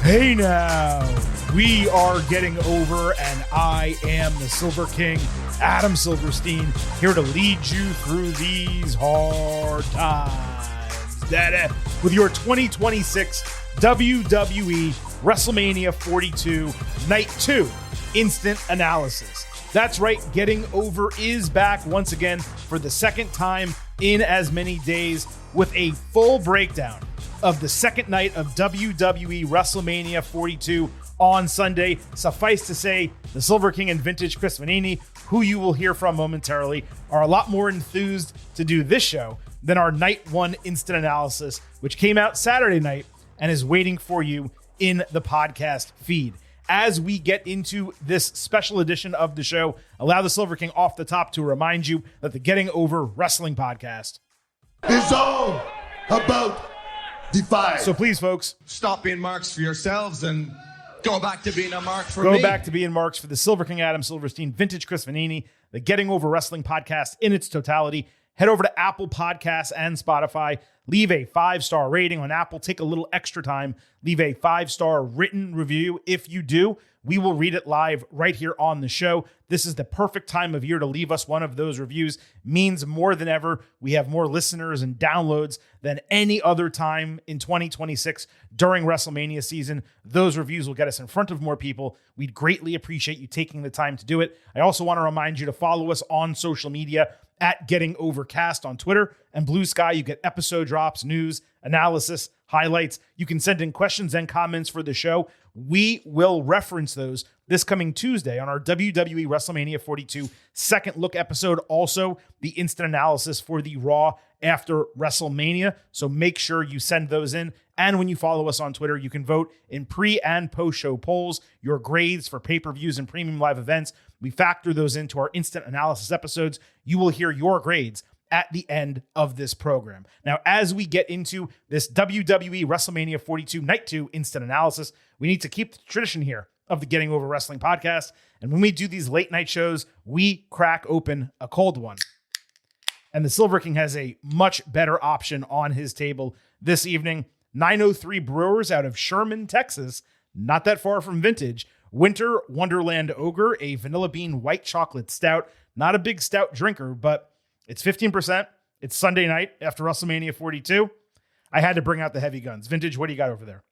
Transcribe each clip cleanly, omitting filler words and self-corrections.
Hey now, we are getting over, and I am the Silver King, Adam Silverstein, here to lead you through these hard times. With your 2026 WWE WrestleMania 42 Night 2 Instant Analysis. That's right, Getting Over is back once again for the second time in as many days with a full breakdown of the second night of WWE WrestleMania 42 on Sunday. Suffice to say, the Silver King and Vintage Chris Vanini, who you will hear from momentarily, are a lot more enthused to do this show than our Night 1 Instant Analysis, which came out Saturday night and is waiting for you in the podcast feed. As we get into this special edition of the show, allow the Silver King off the top to remind you that the Getting Over Wrestling podcast is all about Defy. So please, folks, stop being marks for yourselves and go back to being a mark for me. me. Go back to being marks for the Silver King Adam Silverstein, Vintage Chris Vanini, the Getting Over Wrestling podcast in its totality. Head over to Apple Podcasts and Spotify. Leave a 5-star rating on Apple. Take a little extra time. Leave a 5-star written review. If you do, we will read it live right here on the show. This is the perfect time of year to leave us one of those reviews. Means more than ever. We have more listeners and downloads than any other time in 2026 during WrestleMania season. Those reviews will get us in front of more people. We'd greatly appreciate you taking the time to do it. I also want to remind you to follow us on social media at Getting Overcast on Twitter and Blue Sky. You get episode drops, news, analysis, highlights. You can send in questions and comments for the show. We will reference those this coming Tuesday on our WWE WrestleMania 42 second look episode. Also, the instant analysis for the Raw after WrestleMania. So make sure you send those in. And when you follow us on Twitter, you can vote in pre and post show polls, your grades for pay-per-views and premium live events. We factor those into our instant analysis episodes. You will hear your grades at the end of this program. Now, as we get into this WWE WrestleMania 42 Night 2 Instant Analysis, we need to keep the tradition here of the Getting Over Wrestling podcast. And when we do these late night shows, we crack open a cold one. And the Silver King has a much better option on his table this evening. 903 Brewers out of Sherman, Texas, not that far from Vintage. Winter Wonderland Ogre, a vanilla bean white chocolate stout. Not a big stout drinker, but it's 15%. It's Sunday night after WrestleMania 42. I had to bring out the heavy guns. Vintage, what do you got over there?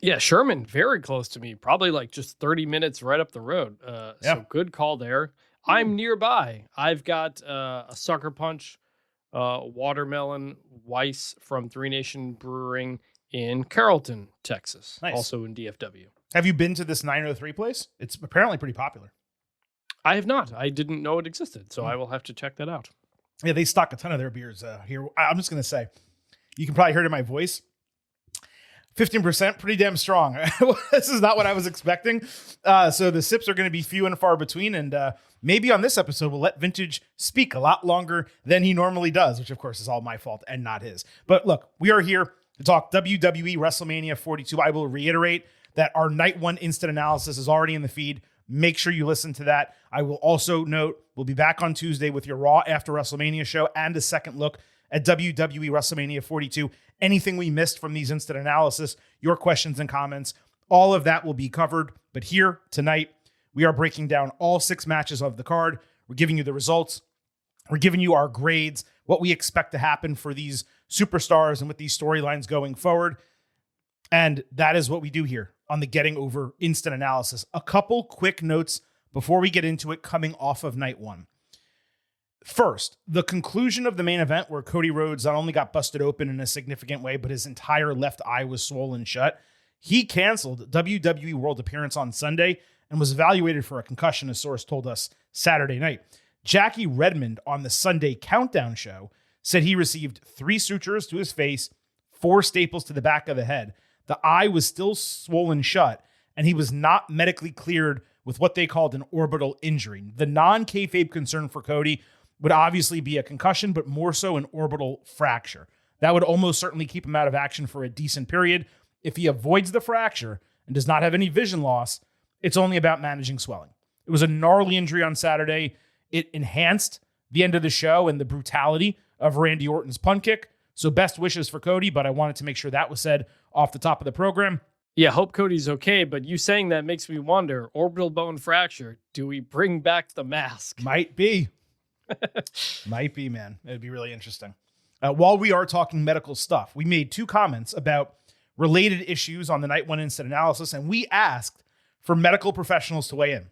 Yeah, Sherman, very close to me. Probably like just 30 minutes right up the road. So good call there. I'm nearby. I've got a Sucker Punch Watermelon Weiss from Three Nation Brewing in Carrollton, Texas. Nice. Also in DFW. Have you been to this 903 place? It's apparently pretty popular. I have not. I didn't know it existed, so I will have to check that out. Yeah, they stock a ton of their beers here. I'm just going to say, you can probably hear it in my voice. 15%, pretty damn strong. This is not what I was expecting. So the sips are going to be few and far between. And maybe on this episode, we'll let Vintage speak a lot longer than he normally does, which of course is all my fault and not his. But look, we are here to talk WWE WrestleMania 42. I will reiterate that our Night 1 Instant Analysis is already in the feed. Make sure you listen to that. I will also note we'll be back on Tuesday with your Raw after WrestleMania show and a second look at WWE WrestleMania 42. Anything we missed from these instant analysis, your questions and comments, all of that will be covered. But here tonight, we are breaking down all 6 matches of the card. We're giving you the results. We're giving you our grades, what we expect to happen for these superstars and with these storylines going forward. And that is what we do here on the Getting Over Instant Analysis. A couple quick notes before we get into it coming off of Night 1. First, the conclusion of the main event where Cody Rhodes not only got busted open in a significant way, but his entire left eye was swollen shut. He canceled WWE World Appearance on Sunday and was evaluated for a concussion, a source told us Saturday night. Jackie Redmond on the Sunday Countdown show said he received 3 sutures to his face, 4 staples to the back of the head. The eye was still swollen shut, and he was not medically cleared with what they called an orbital injury. The non-kayfabe concern for Cody would obviously be a concussion, but more so an orbital fracture. That would almost certainly keep him out of action for a decent period. If he avoids the fracture and does not have any vision loss, it's only about managing swelling. It was a gnarly injury on Saturday. It enhanced the end of the show and the brutality of Randy Orton's punt kick. So best wishes for Cody, but I wanted to make sure that was said off the top of the program. Yeah, hope Cody's okay, but you saying that makes me wonder, orbital bone fracture, do we bring back the mask? Might be. Might be, man. It'd be really interesting. While we are talking medical stuff, we made 2 comments about related issues on the Night 1 Instant Analysis, and we asked for medical professionals to weigh in.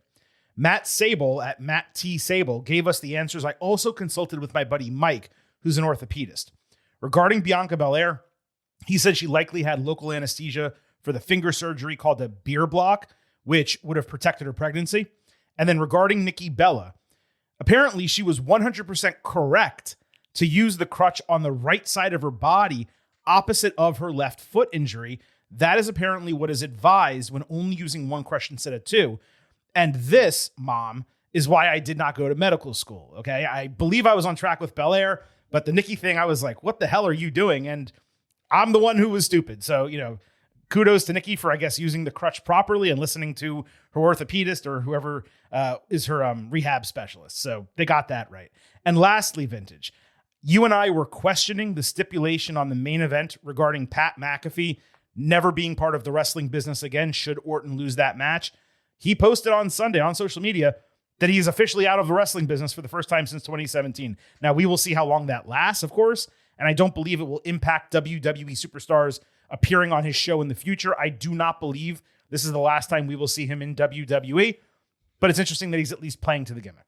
Matt Sable at Matt T. Sable gave us the answers. I also consulted with my buddy Mike, who's an orthopedist. Regarding Bianca Belair, he said she likely had local anesthesia for the finger surgery called a beer block, which would have protected her pregnancy. And then regarding Nikki Bella, apparently she was 100% correct to use the crutch on the right side of her body opposite of her left foot injury. That is apparently what is advised when only using one crutch instead of 2. And this, Mom, is why I did not go to medical school, okay? I believe I was on track with Belair, but the Nikki thing, I was like, what the hell are you doing? And I'm the one who was stupid. So, kudos to Nikki for, I guess, using the crutch properly and listening to her orthopedist or whoever is her rehab specialist. So they got that right. And lastly, Vintage, you and I were questioning the stipulation on the main event regarding Pat McAfee never being part of the wrestling business again should Orton lose that match. He posted on Sunday on social media that he is officially out of the wrestling business for the first time since 2017. Now, we will see how long that lasts, of course, and I don't believe it will impact WWE superstars appearing on his show in the future. I do not believe this is the last time we will see him in WWE, but it's interesting that he's at least playing to the gimmick.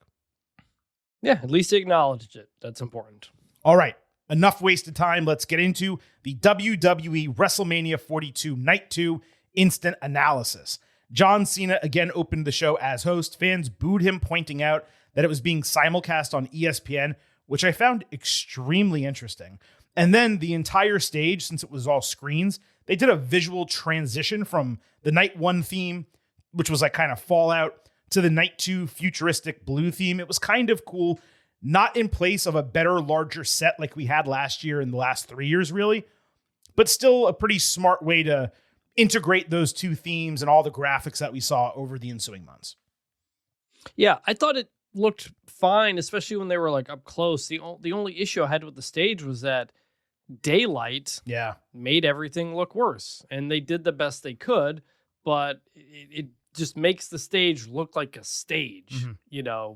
Yeah, at least he acknowledged it. That's important. All right, enough wasted time. Let's get into the WWE WrestleMania 42 Night 2 Instant Analysis. John Cena again opened the show as host. Fans booed him, pointing out that it was being simulcast on ESPN, which I found extremely interesting. And then the entire stage, since it was all screens, they did a visual transition from the Night 1 theme, which was like kind of Fallout, to the Night 2 futuristic blue theme. It was kind of cool, not in place of a better, larger set like we had last year and the last 3 years, really, but still a pretty smart way to integrate those 2 themes and all the graphics that we saw over the ensuing months. Yeah, I thought it looked fine, especially when they were like up close. The only issue I had with the stage was that daylight made everything look worse, and they did the best they could, but it just makes the stage look like a stage,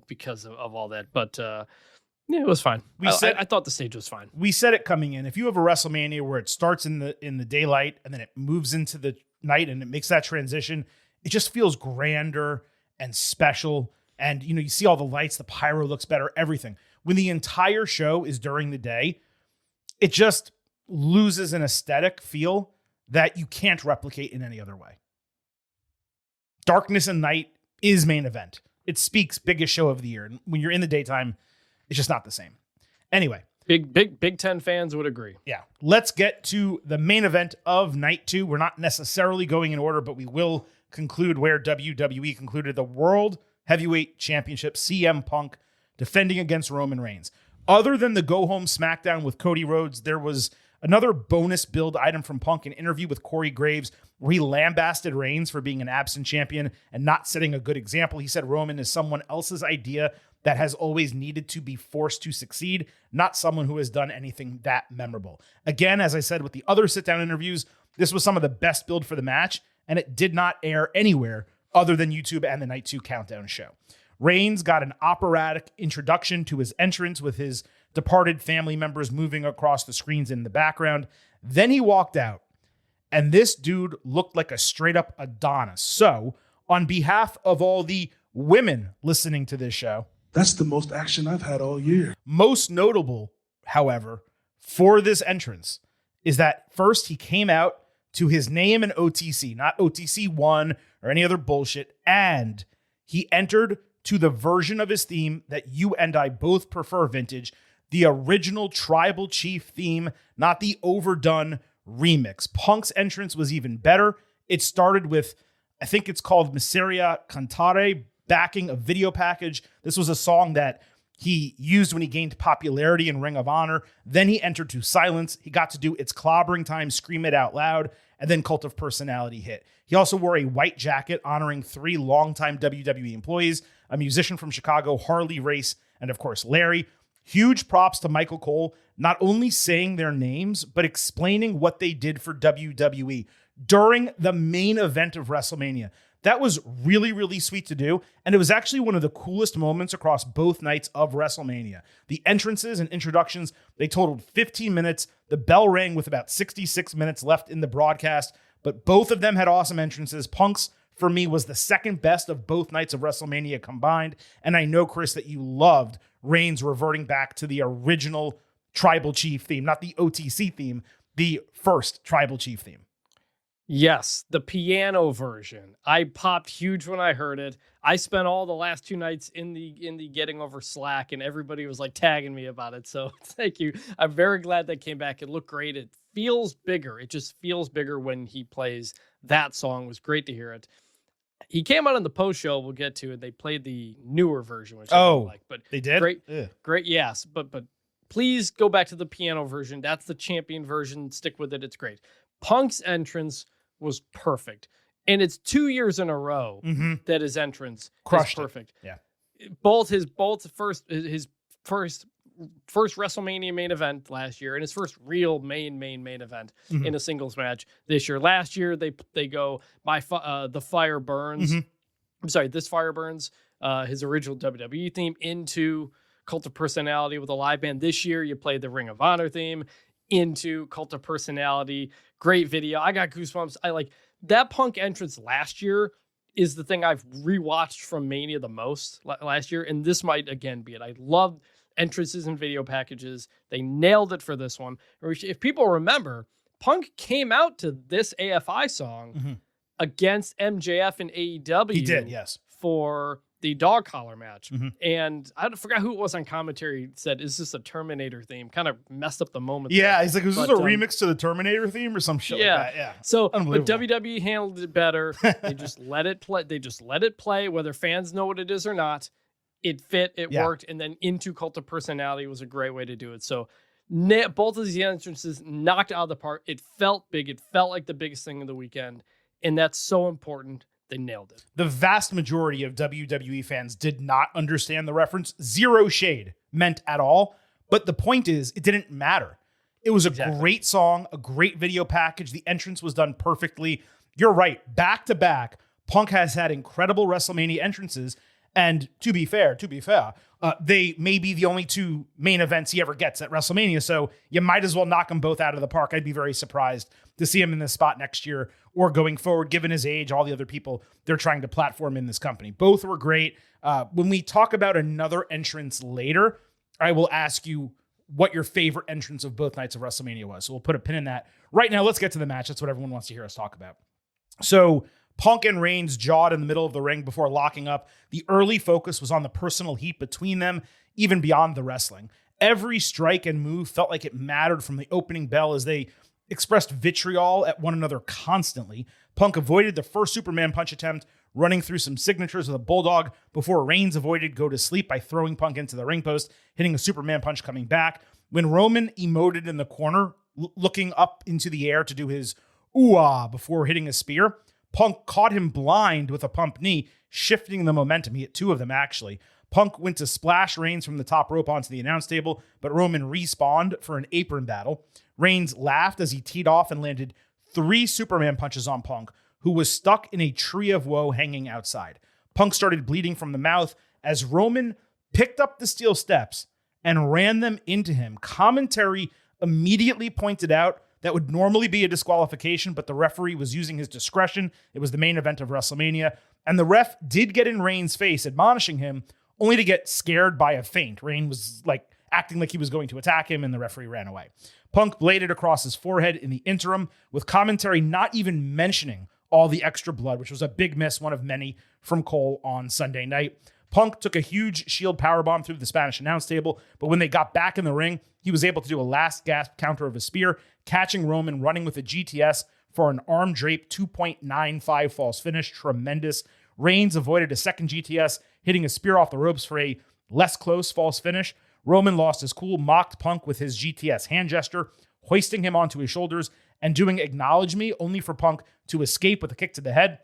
because of all that. But it was fine. I thought the stage was fine. We said it coming in. If you have a WrestleMania where it starts in the daylight and then it moves into the night and it makes that transition, it just feels grander and special. And, you see all the lights, the pyro looks better, everything. When the entire show is during the day, it just loses an aesthetic feel that you can't replicate in any other way. Darkness and night is main event. It speaks biggest show of the year. And when you're in the daytime, it's just not the same. Anyway. Big Ten fans would agree. Yeah. Let's get to the main event of Night 2. We're not necessarily going in order, but we will conclude where WWE concluded the World Heavyweight Championship, CM Punk defending against Roman Reigns. Other than the go-home SmackDown with Cody Rhodes, there was another bonus build item from Punk, an interview with Corey Graves, where he lambasted Reigns for being an absent champion and not setting a good example. He said Roman is someone else's idea that has always needed to be forced to succeed, not someone who has done anything that memorable. Again, as I said with the other sit-down interviews, this was some of the best build for the match, and it did not air anywhere other than YouTube and the Night 2 Countdown show. Reigns got an operatic introduction to his entrance with his departed family members moving across the screens in the background. Then he walked out, and this dude looked like a straight-up Adonis. So, on behalf of all the women listening to this show, that's the most action I've had all year. Most notable, however, for this entrance is that first he came out to his name in OTC, not OTC 1 or any other bullshit, and he entered to the version of his theme that you and I both prefer, Vintage, the original Tribal Chief theme, not the overdone remix. Punk's entrance was even better. It started with, I think it's called Miseria Cantare, backing a video package. This was a song that he used when he gained popularity in Ring of Honor. Then he entered to Silence. He got to do It's Clobbering Time, Scream It Out Loud, and then Cult of Personality hit. He also wore a white jacket honoring 3 longtime WWE employees, a musician from Chicago, Harley Race, and of course, Larry. Huge props to Michael Cole, not only saying their names, but explaining what they did for WWE. during the main event of WrestleMania. That was really, really sweet to do. And it was actually one of the coolest moments across both nights of WrestleMania. The entrances and introductions, they totaled 15 minutes. The bell rang with about 66 minutes left in the broadcast, but both of them had awesome entrances. Punk's, for me, was the second best of both nights of WrestleMania combined. And I know, Chris, that you loved Reigns reverting back to the original Tribal Chief theme, not the OTC theme, the first Tribal Chief theme. Yes, the piano version. I popped huge when I heard it. I spent all the last 2 nights in the Getting Over Slack, and everybody was like tagging me about it. So thank you. I'm very glad that came back. It looked great. It feels bigger. It just feels bigger when he plays that song. It was great to hear it. He came out on the post show. We'll get to it. They played the newer version, which I don't like. But they did. Great. Yes, but please go back to the piano version. That's the champion version. Stick with it. It's great. Punk's entrance was perfect. And it's 2 years in a row that his entrance crushed is perfect. Yeah. His first WrestleMania main event last year and his first real main event in a singles match this year. Last year they go by the Fire Burns. I'm sorry, This Fire Burns, his original WWE theme into Cult of Personality with a live band. This year you played the Ring of Honor theme into Cult of Personality. Great video. I got goosebumps. I like that Punk entrance last year is the thing I've rewatched from Mania the most last year. And this might again be it. I love entrances and video packages. They nailed it for this one. If people remember, Punk came out to this AFI song against MJF and AEW. He did, yes. For the dog collar match. And I forgot who it was on commentary said, is this a Terminator theme? Kind of messed up the moment. Yeah, there. he's like, was this a remix to the Terminator theme or some shit like that? Yeah. So, but WWE handled it better. They just let it play. They just let it play, whether fans know what it is or not. It fit, it worked, and then into Cult of Personality was a great way to do it. So both of these entrances knocked out of the park. It felt big. It felt like the biggest thing of the weekend, and that's so important. They nailed it. The vast majority of WWE fans did not understand the reference. Zero shade meant at all. But the point is, it didn't matter. It was a great song, a great video package. The entrance was done perfectly. You're right. Back to back, Punk has had incredible WrestleMania entrances. And to be fair, they may be the only 2 main events he ever gets at WrestleMania. So you might as well knock them both out of the park. I'd be very surprised to see him in this spot next year or going forward, given his age, all the other people they're trying to platform in this company. Both were great. When we talk about another entrance later, I will ask you what your favorite entrance of both nights of WrestleMania was. So we'll put a pin in that. Right now, let's get to the match. That's what everyone wants to hear us talk about. So Punk and Reigns jawed in the middle of the ring before locking up. The early focus was on the personal heat between them, even beyond the wrestling. Every strike and move felt like it mattered from the opening bell as they expressed vitriol at one another constantly. Punk avoided the first Superman punch attempt, running through some signatures with a bulldog before Reigns avoided go to sleep by throwing Punk into the ring post, hitting a Superman punch coming back. When Roman emoted in the corner, looking up into the air to do his ooh-ah before hitting a spear, Punk caught him blind with a pump knee, shifting the momentum. He hit 2 of them, actually. Punk went to splash Reigns from the top rope onto the announce table, but Roman respawned for an apron battle. Reigns laughed as he teed off and landed 3 Superman punches on Punk, who was stuck in a tree of woe hanging outside. Punk started bleeding from the mouth as Roman picked up the steel steps and ran them into him. Commentary immediately pointed out that would normally be a disqualification, but the referee was using his discretion. It was the main event of WrestleMania. And the ref did get in Reigns' face, admonishing him, only to get scared by a feint. Reigns was acting like he was going to attack him, and the referee ran away. Punk bladed across his forehead in the interim, with commentary not even mentioning all the extra blood, which was a big miss, one of many from Cole on Sunday night. Punk took a huge shield powerbomb through the Spanish announce table, but when they got back in the ring, he was able to do a last gasp counter of a spear, catching Roman running with a GTS for an arm drape 2.95 false finish. Tremendous. Reigns avoided a second GTS, hitting a spear off the ropes for a less close false finish. Roman lost his cool, mocked Punk with his GTS hand gesture, hoisting him onto his shoulders and doing acknowledge me, only for Punk to escape with a kick to the head.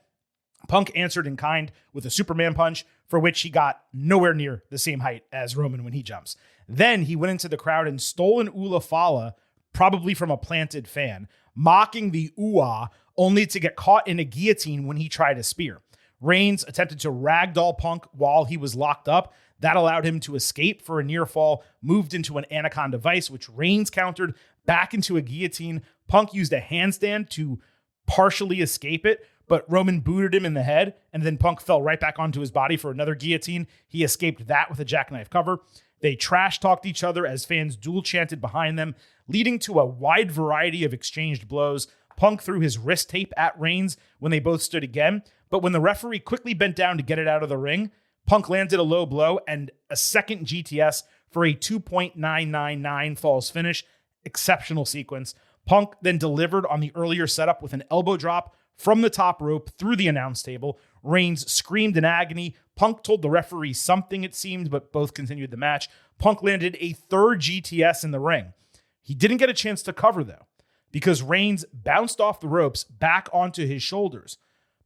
Punk answered in kind with a Superman punch, for which he got nowhere near the same height as Roman when he jumps. Then he went into the crowd and stole an Ula Fala, probably from a planted fan, mocking the ooh-ah only to get caught in a guillotine when he tried a spear. Reigns attempted to ragdoll Punk while he was locked up. That allowed him to escape for a near fall, moved into an Anaconda Vice, which Reigns countered back into a guillotine. Punk used a handstand to partially escape it, but Roman booted him in the head, and then Punk fell right back onto his body for another guillotine. He escaped that with a jackknife cover. They trash-talked each other as fans dual-chanted behind them, leading to a wide variety of exchanged blows. Punk threw his wrist tape at Reigns when they both stood again, but when the referee quickly bent down to get it out of the ring, Punk landed a low blow and a second GTS for a 2.999 falls finish. Exceptional sequence. Punk then delivered on the earlier setup with an elbow drop from the top rope through the announce table. Reigns screamed in agony. Punk told the referee something, it seemed, but both continued the match. Punk landed a third GTS in the ring. He didn't get a chance to cover, though, because Reigns bounced off the ropes back onto his shoulders.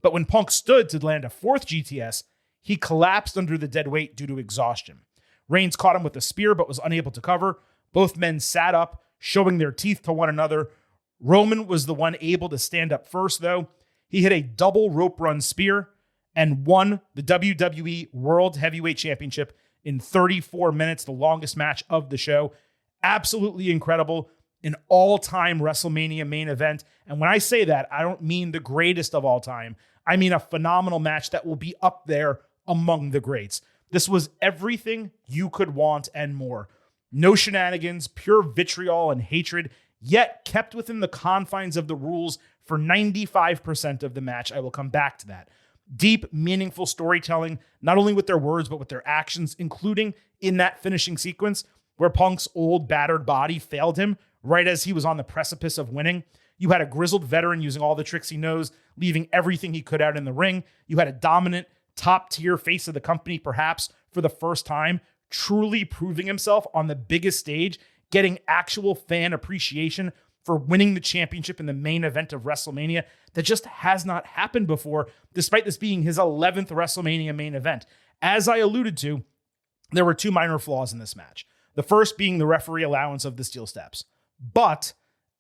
But when Punk stood to land a fourth GTS, he collapsed under the dead weight due to exhaustion. Reigns caught him with a spear, but was unable to cover. Both men sat up, showing their teeth to one another. Roman was the one able to stand up first, though. He hit a double rope run spear and won the WWE World Heavyweight Championship in 34 minutes, the longest match of the show. Absolutely incredible. An all-time WrestleMania main event. And when I say that, I don't mean the greatest of all time. I mean a phenomenal match that will be up there among the greats. This was everything you could want and more. No shenanigans, pure vitriol and hatred, yet kept within the confines of the rules for 95% of the match. I will come back to that. Deep, meaningful storytelling, not only with their words, but with their actions, including in that finishing sequence where Punk's old, battered body failed him right as he was on the precipice of winning. You had a grizzled veteran using all the tricks he knows, leaving everything he could out in the ring. You had a dominant, top-tier face of the company, perhaps for the first time, truly proving himself on the biggest stage, getting actual fan appreciation for winning the championship in the main event of WrestleMania. That just has not happened before, despite this being his 11th WrestleMania main event. As I alluded to, there were two minor flaws in this match. The first being the referee allowance of the steel steps. But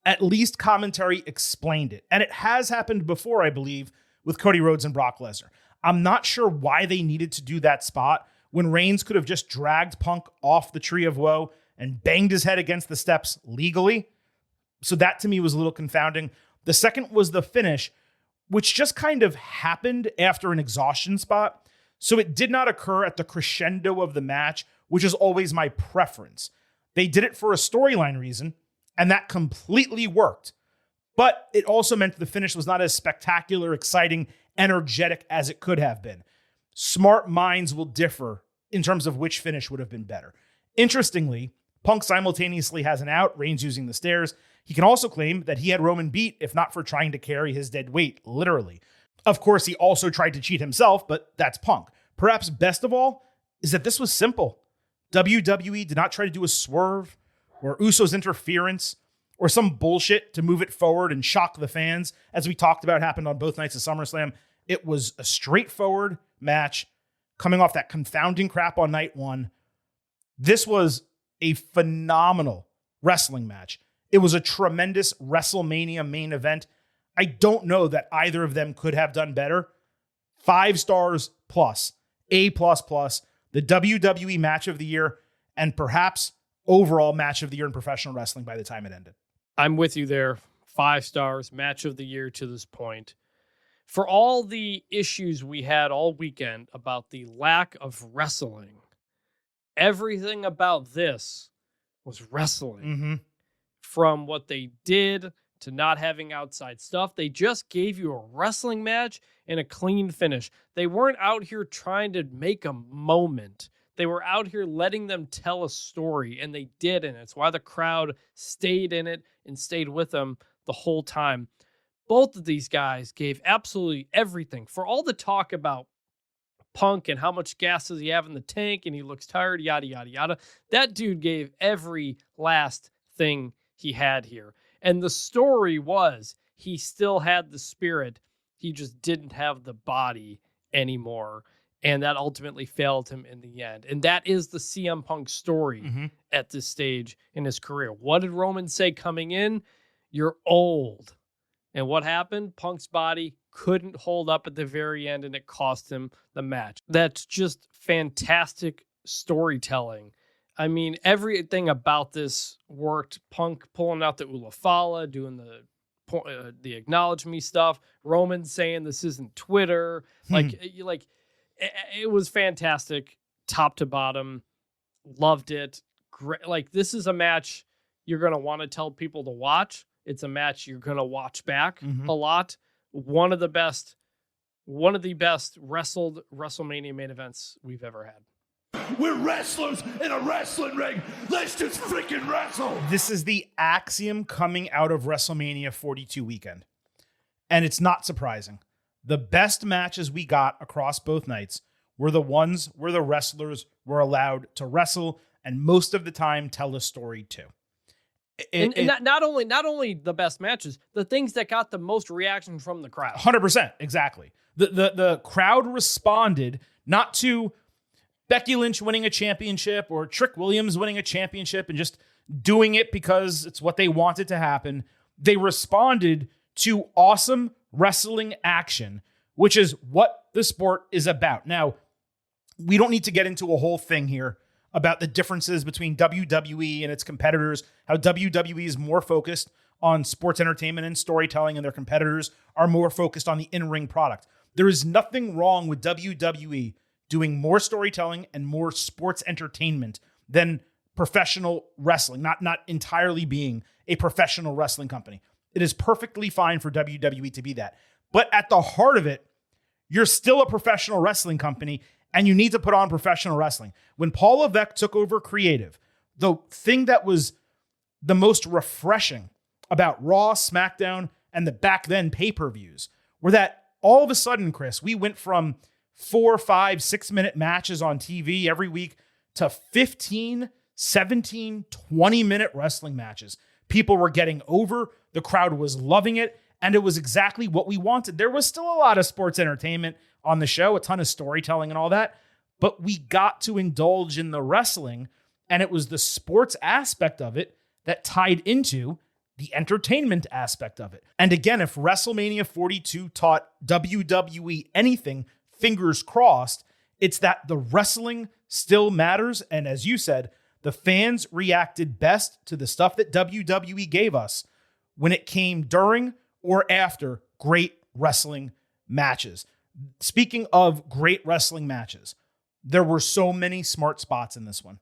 at least commentary explained it. And it has happened before, I believe, with Cody Rhodes and Brock Lesnar. I'm not sure why they needed to do that spot when Reigns could have just dragged Punk off the Tree of Woe and banged his head against the steps legally. So that to me was a little confounding. The second was the finish, which just kind of happened after an exhaustion spot. So it did not occur at the crescendo of the match, which is always my preference. They did it for a storyline reason, and that completely worked. But it also meant the finish was not as spectacular, exciting, energetic as it could have been. Smart minds will differ in terms of which finish would have been better. Interestingly, Punk simultaneously has an out, Reigns using the stairs. He can also claim that he had Roman beat, if not for trying to carry his dead weight, literally. Of course, he also tried to cheat himself, but that's Punk. Perhaps best of all is that this was simple. WWE did not try to do a swerve or Usos interference or some bullshit to move it forward and shock the fans, as we talked about happened on both nights of SummerSlam. It was a straightforward match coming off that confounding crap on night one. This was a phenomenal wrestling match. It was a tremendous WrestleMania main event. I don't know that either of them could have done better. 5 stars plus, A++, the WWE match of the year, and perhaps overall match of the year in professional wrestling by the time it ended. I'm with you there. 5 stars, match of the year to this point. For all the issues we had all weekend about the lack of wrestling, everything about this was wrestling. Mm-hmm. From what they did to not having outside stuff, they just gave you a wrestling match and a clean finish. They weren't out here trying to make a moment. They were out here letting them tell a story, and they did, and it's why the crowd stayed in it and stayed with them the whole time. Both of these guys gave absolutely everything. For all the talk about Punk and how much gas does he have in the tank and he looks tired, yada, yada, yada, that dude gave every last thing he had here. And the story was he still had the spirit. He just didn't have the body anymore. And that ultimately failed him in the end. And that is the CM Punk story at this stage in his career. What did Roman say coming in? You're old. And what happened? Punk's body couldn't hold up at the very end, and it cost him the match. That's just fantastic storytelling. I mean, everything about this worked. Punk pulling out the Ulafala, doing the acknowledge me stuff. Roman saying this isn't Twitter. It was fantastic, top to bottom. Loved it. Great. Like, this is a match you're gonna want to tell people to watch. It's a match you're gonna watch back a lot. One of the best wrestled WrestleMania main events we've ever had. We're wrestlers in a wrestling ring. Let's just freaking wrestle. This is the axiom coming out of WrestleMania 42 weekend. And it's not surprising. The best matches we got across both nights were the ones where the wrestlers were allowed to wrestle and most of the time tell a story too. Not only the best matches, the things that got the most reaction from the crowd. 100%, exactly. The crowd responded not to Becky Lynch winning a championship or Trick Williams winning a championship and just doing it because it's what they wanted to happen. They responded to awesome wrestling action, which is what the sport is about. Now, we don't need to get into a whole thing here about the differences between WWE and its competitors, how WWE is more focused on sports entertainment and storytelling, and their competitors are more focused on the in-ring product. There is nothing wrong with WWE doing more storytelling and more sports entertainment than professional wrestling, not entirely being a professional wrestling company. It is perfectly fine for WWE to be that. But at the heart of it, you're still a professional wrestling company, and you need to put on professional wrestling. When Paul Levesque took over creative, the thing that was the most refreshing about Raw, SmackDown, and the back then pay-per-views were that all of a sudden, Chris, we went from 4, 5, 6-minute matches on TV every week to 15, 17, 20-minute wrestling matches. People were getting over, the crowd was loving it, and it was exactly what we wanted. There was still a lot of sports entertainment on the show, a ton of storytelling and all that, but we got to indulge in the wrestling, and it was the sports aspect of it that tied into the entertainment aspect of it. And again, if WrestleMania 42 taught WWE anything, fingers crossed, it's that the wrestling still matters. And as you said, the fans reacted best to the stuff that WWE gave us when it came during or after great wrestling matches. Speaking of great wrestling matches, there were so many smart spots in this one.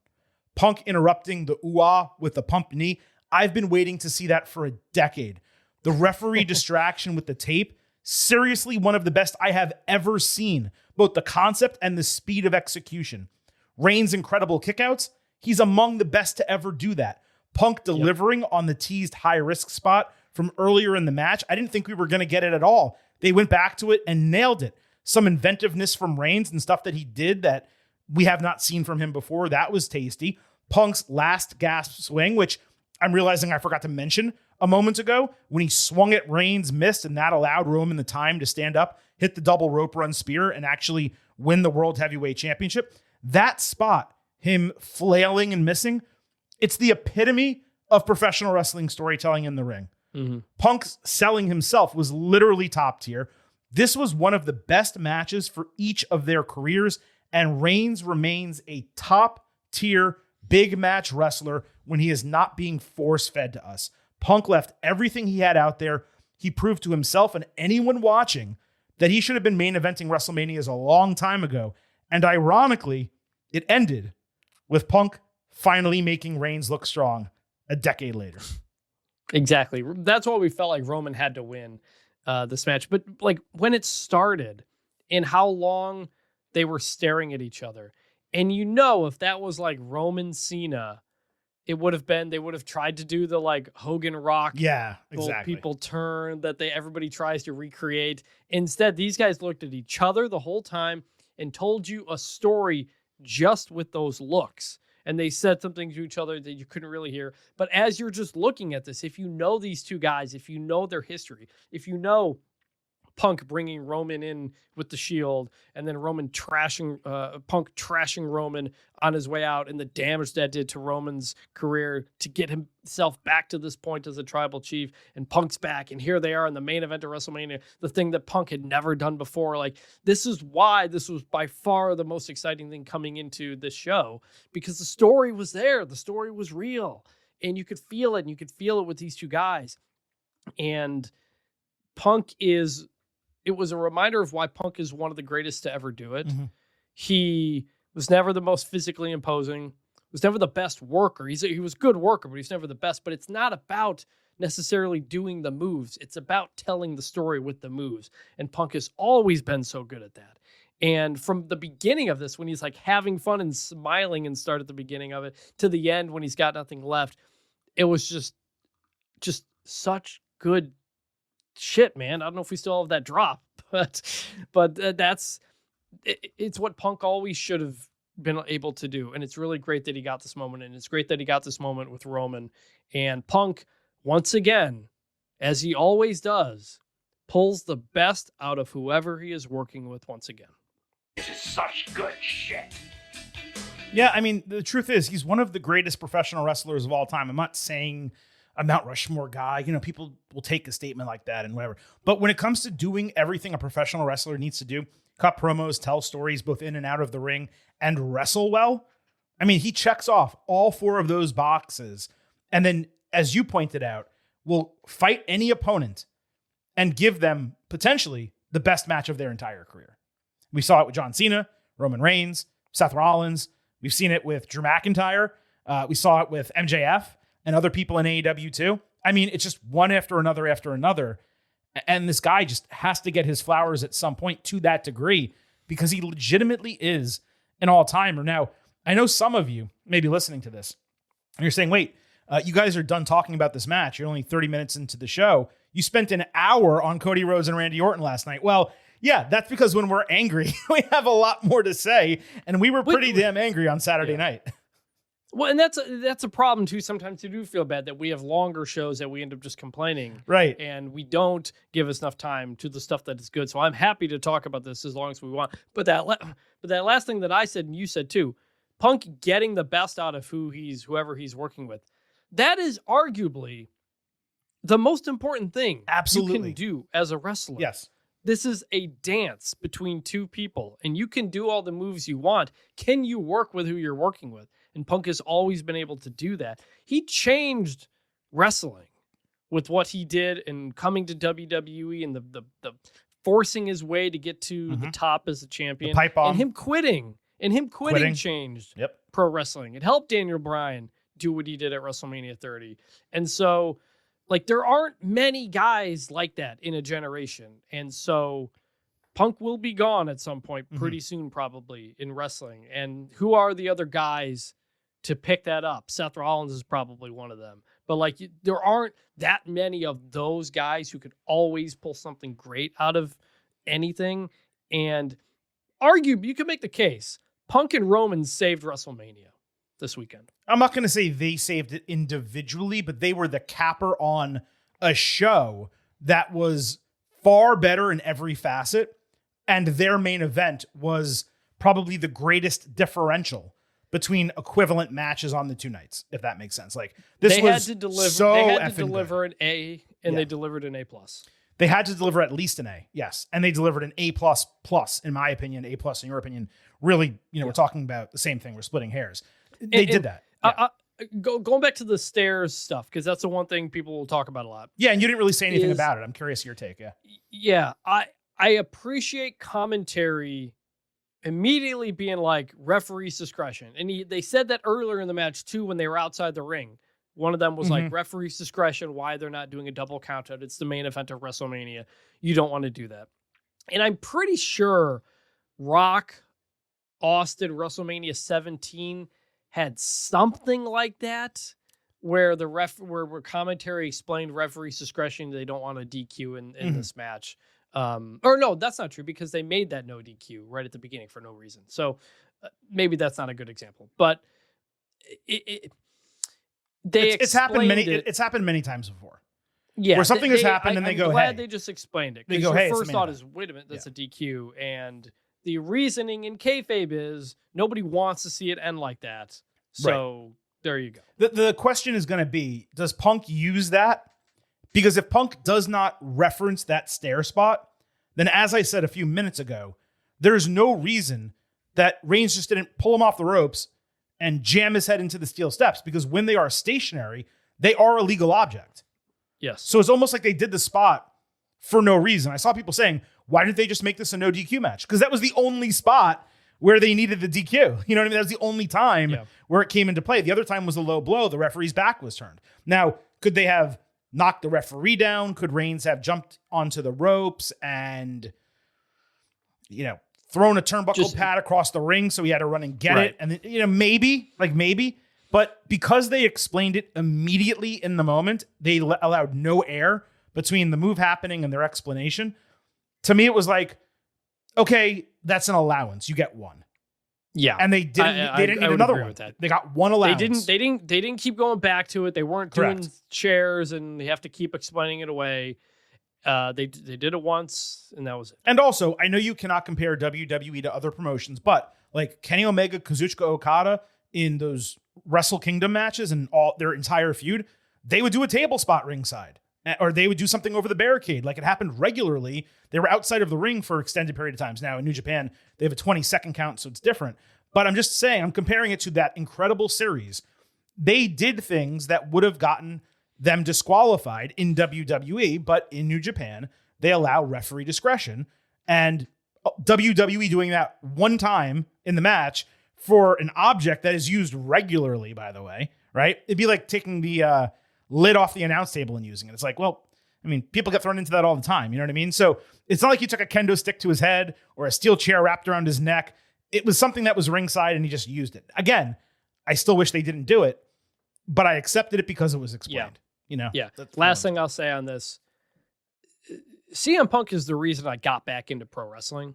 Punk interrupting the ooh-ah with the pump knee. I've been waiting to see that for a decade. The referee distraction with the tape, seriously one of the best I have ever seen, both the concept and the speed of execution. Reigns' incredible kickouts, he's among the best to ever do that. Punk delivering on the teased high-risk spot from earlier in the match. I didn't think we were going to get it at all. They went back to it and nailed it. Some inventiveness from Reigns and stuff that he did that we have not seen from him before. That was tasty. Punk's last gasp swing, which I'm realizing I forgot to mention a moment ago, when he swung at Reigns, missed, and that allowed Roman the time to stand up, hit the double rope run spear, and actually win the World Heavyweight Championship. That spot, him flailing and missing, it's the epitome of professional wrestling storytelling in the ring. Mm-hmm. Punk's selling himself was literally top tier. This was one of the best matches for each of their careers, and Reigns remains a top tier big match wrestler when he is not being force-fed to us. Punk left everything he had out there. He proved to himself and anyone watching that he should have been main eventing WrestleManias a long time ago. And ironically, it ended with Punk finally making Reigns look strong a decade later. Exactly. That's what we felt like Roman had to win this match. But like when it started and how long they were staring at each other. And you know, if that was like Roman Cena, they would have tried to do the like Hogan Rock. Yeah, exactly. People turn that everybody tries to recreate. Instead, these guys looked at each other the whole time and told you a story just with those looks. And they said something to each other that you couldn't really hear. But as you're just looking at this, if you know these two guys, if you know their history, if you know Punk bringing Roman in with the Shield, and then Punk trashing Roman on his way out, and the damage that did to Roman's career to get himself back to this point as a tribal chief, and Punk's back, and here they are in the main event of WrestleMania, the thing that Punk had never done before. Like, this is why this was by far the most exciting thing coming into this show, because the story was there. The story was real, and you could feel it, and you could feel it with these two guys. And it was a reminder of why Punk is one of the greatest to ever do it. He was never the most physically imposing, was never the best worker. He was a good worker, but he's never the best. But it's not about necessarily doing the moves. It's about telling the story with the moves. And Punk has always been so good at that. And from the beginning of this, when he's like having fun and smiling and start at the beginning of it to the end when he's got nothing left, it was just such good shit, man. I don't know if we still have that drop, but it's what Punk always should have been able to do. And it's really great that he got this moment. And it's great that he got this moment with Roman. And Punk, once again, as he always does, pulls the best out of whoever he is working with once again. This is such good shit. Yeah, I mean, the truth is, he's one of the greatest professional wrestlers of all time. I'm not saying a Mount Rushmore guy. You know, people will take a statement like that and whatever. But when it comes to doing everything a professional wrestler needs to do, cut promos, tell stories both in and out of the ring, and wrestle well, I mean, he checks off all 4 of those boxes. And then, as you pointed out, will fight any opponent and give them potentially the best match of their entire career. We saw it with John Cena, Roman Reigns, Seth Rollins. We've seen it with Drew McIntyre. We saw it with MJF and other people in AEW too. I mean, it's just one after another after another. And this guy just has to get his flowers at some point to that degree, because he legitimately is an all-timer. Now, I know some of you may be listening to this and you're saying, wait, you guys are done talking about this match. You're only 30 minutes into the show. You spent an hour on Cody Rhodes and Randy Orton last night. Well, yeah, that's because when we're angry, we have a lot more to say. And we were pretty damn angry on Saturday night. Well, and that's a problem too. Sometimes you do feel bad that we have longer shows that we end up just complaining. Right. And we don't give us enough time to the stuff that is good. So I'm happy to talk about this as long as we want. But that last thing that I said and you said too, Punk getting the best out of whoever he's working with, that is arguably the most important thing Absolutely. you can do as a wrestler. Yes. This is a dance between two people, and you can do all the moves you want. Can you work with who you're working with? And Punk has always been able to do that. He changed wrestling with what he did and coming to WWE and the forcing his way to get to the top as a champion. The pipe bomb. And him quitting. Changed pro wrestling. It helped Daniel Bryan do what he did at WrestleMania 30. And so, like, there aren't many guys like that in a generation. And so Punk will be gone at some point pretty soon, probably, in wrestling. And who are the other guys to pick that up? Seth Rollins is probably one of them. But, like, there aren't that many of those guys who could always pull something great out of anything. And arguably, you could make the case, Punk and Roman saved WrestleMania this weekend. I'm not going to say they saved it individually, but they were the capper on a show that was far better in every facet. And their main event was probably the greatest differential between equivalent matches on the 2 nights, if that makes sense. Like, this they was had to deliver, so they had to effing deliver good. an A, and they delivered an A+. They had to deliver at least an A, yes. And they delivered an A++, in my opinion, A+, in your opinion. Really, we're talking about the same thing. We're splitting hairs. They did that. Yeah. Going back to the stairs stuff, because that's the one thing people will talk about a lot. Yeah, and you didn't really say anything about it. I'm curious your take, yeah. Yeah, I appreciate commentary immediately being like referee's discretion. And they said that earlier in the match, too, when they were outside the ring. One of them was like, referee's discretion, why they're not doing a double count out. It's the main event of WrestleMania. You don't want to do that. And I'm pretty sure Rock, Austin, WrestleMania 17 had something like that, where where commentary explained referee's discretion. They don't want to DQ in this match. Or no, that's not true, because they made that no DQ right at the beginning for no reason. So maybe that's not a good example, but it's happened many times before. Yeah, where something has happened and they I'm go, glad hey. they just explained it. They Because go, your hey, it's first the main thought event. is, wait a minute, that's a DQ. And the reasoning in kayfabe is nobody wants to see it end like that. So there you go. The question is going to be, does Punk use that? Because if Punk does not reference that stair spot, then as I said a few minutes ago, there's no reason that Reigns just didn't pull him off the ropes and jam his head into the steel steps, because when they are stationary, they are a legal object. Yes. So it's almost like they did the spot for no reason. I saw people saying, why didn't they just make this a no DQ match? Because that was the only spot where they needed the DQ. You know what I mean? That was the only time where it came into play. The other time was a low blow. The referee's back was turned. Now, could they have knocked the referee down? Could Reigns have jumped onto the ropes and, thrown a turnbuckle pad across the ring so he had to run and get it? And, maybe. But because they explained it immediately in the moment, they allowed no air between the move happening and their explanation. To me, it was like, okay, that's an allowance. You get one. Yeah. And they didn't need another one. They got one allowance. They didn't keep going back to it. They weren't doing chairs and they have to keep explaining it away. They did it once and that was it. And also, I know you cannot compare WWE to other promotions, but like Kenny Omega, Kazuchika Okada in those Wrestle Kingdom matches and all their entire feud, they would do a table spot ringside, or they would do something over the barricade. Like it happened regularly. They were outside of the ring for extended period of times. Now in New Japan, they have a 20-second count, so it's different. But I'm just saying, I'm comparing it to that incredible series. They did things that would have gotten them disqualified in WWE, but in New Japan, they allow referee discretion. And WWE doing that one time in the match for an object that is used regularly, by the way, right? It'd be like taking the lid off the announce table and using it. It's like, well, I mean, people get thrown into that all the time. You know what I mean? So it's not like you took a kendo stick to his head or a steel chair wrapped around his neck. It was something that was ringside and he just used it. Again, I still wish they didn't do it, but I accepted it because it was explained. Yeah. Last thing I'll say on this, CM Punk is the reason I got back into pro wrestling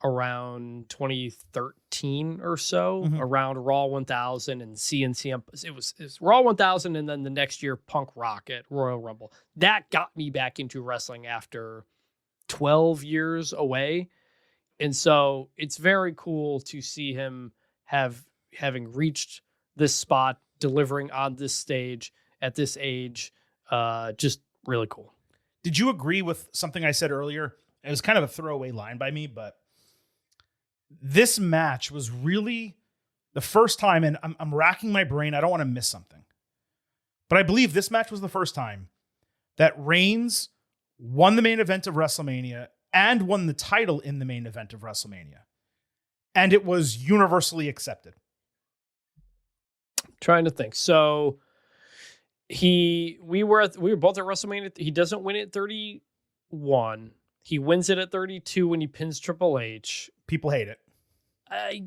around 2013 or so, around Raw 1000 and CM. It was Raw 1000 and then the next year Punk Rock at Royal Rumble. That got me back into wrestling after 12 years away. And so it's very cool to see him having reached this spot, delivering on this stage at this age. Just really cool. Did you agree with something I said earlier? It was kind of a throwaway line by me, but this match was really the first time, and I'm racking my brain. I don't want to miss something. But I believe this match was the first time that Reigns won the main event of WrestleMania and won the title in the main event of WrestleMania. And it was universally accepted. Trying to think. So we were both at WrestleMania. He doesn't win it at 31. He wins it at 32 when he pins Triple H. People hate it. I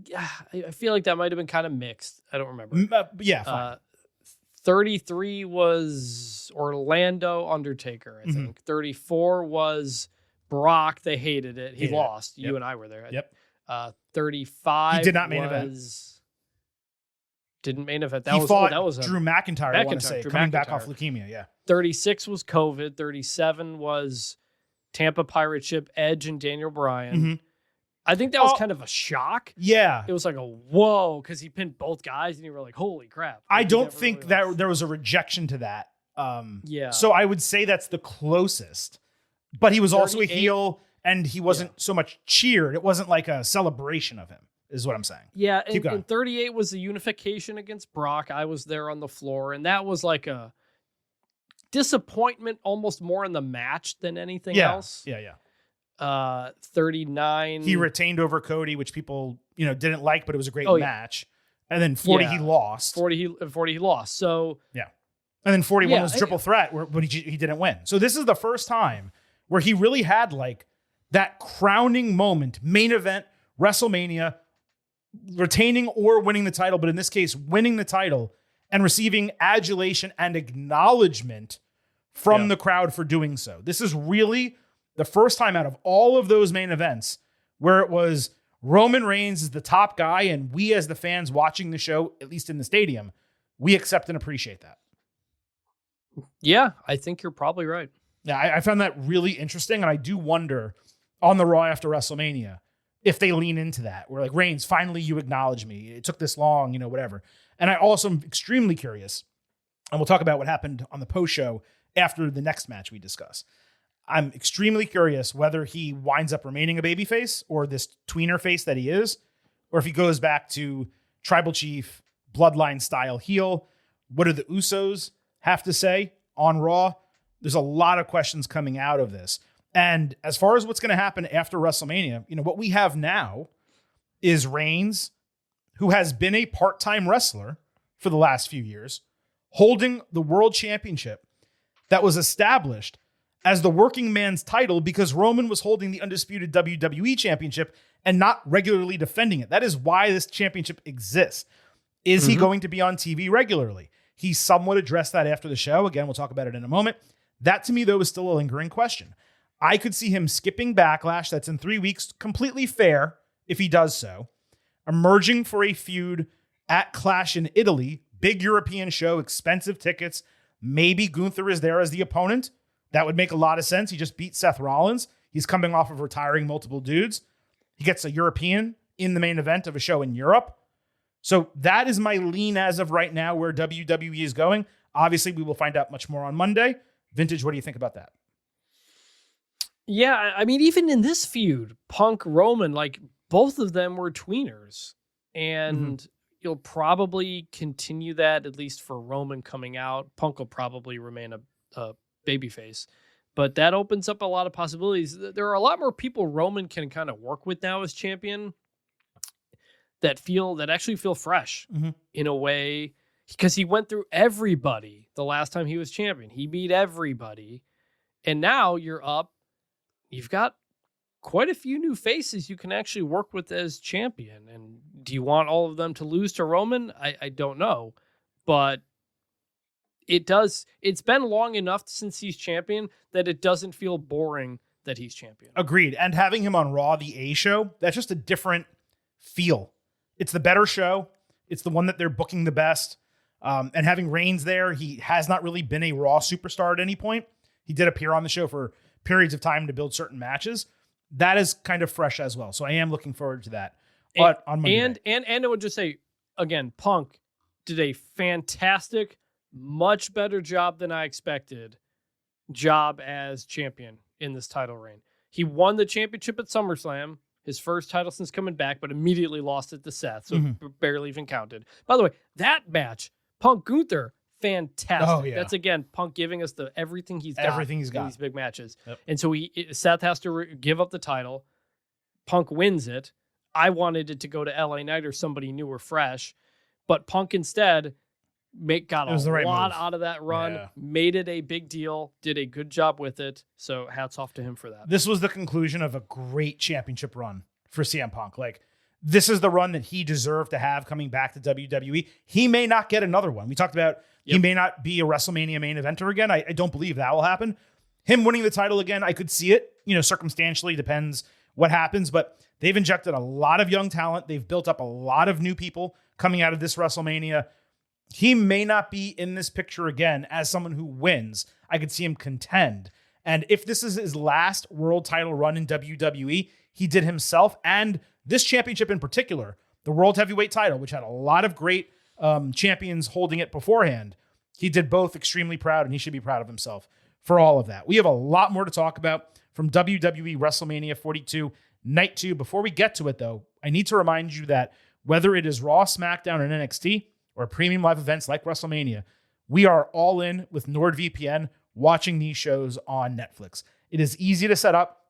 feel like that might have been kind of mixed. I don't remember. Yeah, fine. 33 was Orlando Undertaker, I think. 34 was Brock. They hated it. He lost. You and I were there. Yep. 35 he did not main event. Didn't main event. That was Drew McIntyre, I want to say, coming back off leukemia, yeah. 36 was COVID. 37 was Tampa Pirate Ship, Edge and Daniel Bryan. I think that was kind of a shock. Yeah. It was like a whoa, because he pinned both guys and you were like, holy crap. I don't think that there was a rejection to that. Yeah. So I would say that's the closest. But he was also a heel and he wasn't so much cheered. It wasn't like a celebration of him, is what I'm saying. Yeah. And 38 was the unification against Brock. I was there on the floor, and that was like a disappointment almost more in the match than anything else. Yeah. 39. He retained over Cody, which people, didn't like, but it was a great match. And then 40 he lost. 40 he lost. So yeah. And then 41 was triple threat, but he didn't win. So this is the first time where he really had like that crowning moment, main event, WrestleMania, retaining or winning the title, but in this case, winning the title and receiving adulation and acknowledgement from the crowd for doing so. This is really the first time out of all of those main events where it was Roman Reigns is the top guy, and we as the fans watching the show, at least in the stadium, we accept and appreciate that. Yeah, I think you're probably right. Yeah, I found that really interesting, and I do wonder on the Raw after WrestleMania if they lean into that. Where like, Reigns, finally you acknowledge me. It took this long, whatever. And I also am extremely curious, and we'll talk about what happened on the post show after the next match we discuss. I'm extremely curious whether he winds up remaining a babyface or this tweener face that he is, or if he goes back to tribal chief, bloodline style heel. What do the Usos have to say on Raw? There's a lot of questions coming out of this. And as far as what's going to happen after WrestleMania, what we have now is Reigns, who has been a part-time wrestler for the last few years, holding the world championship that was established as the working man's title because Roman was holding the undisputed WWE championship and not regularly defending it. That is why this championship exists. Is he going to be on TV regularly? He somewhat addressed that after the show. Again, we'll talk about it in a moment. That to me, though, is still a lingering question. I could see him skipping Backlash. That's in 3 weeks. Completely fair if he does so. Emerging for a feud at Clash in Italy. Big European show, expensive tickets. Maybe Gunther is there as the opponent. That would make a lot of sense. He just beat Seth Rollins. He's coming off of retiring multiple dudes. He gets a European in the main event of a show in Europe. So that is my lean as of right now where WWE is going. Obviously, we will find out much more on Monday. Vintage, what do you think about that? Yeah, I mean, even in this feud, Punk, Roman, like both of them were tweeners. And you'll probably continue that, at least for Roman coming out. Punk will probably remain a babyface. But that opens up a lot of possibilities. There are a lot more people Roman can kind of work with now as champion that actually feel fresh in a way, because he went through everybody the last time he was champion. He beat everybody. And now you're up. You've got quite a few new faces you can actually work with as champion. And do you want all of them to lose to Roman? I don't know. But it's been long enough since he's champion that it doesn't feel boring that he's champion. Agreed. And having him on Raw, the A show, that's just a different feel. It's the better show. It's the one that they're booking the best. And having Reigns there, he has not really been a Raw superstar at any point. He did appear on the show for periods of time to build certain matches. That is kind of fresh as well. So I am looking forward to that. But on Monday night. And I would just say, again, Punk did a fantastic, much better job than I expected job as champion in this title reign. He won the championship at SummerSlam, his first title since coming back, but immediately lost it to Seth, so barely even counted. By the way, that match, Punk Gunther, fantastic. Oh, yeah. That's, again, Punk giving us everything he's got in these big matches. Yep. And so Seth has to give up the title. Punk wins it. I wanted it to go to LA Knight or somebody new or fresh, but Punk instead got a lot out of that run, made it a big deal, did a good job with it. So hats off to him for that. This was the conclusion of a great championship run for CM Punk. Like, this is the run that he deserved to have coming back to WWE. He may not get another one. We talked about he may not be a WrestleMania main eventer again. I don't believe that will happen. Him winning the title again, I could see it. Circumstantially, depends what happens. But they've injected a lot of young talent. They've built up a lot of new people coming out of this WrestleMania. He may not be in this picture again as someone who wins. I could see him contend. And if this is his last world title run in WWE, he did himself and this championship in particular, the World Heavyweight title, which had a lot of great champions holding it beforehand. He did both extremely proud, and he should be proud of himself for all of that. We have a lot more to talk about from WWE WrestleMania 42 Night 2. Before we get to it, though, I need to remind you that whether it is Raw, SmackDown, and NXT, or premium live events like WrestleMania, we are all in with NordVPN watching these shows on Netflix. It is easy to set up,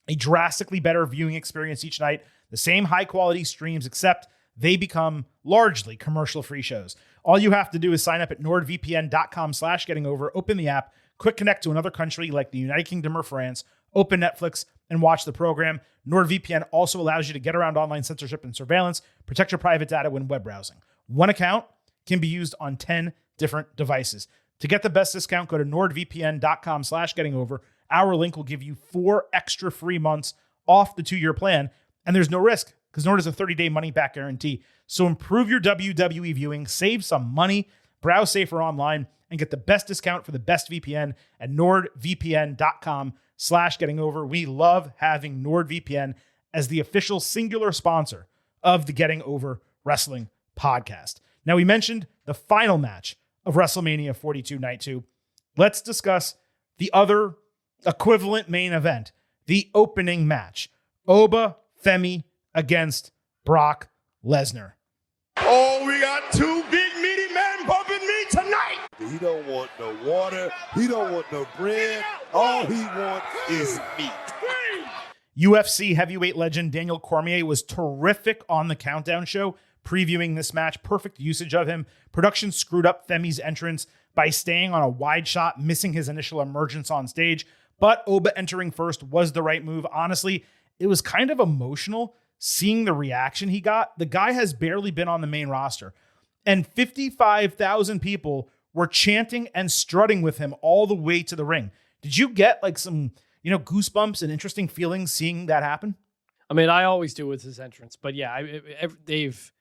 a drastically better viewing experience each night, the same high quality streams, except they become largely commercial-free shows. All you have to do is sign up at nordvpn.com/gettingover, open the app, quick connect to another country like the United Kingdom or France, open Netflix, and watch the program. NordVPN also allows you to get around online censorship and surveillance, protect your private data when web browsing. One account can be used on 10 different devices. To get the best discount, go to nordvpn.com/gettingover. Our link will give you 4 extra free months off the 2-year plan, and there's no risk because Nord has a 30-day money-back guarantee. So improve your WWE viewing, save some money, browse safer online, and get the best discount for the best VPN at nordvpn.com/gettingover. We love having NordVPN as the official singular sponsor of the Getting Over Wrestling podcast. Now, we mentioned the final match of WrestleMania 42 Night 2. Let's discuss the other equivalent main event, the opening match. Oba Femi against Brock Lesnar. Oh, we got two big meaty men bumping me tonight. He don't want no water. He don't want no bread. All he wants is meat. UFC heavyweight legend Daniel Cormier was terrific on the Countdown show, previewing this match. Perfect usage of him. Production screwed up Femi's entrance by staying on a wide shot, missing his initial emergence on stage. But Oba entering first was the right move. Honestly, it was kind of emotional seeing the reaction he got. The guy has barely been on the main roster, and 55,000 people were chanting and strutting with him all the way to the ring. Did you get like some, goosebumps and interesting feelings seeing that happen? I mean, I always do with his entrance, but yeah, they've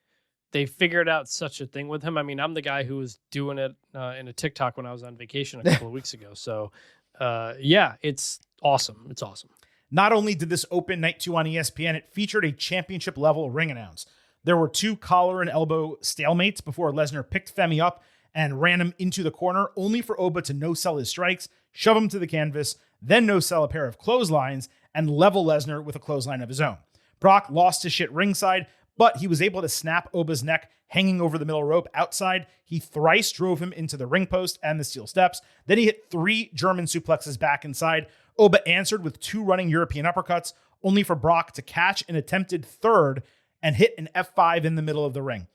figured out such a thing with him. I mean, I'm the guy who was doing it in a TikTok when I was on vacation a couple of weeks ago. So yeah, it's awesome. It's awesome. Not only did this open night 2 on ESPN, it featured a championship level ring announce. There were 2 collar and elbow stalemates before Lesnar picked Femi up and ran him into the corner, only for Oba to no-sell his strikes, shove him to the canvas, then no-sell a pair of clotheslines, and level Lesnar with a clothesline of his own. Brock lost his shit ringside, but he was able to snap Oba's neck hanging over the middle rope outside. He thrice drove him into the ring post and the steel steps. Then he hit 3 German suplexes back inside. Oba answered with 2 running European uppercuts, only for Brock to catch an attempted third and hit an F5 in the middle of the ring.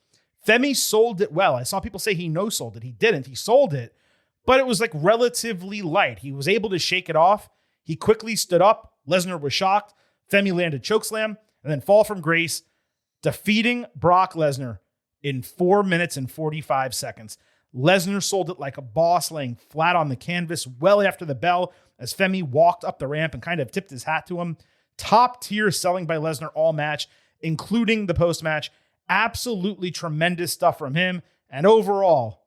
Femi sold it well. I saw people say he no-sold it. He didn't. He sold it, but it was like relatively light. He was able to shake it off. He quickly stood up. Lesnar was shocked. Femi landed chokeslam and then fall from grace, defeating Brock Lesnar in 4 minutes and 45 seconds. Lesnar sold it like a boss, laying flat on the canvas well after the bell as Femi walked up the ramp and kind of tipped his hat to him. Top tier selling by Lesnar all match, including the post-match. Absolutely tremendous stuff from him. And overall,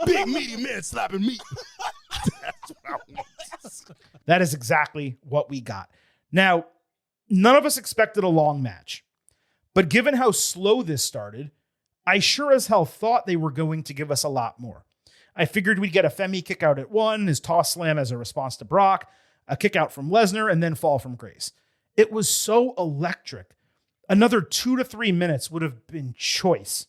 Big meaty man slapping meat. That's what I want. that is exactly what we got. Now, none of us expected a long match, but given how slow this started, I sure as hell thought they were going to give us a lot more. I figured we'd get a Femi kick out at 1, his toss slam as a response to Brock, a kick out from Lesnar, and then fall from grace. It was so electric. Another 2 to 3 minutes would have been choice.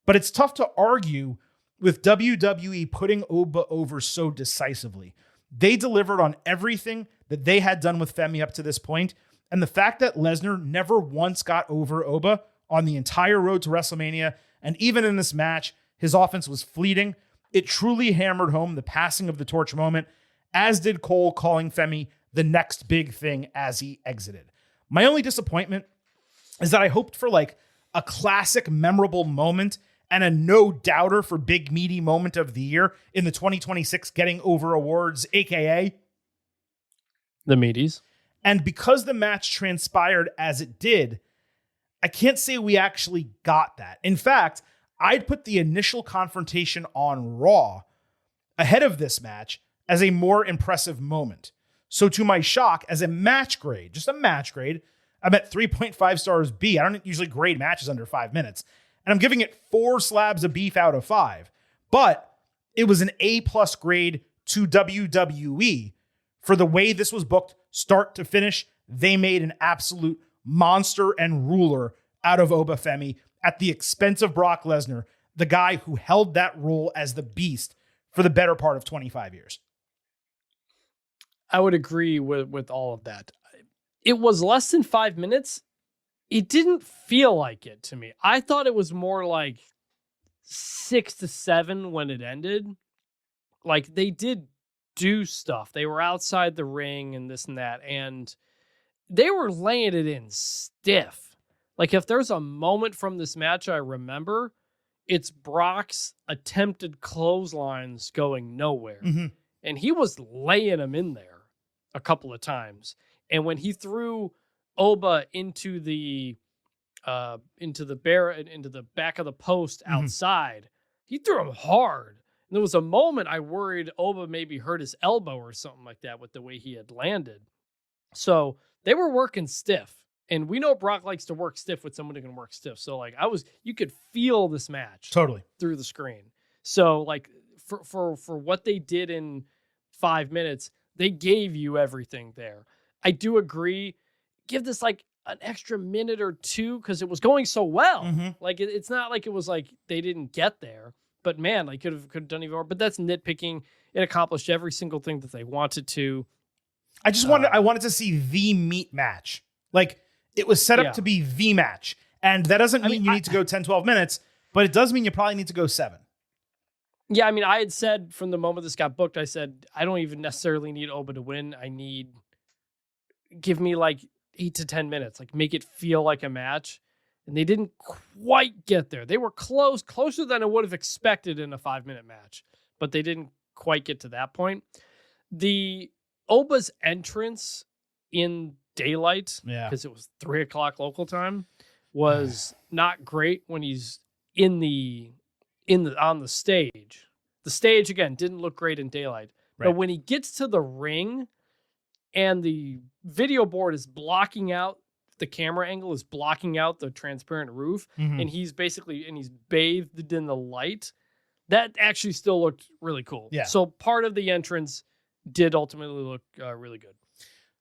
But it's tough to argue with WWE putting Oba over so decisively. They delivered on everything that they had done with Femi up to this point, and the fact that Lesnar never once got over Oba on the entire road to WrestleMania, and even in this match, his offense was fleeting. It truly hammered home the passing of the torch moment, as did Cole calling Femi the next big thing as he exited. My only disappointment is that I hoped for like a classic memorable moment and a no-doubter for big meaty moment of the year in the 2026 Getting Over Awards, aka the meaties. And because the match transpired as it did, I can't say we actually got that. In fact, I'd put the initial confrontation on Raw ahead of this match as a more impressive moment. So to my shock, as a match grade, just a match grade, I'm at 3.5 stars B. I don't usually grade matches under 5 minutes. And I'm giving it 4 slabs of beef out of 5. But it was an A+ grade to WWE for the way this was booked start to finish. They made an absolute monster and ruler out of Oba Femi at the expense of Brock Lesnar, the guy who held that role as the beast for the better part of 25 years. I would agree with all of that. It was less than 5 minutes. It didn't feel like it to me. I thought it was more like 6 to 7 when it ended. Like they did do stuff. They were outside the ring and this and that, and they were laying it in stiff. Like if there's a moment from this match I remember, it's Brock's attempted clotheslines going nowhere. Mm-hmm. And he was laying them in there a couple of times. And when he threw Oba into the back of the post outside, he threw him hard. And there was a moment I worried Oba maybe hurt his elbow or something like that with the way he had landed. So they were working stiff. And we know Brock likes to work stiff with someone who can work stiff. So like you could feel this match Totally through the screen. So like for what they did in 5 minutes, they gave you everything there. I do agree. Give this like an extra minute or two because it was going so well. Like it's not like it was like they didn't get there. But man, like could have done even more. But that's nitpicking. It accomplished every single thing that they wanted to. I wanted to see the meat match. Like it was set up to be the match. And that doesn't mean you need to go 10, 12 minutes, but it does mean you probably need to go 7. Yeah, I mean, I had said from the moment this got booked, I said, I don't even necessarily need Oba to win. Give me like 8 to 10 minutes, like make it feel like a match. And they didn't quite get there. They were closer than I would have expected in a 5-minute match, but they didn't quite get to that point. The Oba's entrance in daylight, because it was 3:00 local time, was not great when he's on the stage. The stage again didn't look great in daylight, but when he gets to the ring and the video board is blocking out, the camera angle is blocking out the transparent roof, and he's bathed in the light, that actually still looked really cool. Yeah. So part of the entrance did ultimately look really good.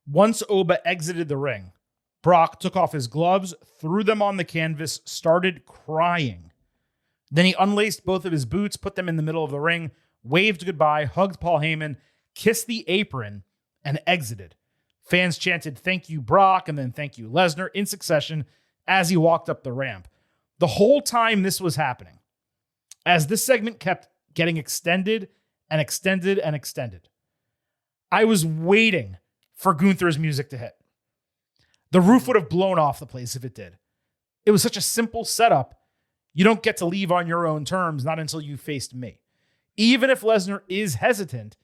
Once Oba exited the ring, Brock took off his gloves, threw them on the canvas, started crying. Then he unlaced both of his boots, put them in the middle of the ring, waved goodbye, hugged Paul Heyman, kissed the apron, and exited. Fans chanted, "Thank you, Brock," and then "Thank you, Lesnar," in succession as he walked up the ramp. The whole time this was happening, as this segment kept getting extended and extended and extended, I was waiting for Gunther's music to hit. The roof would have blown off the place if it did. It was such a simple setup. You don't get to leave on your own terms, not until you faced me. Even if Lesnar is hesitant,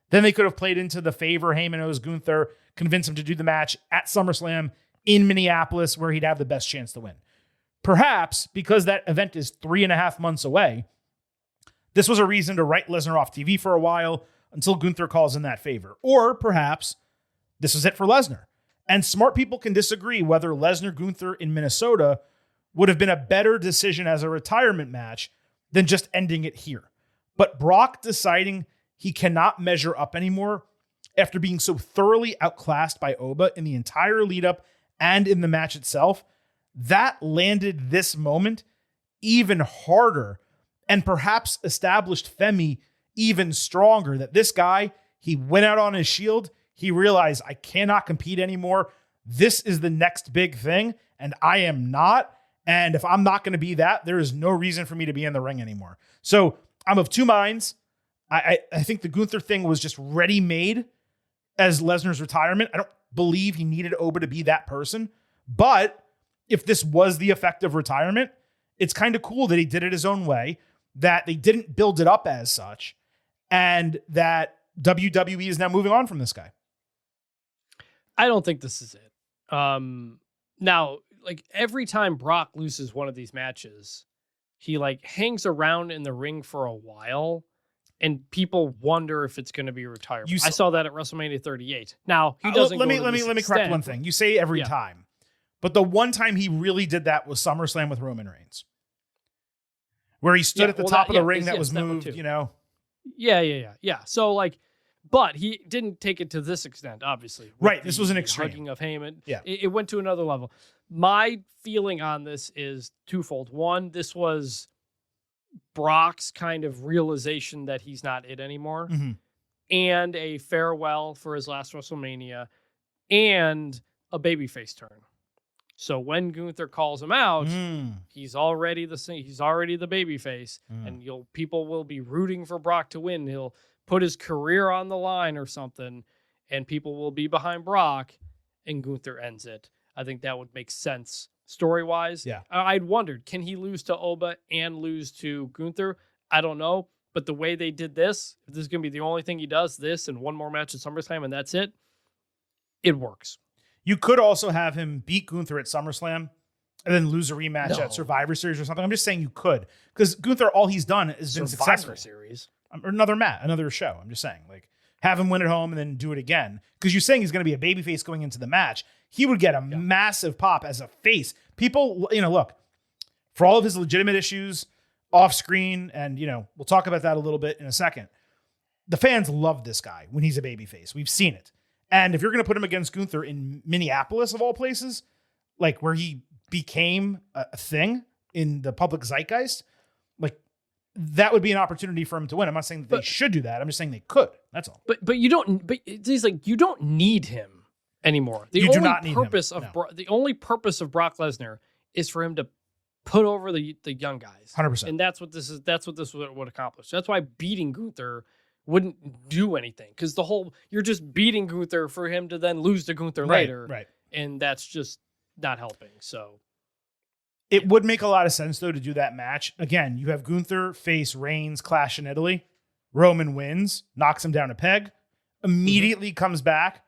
then they could have played into the favor Heyman owes Gunther, convince him to do the match at SummerSlam in Minneapolis, where he'd have the best chance to win. Perhaps because that event is 3.5 months away, this was a reason to write Lesnar off TV for a while until Gunther calls in that favor. Or perhaps this was it for Lesnar. And smart people can disagree whether Lesnar-Gunther in Minnesota would have been a better decision as a retirement match than just ending it here. But Brock deciding he cannot measure up anymore after being so thoroughly outclassed by Oba in the entire lead up and in the match itself, that landed this moment even harder and perhaps established Femi even stronger, that this guy, he went out on his shield. He realized, I cannot compete anymore. This is the next big thing, and I am not. And if I'm not going to be that, there is no reason for me to be in the ring anymore. So I'm of two minds. I think the Gunther thing was just ready-made as Lesnar's retirement. I don't believe he needed Oba to be that person. But if this was the effect of retirement, it's kind of cool that he did it his own way, that they didn't build it up as such, and that WWE is now moving on from this guy. I don't think this is it. Now, like every time Brock loses one of these matches, he like hangs around in the ring for a while and people wonder if it's going to be retirement. I saw that at WrestleMania 38. Now, he doesn't let me correct one thing. You say every time. But the one time he really did that was SummerSlam with Roman Reigns, where he stood at the top of the ring that was moved, you know. Yeah. So like, but he didn't take it to this extent, obviously. Right. This was an extreme. Hugging of Heyman. Yeah. It went to another level. My feeling on this is twofold. One, this was Brock's kind of realization that he's not it anymore, and a farewell for his last WrestleMania, and a babyface turn. So when Gunther calls him out, he's already the babyface, and people will be rooting for Brock to win. He'll put his career on the line or something, and people will be behind Brock, and Gunther ends it. I think that would make sense story-wise. Yeah. I'd wondered, can he lose to Oba and lose to Gunther? I don't know, but the way they did this, if this is going to be the only thing he does, this and one more match at SummerSlam, and that's it, it works. You could also have him beat Gunther at SummerSlam and then lose a rematch at Survivor Series or something. I'm just saying you could, because Gunther, all he's done has been successful. Series. or another show. I'm just saying, like, have him win at home and then do it again. Because you're saying he's going to be a babyface going into the match. He would get a massive pop as a face. People, look, for all of his legitimate issues off screen, and, we'll talk about that a little bit in a second. The fans love this guy when he's a babyface. We've seen it. And if you're going to put him against Gunther in Minneapolis, of all places, like where he became a thing in the public zeitgeist, like that would be an opportunity for him to win. I'm not saying that they should do that. I'm just saying they could. That's all. But you don't. But it's like you don't need him anymore. The only purpose of Brock Lesnar is for him to put over the young guys. 100%. And that's what this would accomplish. That's why beating Gunther wouldn't do anything, because you're just beating Gunther for him to then lose to Gunther later. Right. And that's just not helping. So it would make a lot of sense, though, to do that match. Again, you have Gunther face Reigns, clash in Italy. Roman wins, knocks him down a peg, immediately comes back,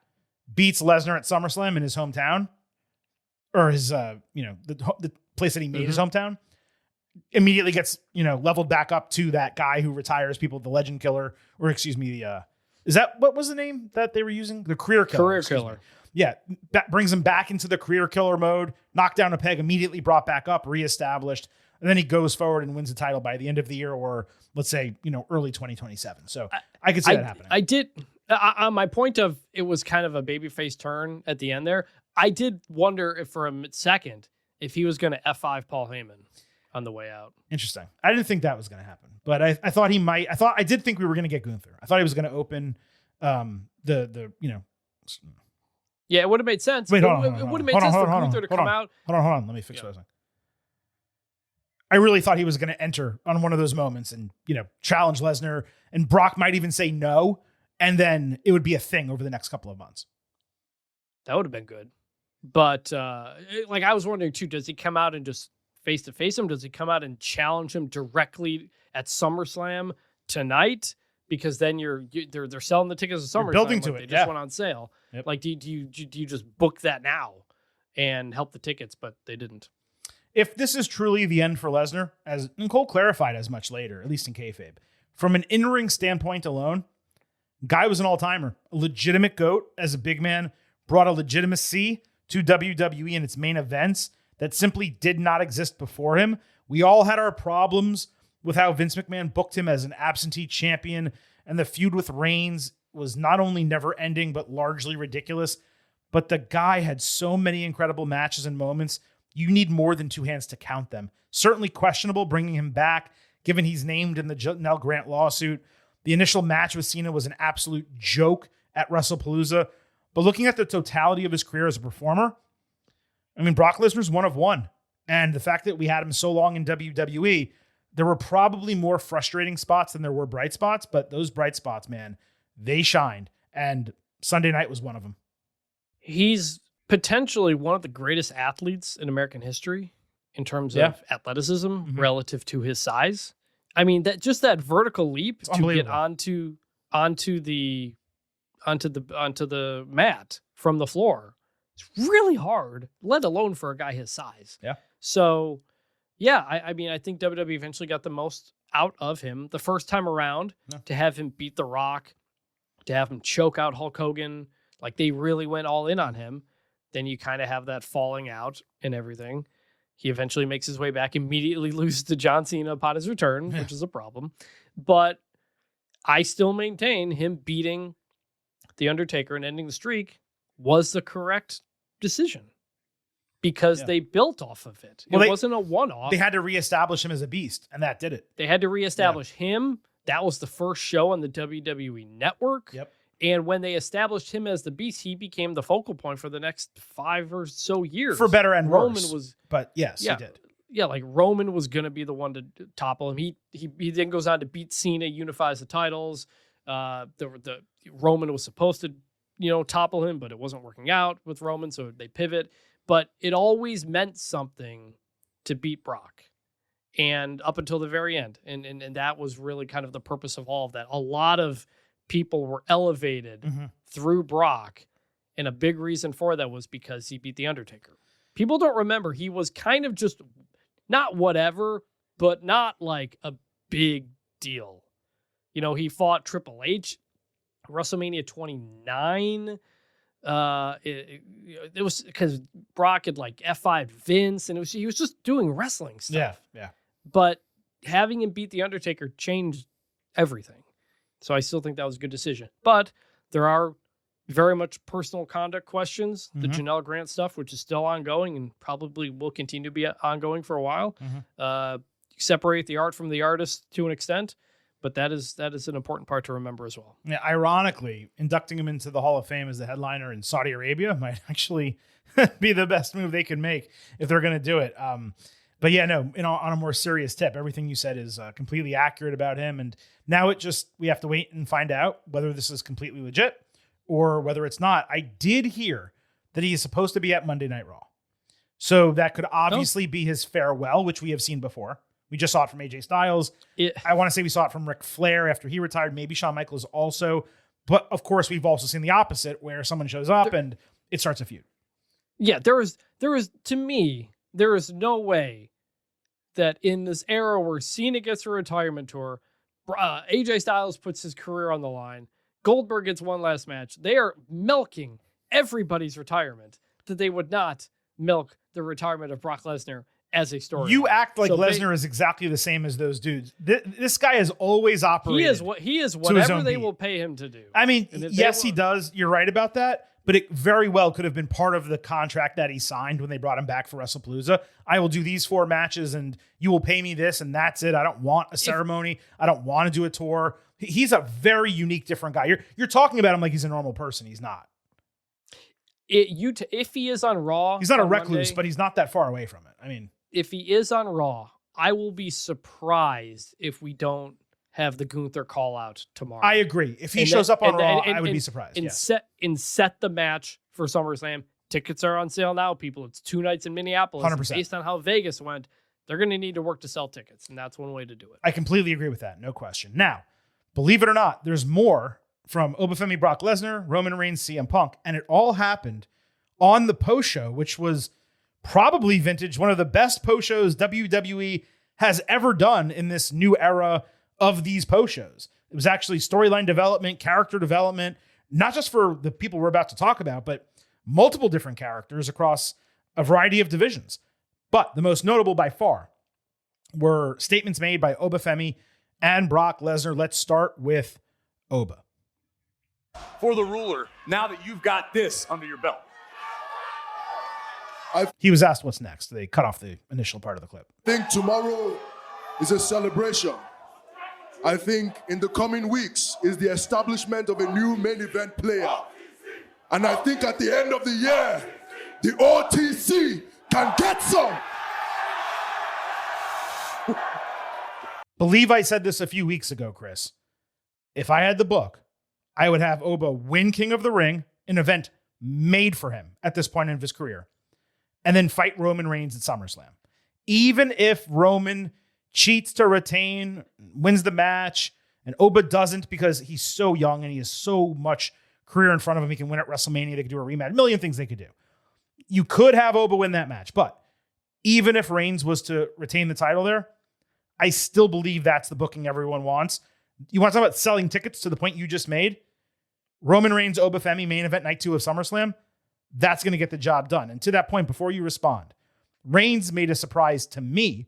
beats Lesnar at SummerSlam in his hometown, or his, the place that he made his hometown. Immediately gets, leveled back up to that guy who retires people, the Legend Killer, or excuse me, is that, what was the name that they were using? The Career Killer. Career Killer. Yeah, that brings him back into the Career Killer mode, knocked down a peg, immediately brought back up, reestablished, and then he goes forward and wins the title by the end of the year, or let's say, early 2027. So I could see that happening. I did, on my point of it was kind of a babyface turn at the end there, I did wonder if for a second if he was going to F5 Paul Heyman on the way out. Interesting. I didn't think that was going to happen, but I thought he might. I did think we were going to get Gunther. I thought he was going to open Yeah, it would have made sense. Wait, it would have made sense for Gunther to come out. Hold on. Let me fix what I was saying. I really thought he was going to enter on one of those moments and, challenge Lesnar, and Brock might even say no, and then it would be a thing over the next couple of months. That would have been good. But I was wondering too, does he come out and just face to face him? Does he come out and challenge him directly at SummerSlam tonight? Because then they're selling the tickets at SummerSlam. Building to it. They just went on sale. Yep. Like, do you just book that now and help the tickets? But they didn't. If this is truly the end for Lesnar, as Nicole clarified as much later, at least in kayfabe, from an in-ring standpoint alone, guy was an all-timer, a legitimate GOAT as a big man, brought a legitimacy to WWE and its main events that simply did not exist before him. We all had our problems with how Vince McMahon booked him as an absentee champion, and the feud with Reigns was not only never ending, but largely ridiculous. But the guy had so many incredible matches and moments. You need more than two hands to count them. Certainly questionable bringing him back, given he's named in the Janelle Grant lawsuit. The initial match with Cena was an absolute joke at WrestlePalooza. But looking at the totality of his career as a performer, Brock Lesnar's one of one. And the fact that we had him so long in WWE, there were probably more frustrating spots than there were bright spots, but those bright spots, man, they shined. And Sunday night was one of them. He's potentially one of the greatest athletes in American history in terms of athleticism relative to his size. That vertical leap to get onto the mat from the floor, it's really hard, let alone for a guy his size. Yeah. So, I think WWE eventually got the most out of him the first time around to have him beat The Rock, to have him choke out Hulk Hogan. Like, they really went all in on him. Then you kind of have that falling out and everything. He eventually makes his way back, immediately loses to John Cena upon his return, which is a problem. But I still maintain him beating The Undertaker and ending the streak was the correct decision, because they built off of it. It wasn't a one-off. They had to reestablish him as a beast, and that did it. They had to reestablish him. That was the first show on the WWE Network. Yep. And when they established him as the beast, he became the focal point for the next 5 or so years. For better and Roman worse. But yes, he did. Yeah, like Roman was going to be the one to topple him. He then goes on to beat Cena, unifies the titles. The Roman was supposed to, topple him, but it wasn't working out with Roman, so they pivot. But it always meant something to beat Brock. And up until the very end. And that was really kind of the purpose of all of that. A lot of people were elevated through Brock, and a big reason for that was because he beat The Undertaker. People don't remember he was kind of just not whatever, but not like a big deal. He fought Triple H, WrestleMania 29. It was because Brock had like F5'd Vince, and he was just doing wrestling stuff. Yeah. But having him beat The Undertaker changed everything. So I still think that was a good decision. But there are very much personal conduct questions. The Janelle Grant stuff, which is still ongoing and probably will continue to be ongoing for a while. Separate the art from the artist to an extent, but that is an important part to remember as well. Yeah, ironically, inducting him into the Hall of Fame as the headliner in Saudi Arabia might actually be the best move they could make if they're going to do it. But yeah, no, on a more serious tip, everything you said is completely accurate about him. And now we have to wait and find out whether this is completely legit or whether it's not. I did hear that he is supposed to be at Monday Night Raw. So that could obviously be his farewell, which we have seen before. We just saw it from AJ Styles. I want to say we saw it from Ric Flair after he retired. Maybe Shawn Michaels also. But of course, we've also seen the opposite where someone shows up and it starts a feud. Yeah, to me, there is no way that in this era where Cena gets a retirement tour, AJ Styles puts his career on the line, Goldberg gets one last match, they are milking everybody's retirement, that they would not milk the retirement of Brock Lesnar as a story. You act like Lesnar is exactly the same as those dudes. This guy has always operated. He is whatever they will pay him to do. I mean, yes, he does. You're right about that. But it very well could have been part of the contract that he signed when they brought him back for WrestlePalooza. I will do these 4 matches and you will pay me this and that's it. I don't want a ceremony. I don't want to do a tour. He's a very unique, different guy. You're talking about him like he's a normal person. He's not. If he is on Raw, he's not a recluse, but he's not that far away from it. I mean, if he is on Raw, I will be surprised if we don't have the Gunther call out tomorrow. I agree. If he shows up on Raw, I would be surprised. Set the match for SummerSlam. Tickets are on sale now, people. It's 2 nights in Minneapolis. 100%. Based on how Vegas went, they're going to need to work to sell tickets, and that's one way to do it. I completely agree with that. No question. Now, believe it or not, there's more from Obafemi Brock Lesnar, Roman Reigns, CM Punk, and it all happened on the post show, which was probably vintage, one of the best post shows WWE has ever done in this new era of these post shows. It was actually storyline development, character development, not just for the people we're about to talk about, but multiple different characters across a variety of divisions. But the most notable by far were statements made by Obafemi and Brock Lesnar. Let's start with Oba. For the ruler, now that you've got this under your belt. He was asked what's next. They cut off the initial part of the clip. I think tomorrow is a celebration. I think in the coming weeks is the establishment of a new main event player. And I think at the end of the year, the OTC can get some. Believe I said this a few weeks ago, Chris. If I had the book, I would have Oba win King of the Ring, an event made for him at this point in his career, and then fight Roman Reigns at SummerSlam. Even if Roman cheats to retain, wins the match, and Oba doesn't because he's so young and he has so much career in front of him. He can win at WrestleMania. They could do a rematch. A million things they could do. You could have Oba win that match, but even if Reigns was to retain the title there, I still believe that's the booking everyone wants. You want to talk about selling tickets to the point you just made? Roman Reigns, Obafemi, main event night 2 of SummerSlam. That's going to get the job done. And to that point, before you respond, Reigns made a surprise to me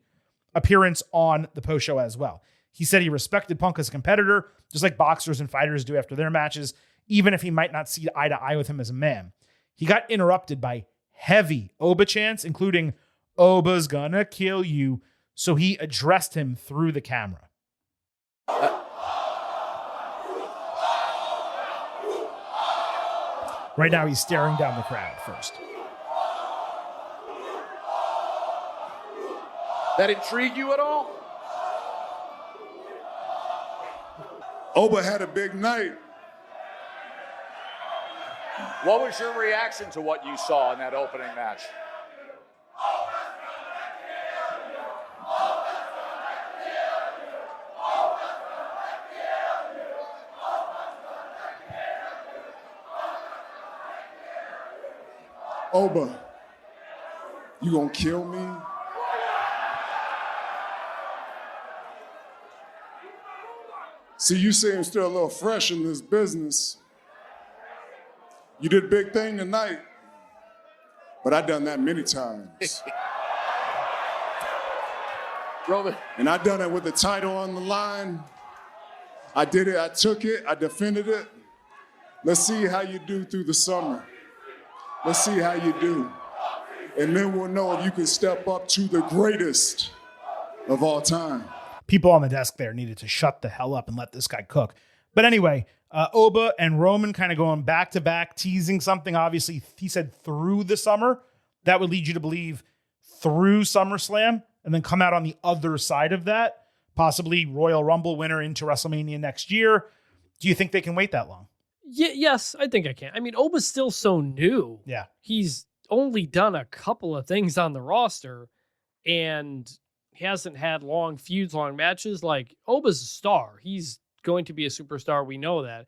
appearance on the post show as well. He said he respected Punk as a competitor, just like boxers and fighters do after their matches, even if he might not see eye to eye with him as a man. He got interrupted by heavy Oba chants, including "Oba's gonna kill you," so he addressed him through the camera. Right now, he's staring down the crowd first. That intrigue you at all? Oba had a big night. What was your reaction to what you saw in that opening match? Oba, you gonna kill me? See, you seem still a little fresh in this business. You did a big thing tonight, but I've done that many times. Roman. And I done it with the title on the line. I did it, I took it, I defended it. Let's see how you do through the summer. Let's see how you do. And then we'll know if you can step up to the greatest of all time. People on the desk there needed to shut the hell up and let this guy cook. But anyway, Oba and Roman kind of going back to back, teasing something. Obviously, he said through the summer. That would lead you to believe through SummerSlam and then come out on the other side of that. Possibly Royal Rumble winner into WrestleMania next year. Do you think they can wait that long? Yes, I think I can. I mean, Oba's still so new. Yeah. He's only done a couple of things on the roster and he hasn't had long feuds, long matches. Like, Oba's a star. He's going to be a superstar. We know that.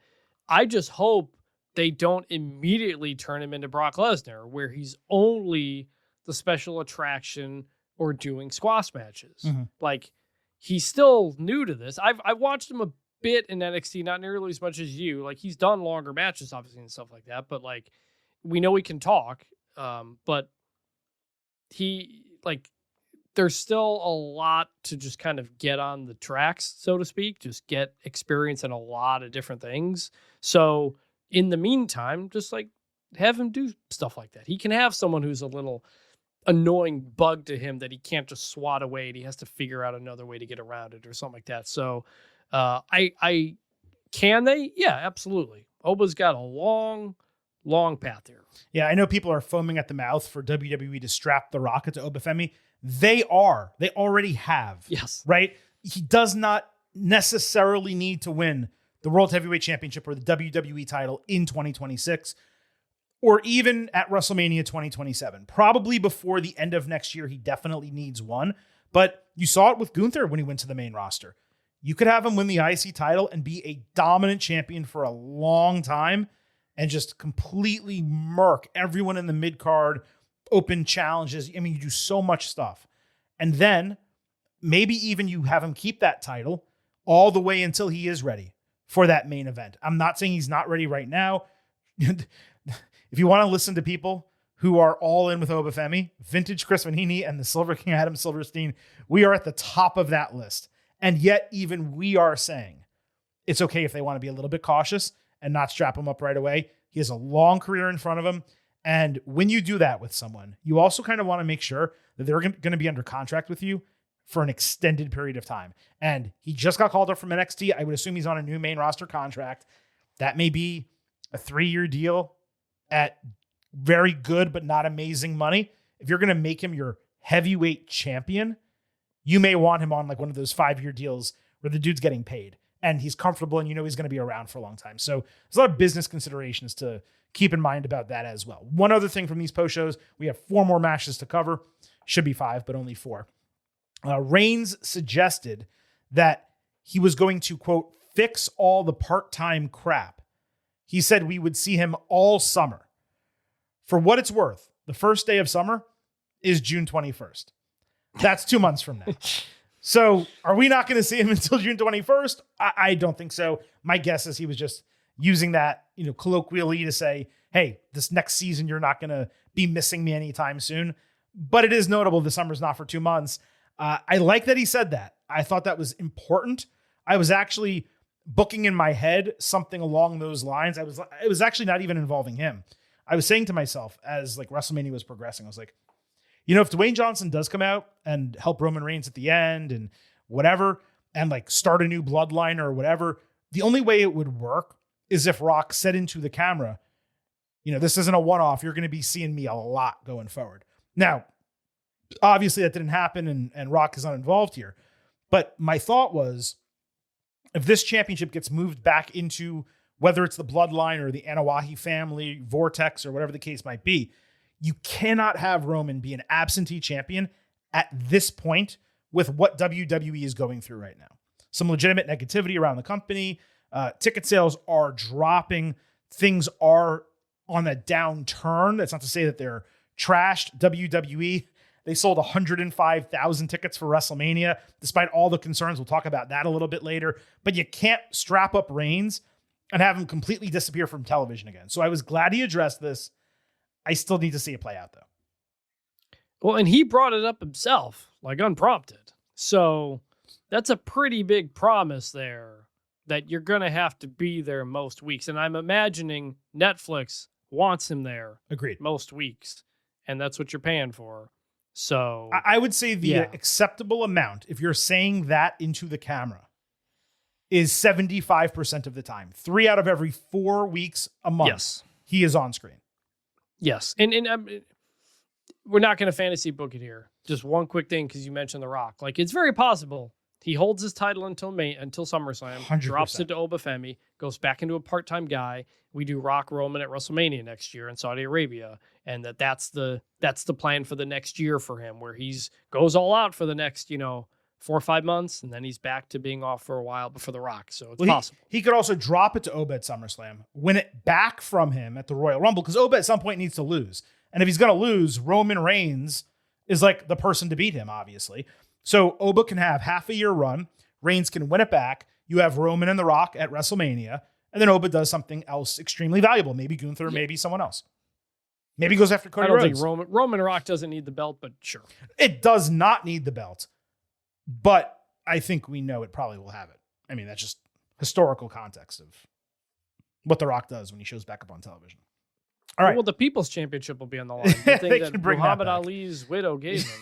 I just hope they don't immediately turn him into Brock Lesnar, where he's only the special attraction or doing squash matches. Mm-hmm. Like, he's still new to this. I've watched him a bit in NXT, not nearly as much as you. Like, he's done longer matches, obviously, and stuff like that. But, like, we know he can talk. But he, like, there's still a lot to just kind of get on the tracks, so to speak, just get experience in a lot of different things. So in the meantime, just like have him do stuff like that. He can have someone who's a little annoying bug to him that he can't just swat away and he has to figure out another way to get around it or something like that. So I can they? Yeah, absolutely. Oba's got a long path here. Yeah, I know people are foaming at the mouth for WWE to strap The Rock to Obafemi. They already have. Yes. Right? He does not necessarily need to win the World Heavyweight Championship or the WWE title in 2026 or even at WrestleMania 2027. Probably before the end of next year, he definitely needs one. But you saw it with Gunther when he went to the main roster. You could have him win the IC title and be a dominant champion for a long time and just completely murk everyone in the mid-card, open challenges. I mean, you do so much stuff. And then maybe even you have him keep that title all the way until he is ready for that main event. I'm not saying he's not ready right now. If you want to listen to people who are all in with Obafemi, Vintage Chris Vanini and the Silver King Adam Silverstein, we are at the top of that list. And yet even we are saying it's okay if they want to be a little bit cautious and not strap him up right away. He has a long career in front of him. And when you do that with someone, you also kind of want to make sure that they're going to be under contract with you for an extended period of time. And he just got called up from NXT. I would assume he's on a new main roster contract. That may be a 3-year deal at very good but not amazing money. If you're going to make him your heavyweight champion, you may want him on like one of those 5-year deals where the dude's getting paid and he's comfortable and you know he's going to be around for a long time. So there's a lot of business considerations to keep in mind about that as well. One other thing from these post shows, we have 4 more matches to cover. Should be 5, but only 4. Reigns suggested that he was going to, quote, fix all the part-time crap. He said we would see him all summer. For what it's worth, the first day of summer is June 21st. That's 2 months from now. So are we not going to see him until June 21st? I don't think so. My guess is he was just using that, colloquially to say, hey, this next season, you're not going to be missing me anytime soon. But it is notable the summer's not for 2 months. I like that he said that. I thought that was important. I was actually booking in my head something along those lines. It was actually not even involving him. I was saying to myself as like WrestleMania was progressing, I was like, if Dwayne Johnson does come out and help Roman Reigns at the end and whatever, and like start a new bloodline or whatever, the only way it would work is if Rock said into the camera, this isn't a one-off. You're going to be seeing me a lot going forward. Now, obviously that didn't happen and Rock is not involved here. But my thought was, if this championship gets moved back into whether it's the bloodline or the Anoa'i family, Vortex, or whatever the case might be, you cannot have Roman be an absentee champion at this point with what WWE is going through right now. Some legitimate negativity around the company. Ticket sales are dropping. Things are on a downturn. That's not to say that they're trashed. WWE, They sold 105,000 tickets for WrestleMania, despite all the concerns. We'll talk about that a little bit later. But you can't strap up Reigns and have him completely disappear from television again. So I was glad he addressed this. I still need to see it play out, though. Well, and he brought it up himself, like unprompted. So that's a pretty big promise there that you're going to have to be there most weeks. And I'm imagining Netflix wants him there. Agreed. Most weeks. And that's what you're paying for. So I would say the acceptable amount, if you're saying that into the camera, is 75% of the time. 3 out of every 4 weeks a month, yes, he is on screen. Yes. And we're not going to fantasy book it here. Just one quick thing, because you mentioned The Rock. Like, it's very possible he holds his title until SummerSlam, 100%. drops it to Obafemi, goes back into a part-time guy. We do Rock Roman at WrestleMania next year in Saudi Arabia, and that's the plan for the next year for him, where he's goes all out for the next 4 or 5 months, and then he's back to being off for a while before The Rock. So it's possible. He could also drop it to Oba at SummerSlam, win it back from him at the Royal Rumble, because Oba at some point needs to lose. And if he's going to lose, Roman Reigns is like the person to beat him, obviously. So Oba can have half a year run. Reigns can win it back. You have Roman and The Rock at WrestleMania. And then Oba does something else extremely valuable. Maybe Gunther, maybe someone else. Maybe goes after Cody Rhodes. I don't think Roman Rock doesn't need the belt, but sure. It does not need the belt. But I think we know it probably will have it. I mean, that's just historical context of what The Rock does when he shows back up on television. All right. Well, the People's Championship will be on the line. The thing that Muhammad Ali's widow gave him.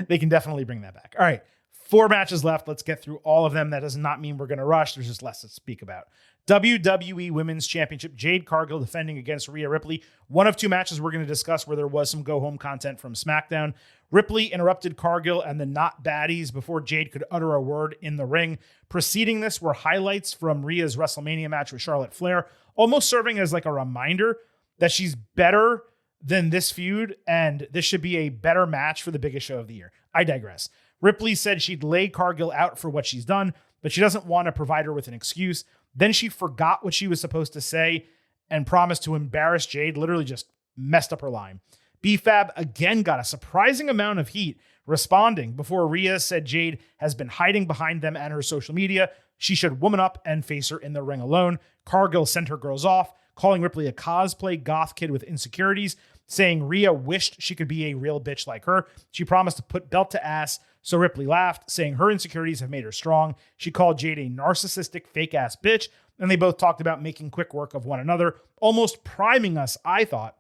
They can definitely bring that back. All right. 4 matches left. Let's get through all of them. That does not mean we're going to rush. There's just less to speak about. WWE Women's Championship. Jade Cargill defending against Rhea Ripley. One of 2 matches we're going to discuss where there was some go-home content from SmackDown. Ripley interrupted Cargill and the Not Baddies before Jade could utter a word in the ring. Preceding this were highlights from Rhea's WrestleMania match with Charlotte Flair, almost serving as like a reminder that she's better than this feud, and this should be a better match for the biggest show of the year. I digress. Ripley said she'd lay Cargill out for what she's done, but she doesn't want to provide her with an excuse. Then she forgot what she was supposed to say and promised to embarrass Jade, literally just messed up her line. B-Fab again got a surprising amount of heat responding before Rhea said Jade has been hiding behind them and her social media. She should woman up and face her in the ring alone. Cargill sent her girls off, calling Ripley a cosplay goth kid with insecurities, saying Rhea wished she could be a real bitch like her. She promised to put belt to ass, so Ripley laughed, saying her insecurities have made her strong. She called Jade a narcissistic fake-ass bitch, and they both talked about making quick work of one another, almost priming us, I thought,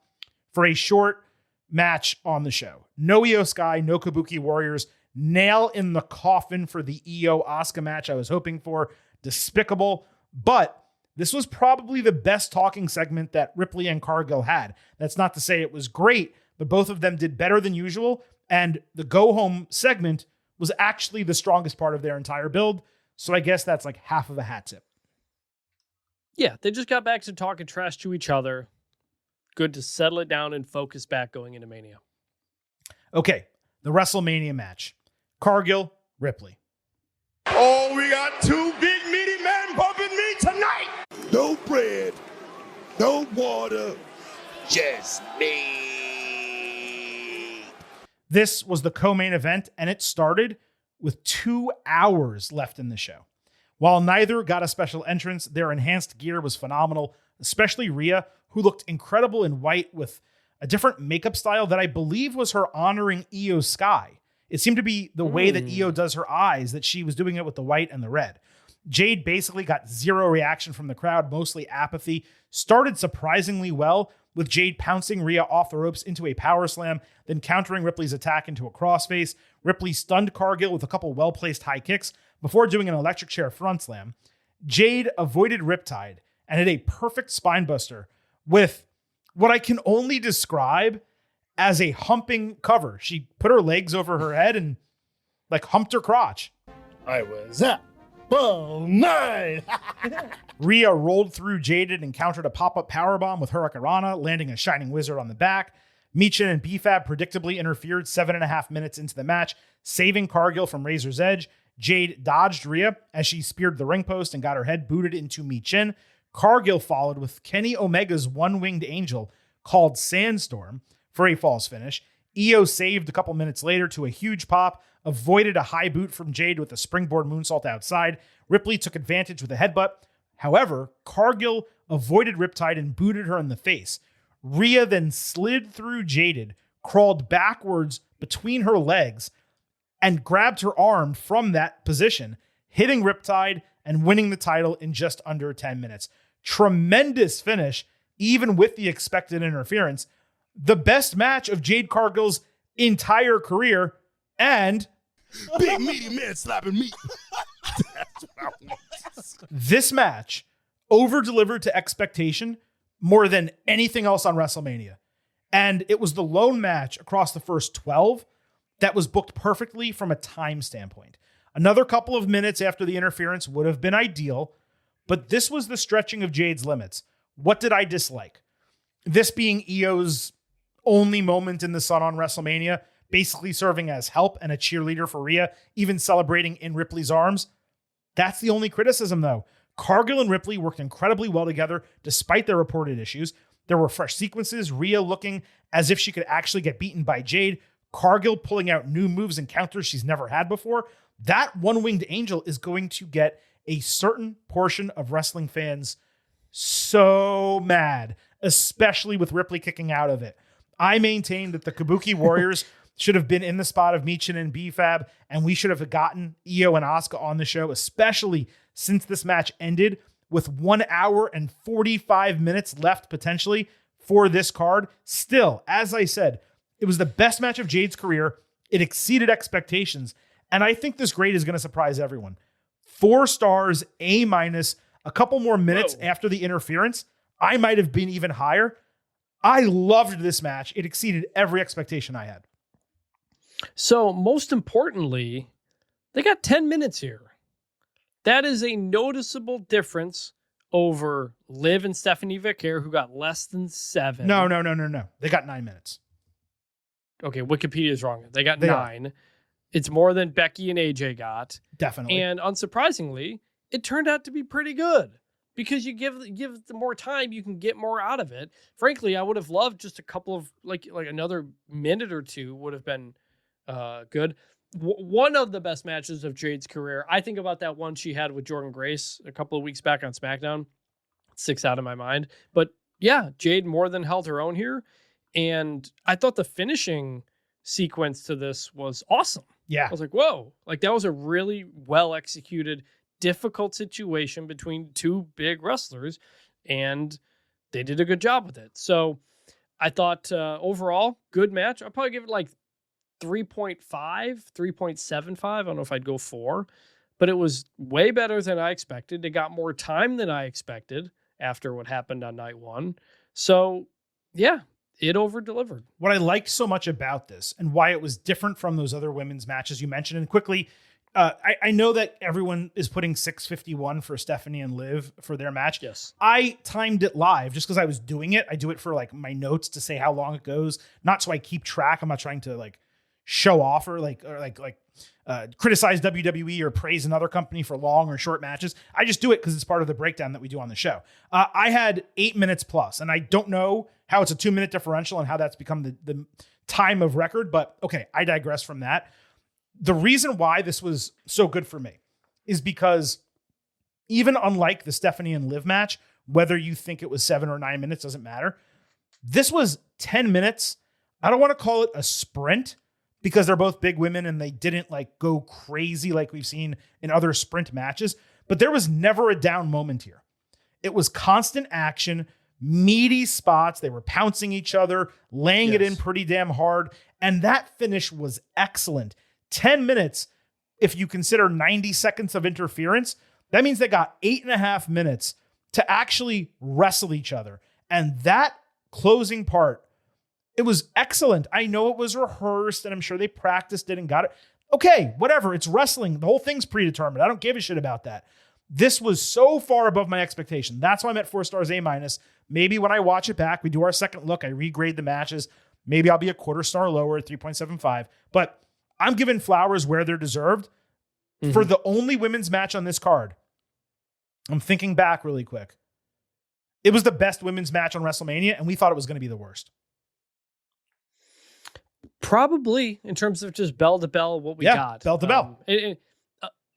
for a short match on the show. No Io Sky, no Kabuki Warriors. Nail in the coffin for the Io Asuka match I was hoping for. Despicable, but this was probably the best talking segment that Ripley and Cargill had. That's not to say it was great, but both of them did better than usual. And the go-home segment was actually the strongest part of their entire build. So I guess that's like half of a hat tip. Yeah, they just got back to talking trash to each other. Good to settle it down and focus back going into Mania. Okay, the WrestleMania match. Cargill, Ripley. Oh, we got 2 big meaty men bumping me tonight. No bread, no water, just me. This was the co-main event, and it started with 2 hours left in the show. While neither got a special entrance, their enhanced gear was phenomenal, especially Rhea, who looked incredible in white with a different makeup style that I believe was her honoring Io Sky. It seemed to be the way that Io does her eyes, that she was doing it with the white and the red. Jade basically got 0 reaction from the crowd, mostly apathy. Started surprisingly well, with Jade pouncing Rhea off the ropes into a power slam, then countering Ripley's attack into a crossface. Ripley stunned Cargill with a couple well-placed high kicks before doing an electric chair front slam. Jade avoided Riptide and hit a perfect spinebuster with what I can only describe as a humping cover. She put her legs over her head and like humped her crotch. I was up all night. Rhea rolled through Jaded and countered a pop-up powerbomb with Hurricanrana, landing a Shining Wizard on the back. Michin and B-Fab predictably interfered 7.5 minutes into the match, saving Cargill from Razor's Edge. Jade dodged Rhea as she speared the ring post and got her head booted into Michin. Cargill followed with Kenny Omega's one-winged angel called Sandstorm for a false finish. Io saved a couple minutes later to a huge pop, avoided a high boot from Jade with a springboard moonsault outside. Ripley took advantage with a headbutt. However, Cargill avoided Riptide and booted her in the face. Rhea then slid through Jaded, crawled backwards between her legs, and grabbed her arm from that position, hitting Riptide and winning the title in just under 10 minutes. Tremendous finish, even with the expected interference. The best match of Jade Cargill's entire career, and Big meaty man slapping meat. That's what I want. this match over-delivered to expectation more than anything else on WrestleMania. And it was the lone match across the first 12 that was booked perfectly from a time standpoint. Another couple of minutes after the interference would have been ideal, but this was the stretching of Jade's limits. What did I dislike? This being Io's only moment in the sun on WrestleMania, basically serving as help and a cheerleader for Rhea, even celebrating in Ripley's arms. That's the only criticism, though. Cargill and Ripley worked incredibly well together despite their reported issues. There were fresh sequences, Rhea looking as if she could actually get beaten by Jade, Cargill pulling out new moves and counters she's never had before. That one-winged angel is going to get a certain portion of wrestling fans so mad, especially with Ripley kicking out of it. I maintain that the Kabuki Warriors should have been in the spot of Michin and B-Fab, and we should have gotten Io and Asuka on the show, especially since this match ended with 1 hour and 45 minutes left potentially for this card. Still, as I said, it was the best match of Jade's career. It exceeded expectations, and I think this grade is going to surprise everyone. 4 stars, A-. A couple more minutes after the interference, I might have been even higher. I loved this match. It exceeded every expectation I had. So most importantly, they got 10 minutes here. That is a noticeable difference over Liv and Stephanie Vicaire, who got less than 7. No. They got 9 minutes. Okay, Wikipedia is wrong. They got 9. It's more than Becky and AJ got. Definitely. And unsurprisingly, it turned out to be pretty good. Because you give the more time, you can get more out of it. Frankly, I would have loved just a couple of like another minute or two would have been good. One of the best matches of Jade's career. I think about that one she had with Jordynne Grace a couple of weeks back on SmackDown. 6 out of my mind. But yeah, Jade more than held her own here. And I thought the finishing sequence to this was awesome. Yeah. I was like, whoa, like that was a really well executed, difficult situation between two big wrestlers, and they did a good job with it. So I thought overall, good match. I'll probably give it like 3.5, 3.75. I don't know if I'd go 4, but it was way better than I expected. It got more time than I expected after what happened on night 1. So yeah, it over-delivered. What I liked so much about this and why it was different from those other women's matches you mentioned, and quickly, I know that everyone is putting 6:51 for Stephanie and Liv for their match. Yes. I timed it live just because I was doing it. I do it for like my notes to say how long it goes, not so I keep track. I'm not trying to like show off or criticize WWE or praise another company for long or short matches. I just do it because it's part of the breakdown that we do on the show. I had 8 minutes plus, and I don't know how it's a 2-minute differential and how that's become the time of record, but okay, I digress from that. The reason why this was so good for me is because even unlike the Stephanie and Liv match, whether you think it was 7 or 9 minutes, doesn't matter. This was 10 minutes. I don't want to call it a sprint because they're both big women and they didn't like go crazy like we've seen in other sprint matches, but there was never a down moment here. It was constant action, meaty spots. They were pouncing each other, laying it in pretty damn hard. And that finish was excellent. 10 minutes, if you consider 90 seconds of interference, that means they got 8.5 minutes to actually wrestle each other. And that closing part, it was excellent. I know it was rehearsed and I'm sure they practiced it and got it. Okay, whatever. It's wrestling. The whole thing's predetermined. I don't give a shit about that. This was so far above my expectation. That's why I'm at 4 stars, A-. Maybe when I watch it back, we do our second look, I regrade the matches. Maybe I'll be a 1/4 star lower at 3.75. But I'm giving flowers where they're deserved. Mm-hmm. For the only women's match on this card, I'm thinking back really quick. It was the best women's match on WrestleMania, and we thought it was going to be the worst. Probably in terms of just bell to bell, what we got. Bell to bell.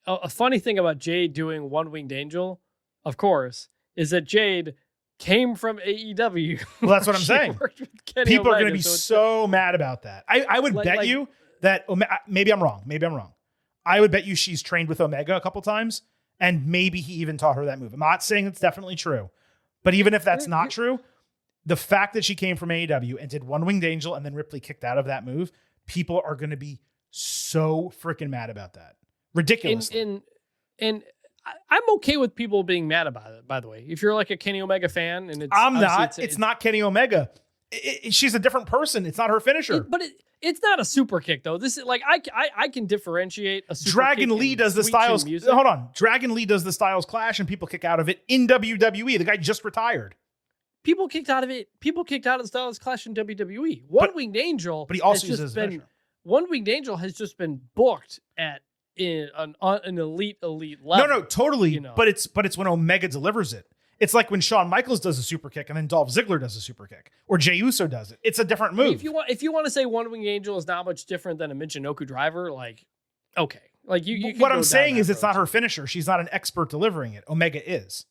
A funny thing about Jade doing One Winged Angel, of course, is that Jade came from AEW. Well, that's what I'm saying. People are going to be so mad about that. I would bet you that maybe I'm wrong. I would bet you she's trained with Omega a couple times, and maybe he even taught her that move. I'm not saying it's definitely true, but even if that's not true, the fact that she came from AEW and did One Winged Angel and then Ripley kicked out of that move, people are going to be so freaking mad about that. Ridiculous. And I'm okay with people being mad about it, by the way. If you're like a Kenny Omega fan, and I'm not. It's not Kenny Omega. She's a different person. It's not her finisher. It's not a super kick though. This is like I can differentiate a super Dragon kick Lee does the Styles. Hold on, Dragon Lee does the Styles Clash, and people kick out of it in WWE. The guy just retired. People kicked out of it. People kicked out of the Styles Clash in WWE. One Winged Angel, but he also uses his finisher. One Winged Angel has just been booked at an elite level. No, totally. You know? But it's when Omega delivers it. It's like when Shawn Michaels does a super kick and then Dolph Ziggler does a super kick, or Jey Uso does it. It's a different move. If you want to say One Winged Angel is not much different than a Michinoku driver, like okay, like you. What I'm saying is, it's not her finisher. She's not an expert delivering it. Omega is.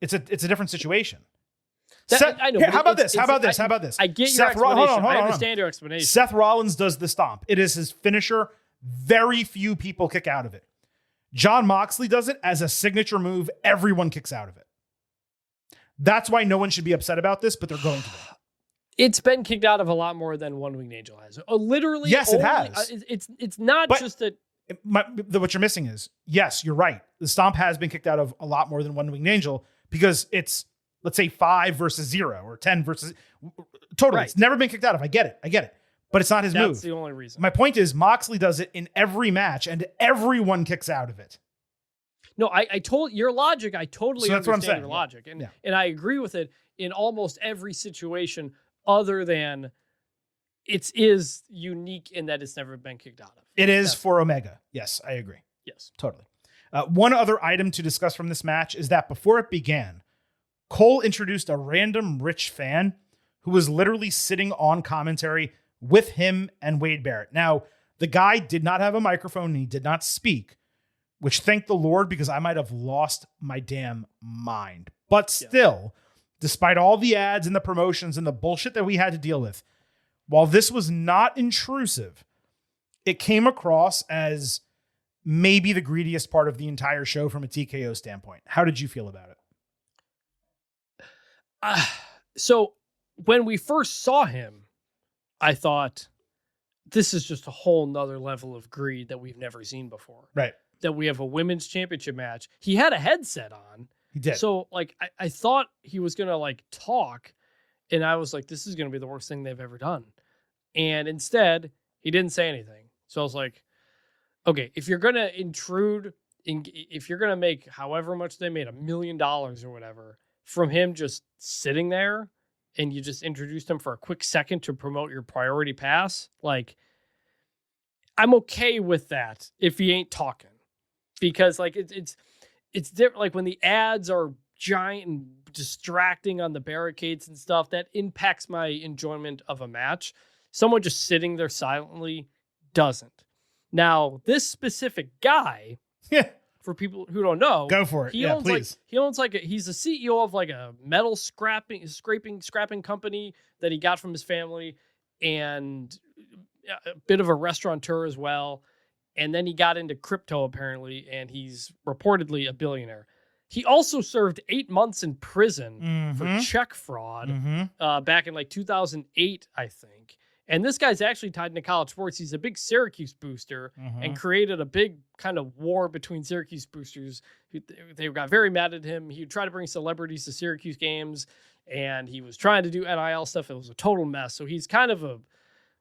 It's a different situation. I know. How about this? How about this? I get your explanation. I understand your explanation. Seth Rollins does the stomp. It is his finisher. Very few people kick out of it. Jon Moxley does it as a signature move. Everyone kicks out of it. That's why no one should be upset about this, but they're going to be. It's been kicked out of a lot more than One Winged Angel has. Literally, yes, it has. It's not just that. What you're missing is, yes, you're right. The stomp has been kicked out of a lot more than One Winged Angel because it's, let's say, 5 versus 0 or 10 versus. Totally. Right. It's never been kicked out of. I get it. But it's not his move. That's the only reason. My point is, Moxley does it in every match, and everyone kicks out of it. No, I told your logic. I totally understand your logic, and I agree with it in almost every situation, other than it is unique in that it's never been kicked out of. It is for Omega. Yes, I agree. Yes, totally. One other item to discuss from this match is that before it began, Cole introduced a random rich fan who was literally sitting on commentary with him and Wade Barrett. Now, the guy did not have a microphone and he did not speak, which thank the Lord, because I might have lost my damn mind. But still, despite all the ads and the promotions and the bullshit that we had to deal with, while this was not intrusive, it came across as maybe the greediest part of the entire show from a TKO standpoint. How did you feel about it? So when we first saw him, I thought, this is just a whole nother level of greed that we've never seen before. Right. That we have a women's championship match. He had a headset on. He did. So like, I thought he was going to like talk, and I was like, this is going to be the worst thing they've ever done. And instead he didn't say anything. So I was like, okay, if you're going to intrude, if you're going to make however much they made, $1 million or whatever from him just sitting there, and you just introduced him for a quick second to promote your priority pass, like, I'm okay with that if he ain't talking, because like it's different. Like when the ads are giant and distracting on the barricades and stuff, that impacts my enjoyment of a match. Someone just sitting there silently doesn't. Now, this specific guy, for people who don't know, go for it. Please. He's the CEO of like a metal scrapping company that he got from his family, and a bit of a restaurateur as well. And then he got into crypto apparently, and he's reportedly a billionaire. He also served 8 months in prison for check fraud back in like 2008, I think. And this guy's actually tied into college sports. He's a big Syracuse booster and created a big kind of war between Syracuse boosters. They got very mad at him. He would try to bring celebrities to Syracuse games, and he was trying to do NIL stuff. It was a total mess. So he's kind of a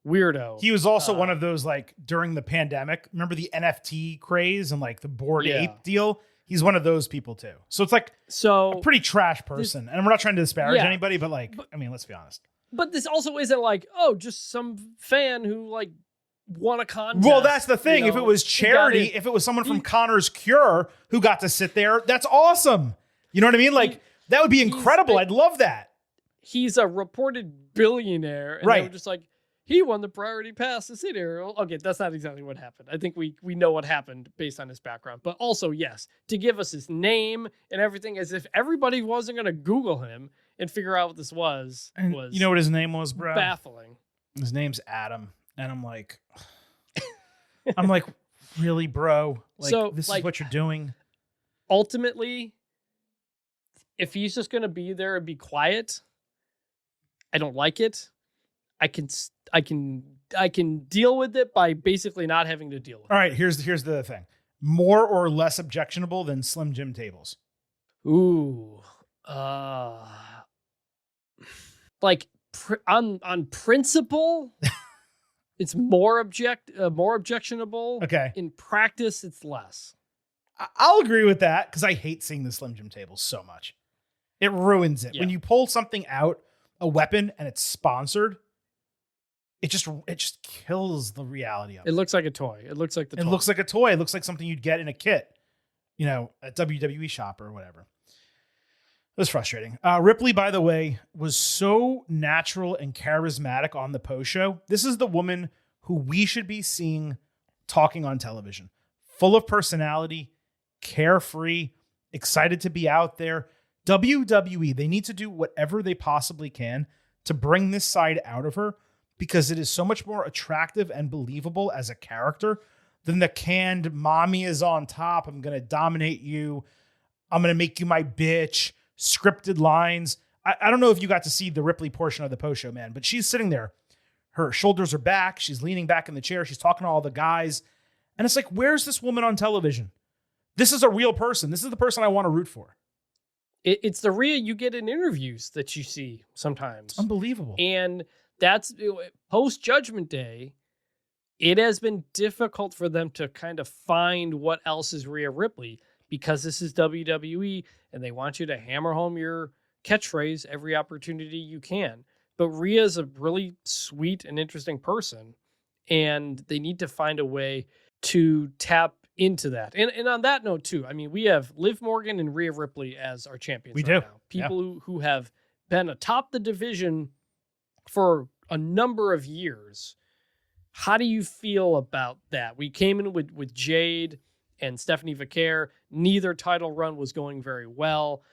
weirdo. He was also one of those, like, during the pandemic, remember the NFT craze and like the Bored Ape deal? He's one of those people too. So it's like a pretty trash person. And we're not trying to disparage anybody, but like, I mean, let's be honest. But this also isn't like, oh, just some fan who like won a contest. Well, that's the thing. If it was charity, if it was someone from Connor's Cure who got to sit there, that's awesome. You know what I mean? Like, that would be incredible. I'd love that. He's a reported billionaire. And they were just like, he won the priority pass to sit here. Okay, that's not exactly what happened. I think we know what happened based on his background. But also, yes, to give us his name and everything as if everybody wasn't going to Google him and figure out what this was. And you know what his name was, bro? Baffling. His name's Adam. And I'm like, really, bro? Like, So, this like, is what you're doing? Ultimately, if he's just going to be there and be quiet, I don't like it. I can deal with it by basically not having to deal with it. All right, here's the thing. More or less objectionable than Slim Jim tables? Ooh. Like on principle, it's more objectionable. Okay. In practice, it's less. I'll agree with that because I hate seeing the Slim Jim tables so much. It ruins it. Yeah. When you pull something out, a weapon, and it's sponsored, it just kills the reality of it. It looks like a toy. It looks like the toy. It looks like a toy. It looks like something you'd get in a kit, at WWE shop or whatever. It was frustrating. Ripley, by the way, was so natural and charismatic on the post show. This is the woman who we should be seeing talking on television. Full of personality, carefree, excited to be out there. WWE, they need to do whatever they possibly can to bring this side out of her because it is so much more attractive and believable as a character than the canned mommy is on top. I'm going to dominate you. I'm going to make you my bitch. Scripted lines. I don't know if you got to see the Ripley portion of the post show, man, but she's sitting there. Her shoulders are back. She's leaning back in the chair. She's talking to all the guys. And it's like, where's this woman on television? This is a real person. This is the person I want to root for. It's the Rhea you get in interviews that you see sometimes. Unbelievable. And that's post Judgment Day. It has been difficult for them to kind of find what else is Rhea Ripley because this is WWE and they want you to hammer home your catchphrase every opportunity you can. But Rhea is a really sweet and interesting person, and they need to find a way to tap into that. And on that note, too, I mean, we have Liv Morgan and Rhea Ripley as our champions. We right do. now. People who have been atop the division for a number of years. How do you feel about that? We came in with Jade and Stephanie Vaquer. Neither title run was going very well.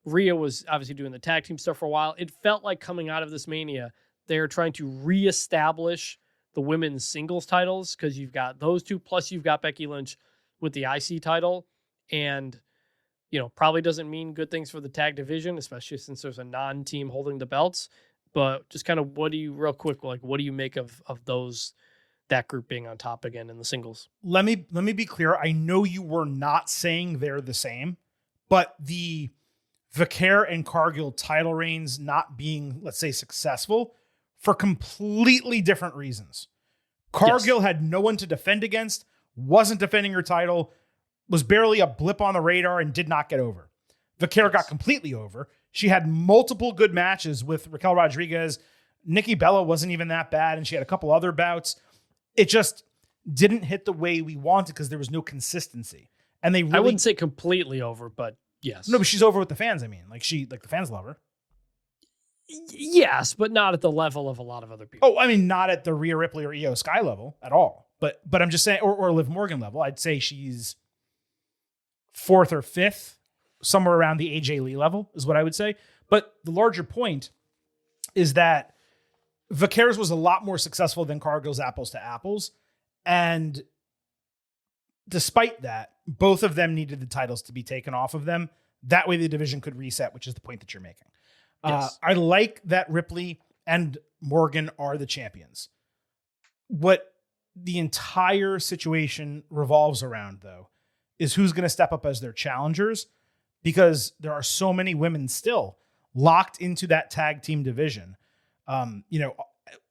Rhea was obviously doing the tag team stuff for a while. It felt like coming out of this Mania, they're trying to reestablish the women's singles titles because you've got those two, plus you've got Becky Lynch with the IC title. And, probably doesn't mean good things for the tag division, especially since there's a non-team holding the belts. But just kind of what do you make of that group being on top again in the singles? Let me be clear. I know you were not saying they're the same, but the Vaquer and Cargill title reigns not being, let's say, successful for completely different reasons. Cargill had no one to defend against, wasn't defending her title, was barely a blip on the radar, and did not get over. Vaquer got completely over. She had multiple good matches with Raquel Rodriguez. Nikki Bella wasn't even that bad, and she had a couple other bouts. It just didn't hit the way we wanted because there was no consistency. And I wouldn't say completely over, but yes. No, but she's over with the fans. I mean, the fans love her. Yes, but not at the level of a lot of other people. Oh, I mean, not at the Rhea Ripley or Io Sky level at all. But I'm just saying, or Liv Morgan level. I'd say she's 4th or 5th, somewhere around the AJ Lee level is what I would say. But the larger point is that Vaquer's was a lot more successful than Cargill's apples to apples. And despite that, both of them needed the titles to be taken off of them. That way the division could reset, which is the point that you're making. Yes. I like that Ripley and Morgan are the champions. What the entire situation revolves around, though, is who's going to step up as their challengers, because there are so many women still locked into that tag team division.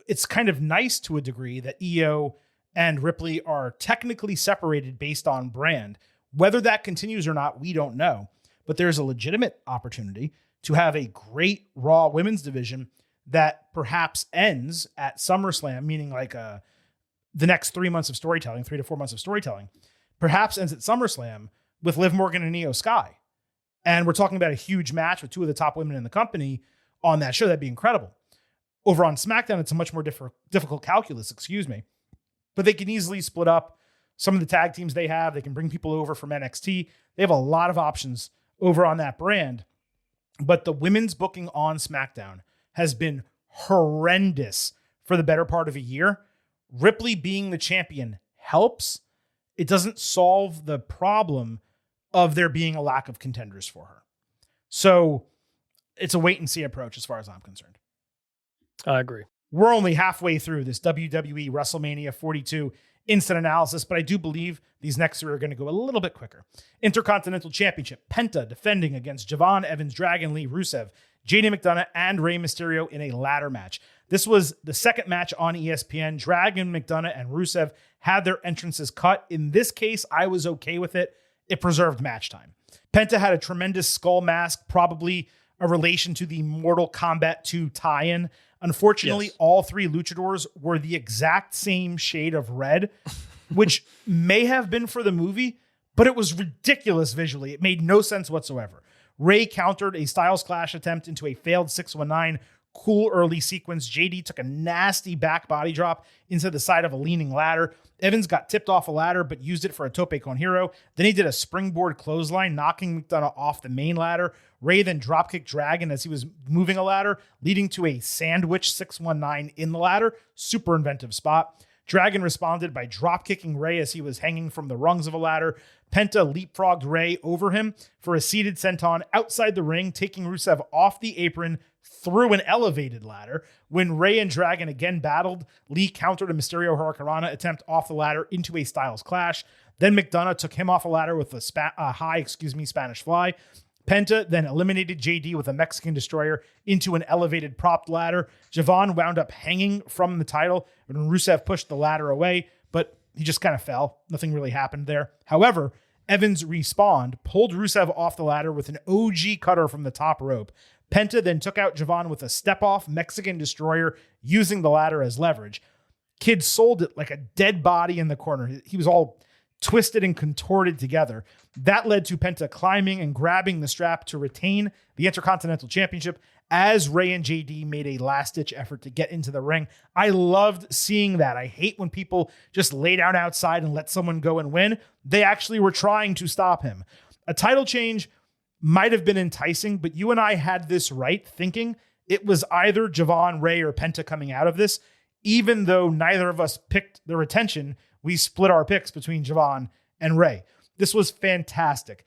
It's kind of nice to a degree that Io and Ripley are technically separated based on brand. Whether that continues or not, we don't know. But there's a legitimate opportunity to have a great Raw women's division that perhaps ends at SummerSlam, meaning like the next 3 months of storytelling, 3 to 4 months of storytelling, perhaps ends at SummerSlam with Liv Morgan and Io Sky. And we're talking about a huge match with two of the top women in the company on that show. That'd be incredible. Over on SmackDown, it's a much more difficult calculus, but they can easily split up some of the tag teams they have. They can bring people over from NXT. They have a lot of options over on that brand. But the women's booking on SmackDown has been horrendous for the better part of a year. Ripley being the champion helps. It doesn't solve the problem of there being a lack of contenders for her. So it's a wait and see approach as far as I'm concerned. I agree. We're only halfway through this WWE WrestleMania 42 instant analysis, but I do believe these next three are going to go a little bit quicker. Intercontinental Championship, Penta defending against Javon, Evans, Dragon Lee, Rusev, JD McDonough, and Rey Mysterio in a ladder match. This was the second match on ESPN. Dragon, McDonough, and Rusev had their entrances cut. In this case, I was okay with it. It preserved match time. Penta had a tremendous skull mask, probably a relation to the Mortal Kombat 2 tie-in. Unfortunately, Yes. all three luchadors were the exact same shade of red, which may have been for the movie, but it was ridiculous visually. It made no sense whatsoever. Rey countered a Styles Clash attempt into a failed 619. Cool early sequence. JD took a nasty back body drop into the side of a leaning ladder. Evans got tipped off a ladder, but used it for a tope con hero. Then he did a springboard clothesline, knocking McDonough off the main ladder. Rey then dropkicked Dragon as he was moving a ladder, leading to a sandwich 619 in the ladder. Super inventive spot. Dragon responded by dropkicking Rey as he was hanging from the rungs of a ladder. Penta leapfrogged Rey over him for a seated senton outside the ring, taking Rusev off the apron through an elevated ladder. When Rey and Dragon again battled, Lee countered a Mysterio Hurricanrana attempt off the ladder into a Styles Clash. Then McDonough took him off a ladder with a high Spanish Fly. Penta then eliminated JD with a Mexican Destroyer into an elevated propped ladder. Javon wound up hanging from the title when Rusev pushed the ladder away, but he just kind of fell. Nothing really happened there. However, Evans respawned, pulled Rusev off the ladder with an OG cutter from the top rope. Penta then took out Javon with a step-off Mexican Destroyer using the ladder as leverage. Kid sold it like a dead body in the corner. He was all twisted and contorted together. That led to Penta climbing and grabbing the strap to retain the Intercontinental Championship as Rey and JD made a last-ditch effort to get into the ring. I loved seeing that. I hate when people just lay down outside and let someone go and win. They actually were trying to stop him. A title change might have been enticing, but you and I had this right, thinking it was either Javon, Rey, or Penta coming out of this. Even though neither of us picked the retention, we split our picks between Javon and Rey. This was fantastic.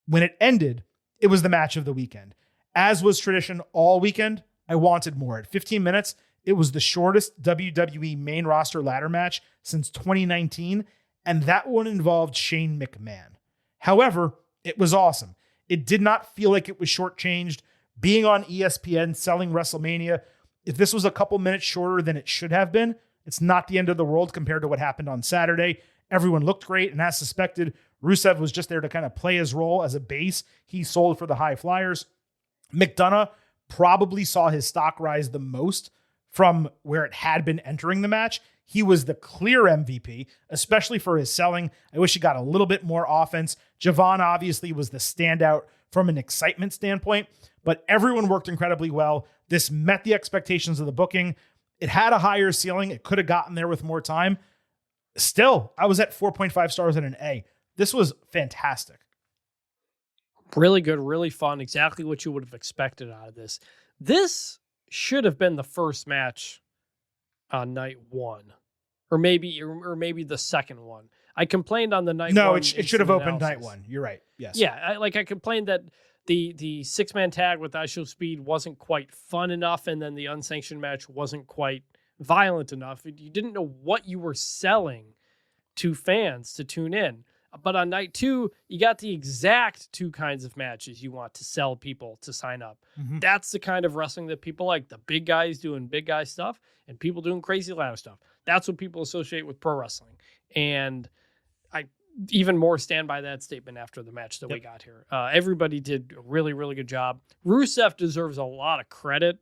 When it ended, it was the match of the weekend. As was tradition all weekend, I wanted more. At 15 minutes, it was the shortest WWE main roster ladder match since 2019, and that one involved Shane McMahon. However, it was awesome. It did not feel like it was shortchanged. Being on ESPN, selling WrestleMania, if this was a couple minutes shorter than it should have been, it's not the end of the world compared to what happened on Saturday. Everyone looked great, and as suspected, Rusev was just there to kind of play his role as a base. He sold for the high flyers. McDonough probably saw his stock rise the most from where it had been entering the match. He was the clear MVP, especially for his selling. I wish he got a little bit more offense. Javon obviously was the standout from an excitement standpoint, but everyone worked incredibly well. This met the expectations of the booking. It had a higher ceiling. It could have gotten there with more time. Still, I was at 4.5 stars and an A. This was fantastic. Really good, really fun. Exactly what you would have expected out of this. This should have been the first match on night one, or maybe the second one. I complained on the night one. No, it should have opened analysis. night one. You're right. Yes. Yeah, I complained that the six-man tag with ISO Speed wasn't quite fun enough, and then the unsanctioned match wasn't quite violent enough. You didn't know what you were selling to fans to tune in. But on night two, you got the exact two kinds of matches you want to sell people to sign up. Mm-hmm. That's the kind of wrestling that people like. The big guys doing big guy stuff and people doing crazy ladder stuff. That's what people associate with pro wrestling. And I even more stand by that statement after the match that we got here. Everybody did a really, really good job. Rusev deserves a lot of credit,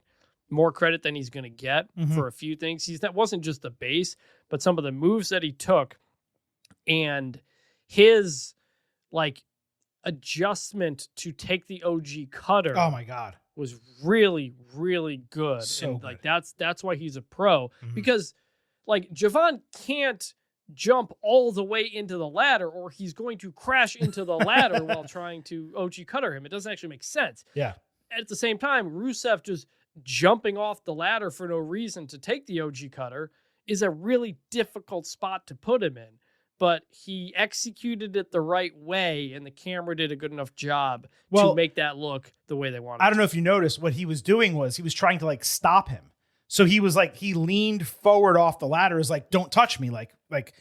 more credit than he's going to get for a few things. That wasn't just the base, but some of the moves that he took and his, like, adjustment to take the OG cutter. Oh my God. Was really, really good. So and good. like that's why he's a pro. Because like Javon can't jump all the way into the ladder or he's going to crash into the ladder while trying to OG cutter him. It doesn't actually make sense. Yeah. At the same time, Rusev just jumping off the ladder for no reason to take the OG cutter is a really difficult spot to put him in. But he executed it the right way, and the camera did a good enough job to make that look the way they wanted. I don't know if you noticed, what he was doing was he was trying to like stop him. So he was like, he leaned forward off the ladder, is like, don't touch me.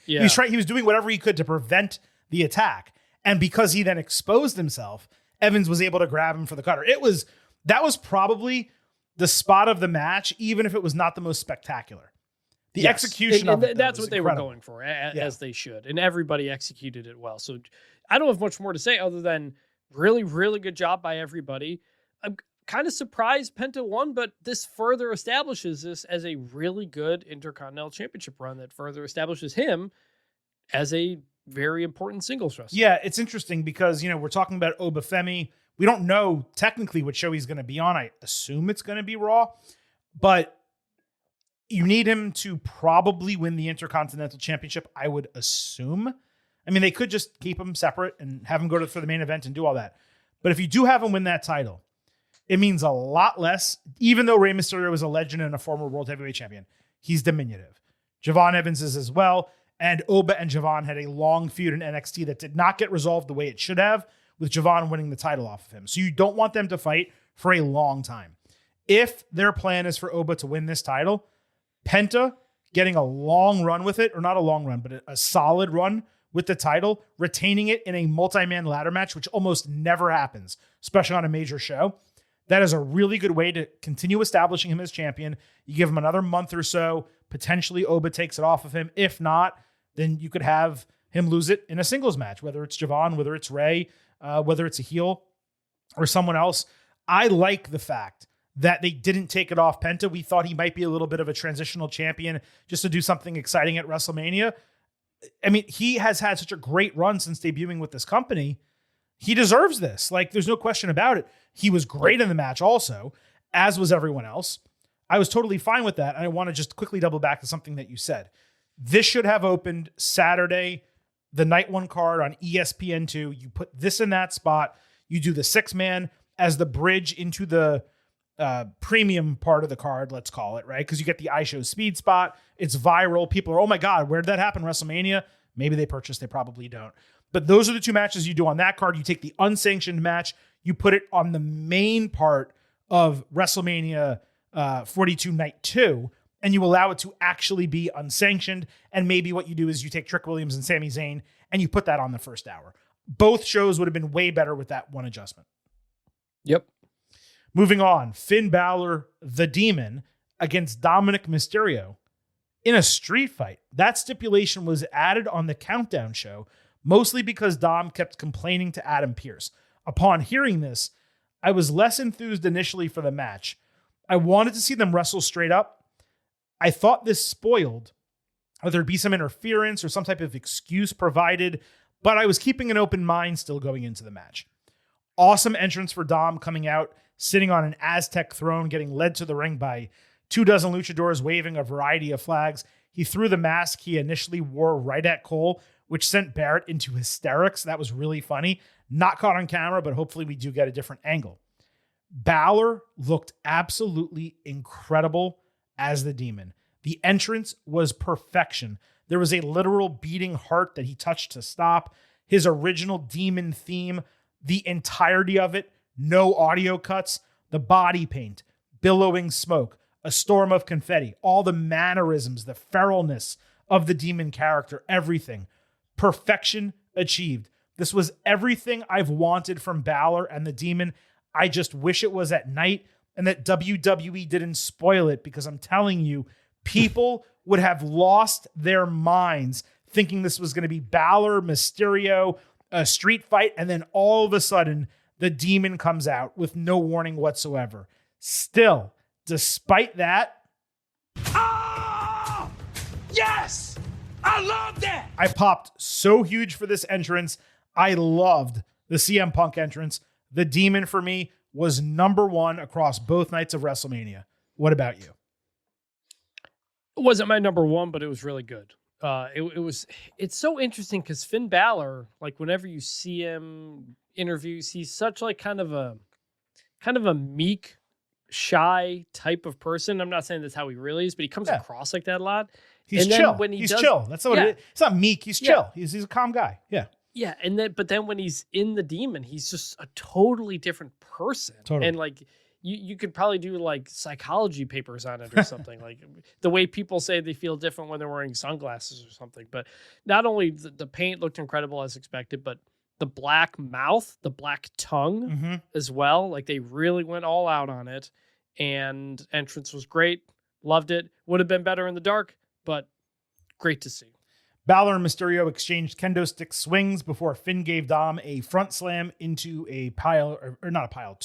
He was doing whatever he could to prevent the attack. And because he then exposed himself, Evans was able to grab him for the cutter. That was probably the spot of the match, even if it was not the most spectacular. The execution of it, that's what they incredible. were going for, as they should. And everybody executed it well. So I don't have much more to say other than really, really good job by everybody. I'm kind of surprised Penta won, but this further establishes this as a really good Intercontinental Championship run that further establishes him as a very important singles wrestler. Yeah, it's interesting because, we're talking about Obafemi. We don't know technically what show he's going to be on. I assume it's going to be Raw, but you need him to probably win the Intercontinental Championship, I would assume. I mean, they could just keep him separate and have him go for the main event and do all that. But if you do have him win that title, it means a lot less, even though Rey Mysterio is a legend and a former World Heavyweight Champion. He's diminutive. Javon Evans is as well. And Oba and Javon had a long feud in NXT that did not get resolved the way it should have, with Javon winning the title off of him. So you don't want them to fight for a long time. If their plan is for Oba to win this title, Penta getting a long run with it, or not a long run, but a solid run with the title, retaining it in a multi-man ladder match, which almost never happens, especially on a major show. That is a really good way to continue establishing him as champion. You give him another month or so, potentially Oba takes it off of him. If not, then you could have him lose it in a singles match, whether it's Javon, whether it's Ray, whether it's a heel or someone else. I like the fact that they didn't take it off Penta. We thought he might be a little bit of a transitional champion just to do something exciting at WrestleMania. I mean, he has had such a great run since debuting with this company. He deserves this. Like, there's no question about it. He was great in the match also, as was everyone else. I was totally fine with that. And I want to just quickly double back to something that you said. This should have opened Saturday, the night one card on ESPN2. You put this in that spot. You do the 6-man as the bridge into the premium part of the card, let's call it, right? Because you get the iShow speed spot. It's viral. People are, oh my God, where did that happen? WrestleMania? Maybe they purchased, they probably don't. But those are the two matches you do on that card. You take the unsanctioned match, you put it on the main part of WrestleMania 42 Night 2, and you allow it to actually be unsanctioned. And maybe what you do is you take Trick Williams and Sami Zayn, and you put that on the first hour. Both shows would have been way better with that one adjustment. Yep. Moving on, Finn Balor, the Demon, against Dominic Mysterio in a street fight. That stipulation was added on the Countdown show, mostly because Dom kept complaining to Adam Pearce. Upon hearing this, I was less enthused initially for the match. I wanted to see them wrestle straight up. I thought this spoiled whether there'd be some interference or some type of excuse provided, but I was keeping an open mind still going into the match. Awesome entrance for Dom, coming out, sitting on an Aztec throne, getting led to the ring by 24 luchadors waving a variety of flags. He threw the mask he initially wore right at Cole, which sent Barrett into hysterics. That was really funny. Not caught on camera, but hopefully we do get a different angle. Balor looked absolutely incredible as the Demon. The entrance was perfection. There was a literal beating heart that he touched to stop. His original Demon theme, the entirety of it, no audio cuts, the body paint, billowing smoke, a storm of confetti, all the mannerisms, the feralness of the Demon character, everything. Perfection achieved. This was everything I've wanted from Balor and the Demon. I just wish it was at night and that WWE didn't spoil it, because I'm telling you, people would have lost their minds thinking this was going to be Balor, Mysterio, a street fight, and then all of a sudden the Demon comes out with no warning whatsoever. Still, despite that, Yes! I love that! I popped so huge for this entrance. I loved the CM Punk entrance. The Demon for me was number one across both nights of WrestleMania. What about you? It wasn't my number one, but it was really good. It's so interesting because Finn Balor, like whenever you see him interviews, he's such like kind of a meek, shy type of person. I'm not saying that's how he really is, but he comes across like that a lot. He's chill. He's chill. That's what it is. It's not meek. He's chill. He's a calm guy. Yeah. Yeah. But then when he's in the Demon, he's just a totally different person. Totally. And like you could probably do like psychology papers on it or something. Like the way people say they feel different when they're wearing sunglasses or something. But not only the paint looked incredible as expected, but the black mouth, the black tongue as well. Like they really went all out on it. And entrance was great. Loved it. Would have been better in the dark, but great to see. Balor and Mysterio exchanged kendo stick swings before Finn gave Dom a front slam into a pile, or not a pile,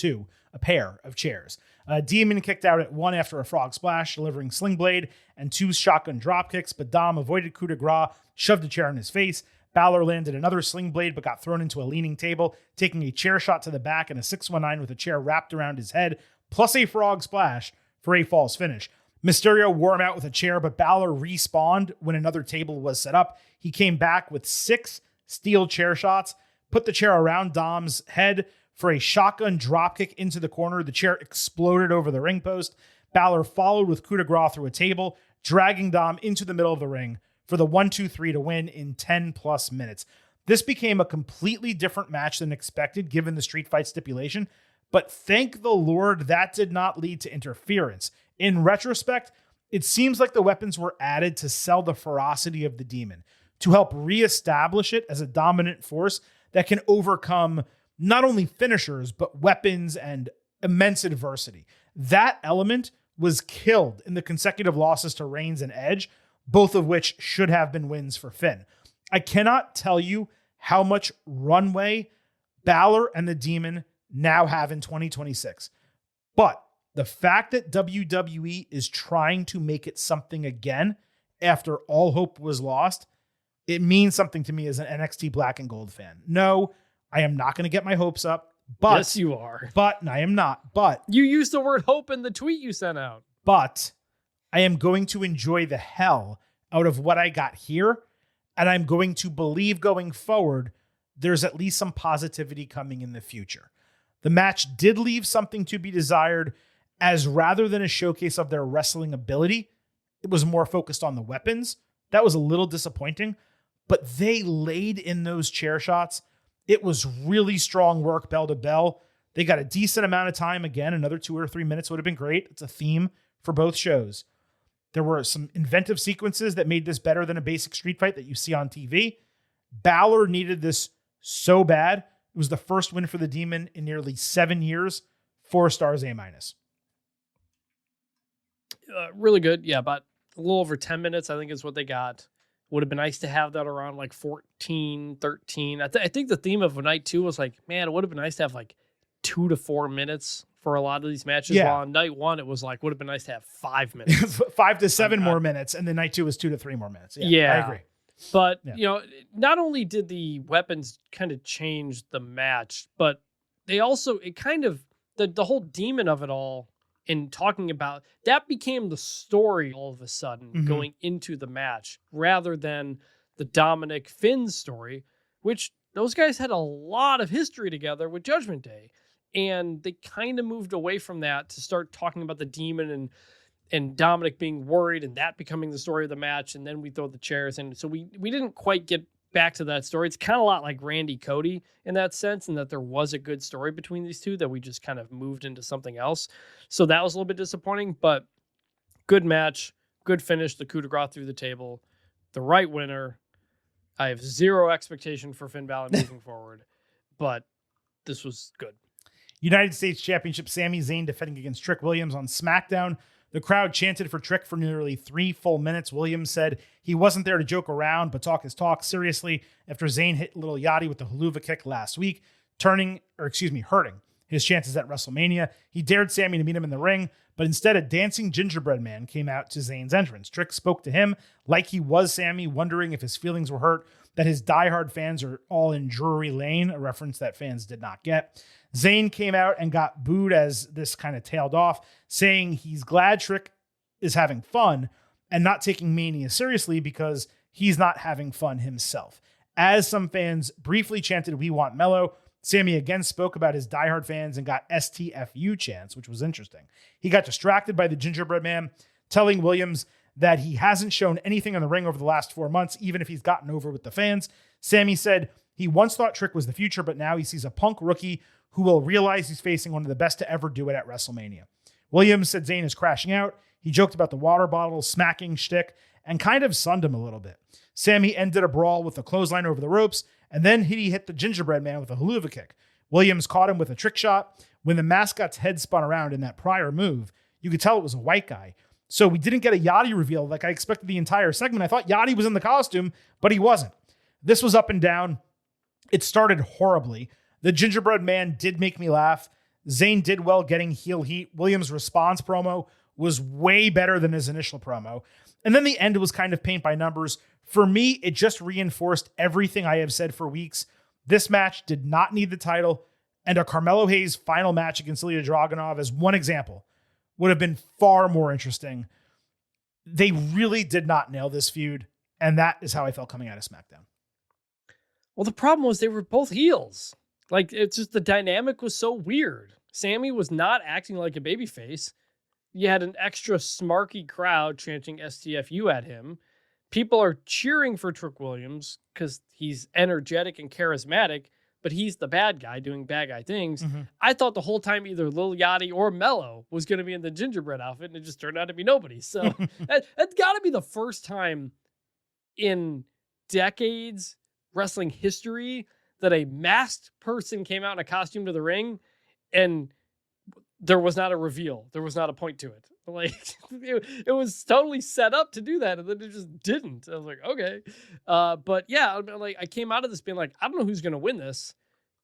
a pair of chairs. Demon kicked out at one after a frog splash, delivering sling blade and 2 shotgun drop kicks, but Dom avoided coup de grace, shoved a chair in his face. Balor landed another sling blade, but got thrown into a leaning table, taking a chair shot to the back and a 619 with a chair wrapped around his head, plus a frog splash for a false finish. Mysterio wore him out with a chair, but Balor respawned when another table was set up. He came back with 6 steel chair shots, put the chair around Dom's head for a shotgun dropkick into the corner. The chair exploded over the ring post. Balor followed with coup de grace through a table, dragging Dom into the middle of the ring for the 1-2-3 to win in 10 plus minutes. This became a completely different match than expected given the street fight stipulation, but thank the Lord that did not lead to interference. In retrospect, it seems like the weapons were added to sell the ferocity of the Demon, to help reestablish it as a dominant force that can overcome not only finishers, but weapons and immense adversity. That element was killed in the consecutive losses to Reigns and Edge, both of which should have been wins for Finn. I cannot tell you how much runway Balor and the Demon now have in 2026. But the fact that WWE is trying to make it something again after all hope was lost, it means something to me as an NXT Black and Gold fan. No, I am not going to get my hopes up. But yes, you are. But I am not. But you used the word hope in the tweet you sent out. But I am going to enjoy the hell out of what I got here. And I'm going to believe going forward, there's at least some positivity coming in the future. The match did leave something to be desired, as rather than a showcase of their wrestling ability, it was more focused on the weapons. That was a little disappointing, but they laid in those chair shots. It was really strong work bell to bell. They got a decent amount of time. Again, another 2 or 3 minutes would have been great. It's a theme for both shows. There were some inventive sequences that made this better than a basic street fight that you see on TV. Balor needed this so bad. It was the first win for the Demon in nearly 7 years. 4 stars, A-. Really good. Yeah, about a little over 10 minutes, I think is what they got. Would have been nice to have that around like 14, 13. I think the theme of night 2 was like, man, it would have been nice to have like 2 to 4 minutes for a lot of these matches. Yeah. While on night 1, it was like, would have been nice to have 5 minutes. 5 to 7 more minutes. And then night 2 was 2 to 3 more minutes. Yeah, I agree. But, not only did the weapons kind of change the match, but they also, it kind of, the whole Demon of it all, in talking about that became the story all of a sudden going into the match rather than the Dominic Finn story, which those guys had a lot of history together with Judgment Day. And they kind of moved away from that to start talking about the Demon and Dominic being worried and that becoming the story of the match. And then we throw the chairs in. So we didn't quite get back to that story. It's kind of a lot like Randy Cody in that sense, and that there was a good story between these two that we just kind of moved into something else. So that was a little bit disappointing, but good match, good finish, the coup de grace through the table, the right winner. I have zero expectation for Finn Balor moving forward, but this was good. United States Championship, Sami Zayn defending against Trick Williams on SmackDown. The crowd chanted for Trick for nearly 3 full minutes. Williams said he wasn't there to joke around, but talk his talk seriously after Zayn hit Little Yachty with the haluva kick last week, hurting his chances at WrestleMania. He dared Sami to meet him in the ring, but instead a dancing gingerbread man came out to Zayn's entrance. Trick spoke to him like he was Sami, wondering if his feelings were hurt that his diehard fans are all in Drury Lane, a reference that fans did not get. Zayn came out and got booed as this kind of tailed off, saying he's glad Trick is having fun and not taking Mania seriously because he's not having fun himself. As some fans briefly chanted, "We want Mello," Sammy again spoke about his diehard fans and got STFU chants, which was interesting. He got distracted by the gingerbread man, telling Williams that he hasn't shown anything in the ring over the last 4 months, even if he's gotten over with the fans. Sammy said he once thought Trick was the future, but now he sees a punk rookie who will realize he's facing one of the best to ever do it at WrestleMania. Williams said Zayn is crashing out. He joked about the water bottle smacking shtick and kind of sunned him a little bit. Sammy ended a brawl with a clothesline over the ropes, and then he hit the gingerbread man with a haluva kick. Williams caught him with a trick shot. When the mascot's head spun around in that prior move, you could tell it was a white guy. So we didn't get a Yachty reveal like I expected the entire segment. I thought Yachty was in the costume, but he wasn't. This was up and down. It started horribly. The gingerbread man did make me laugh. Zayn did well getting heel heat. Williams' response promo was way better than his initial promo. And then the end was kind of paint by numbers. For me, it just reinforced everything I have said for weeks. This match did not need the title, and a Carmelo Hayes final match against Ilya Dragunov, as one example, would have been far more interesting. They really did not nail this feud, and that is how I felt coming out of SmackDown. Well, the problem was they were both heels. Like, it's just the dynamic was so weird. Sammy was not acting like a babyface. You had an extra smarky crowd chanting STFU at him. People are cheering for Trick Williams because he's energetic and charismatic, but he's the bad guy doing bad guy things. Mm-hmm. I thought the whole time either Lil Yachty or Mello was going to be in the gingerbread outfit, and it just turned out to be nobody. So that's got to be the first time in decades wrestling history that a masked person came out in a costume to the ring and there was not a reveal. There was not a point to it. Like, it was totally set up to do that, and then it just didn't. I was like, okay. But yeah, like, I came out of this being like, I don't know who's going to win this.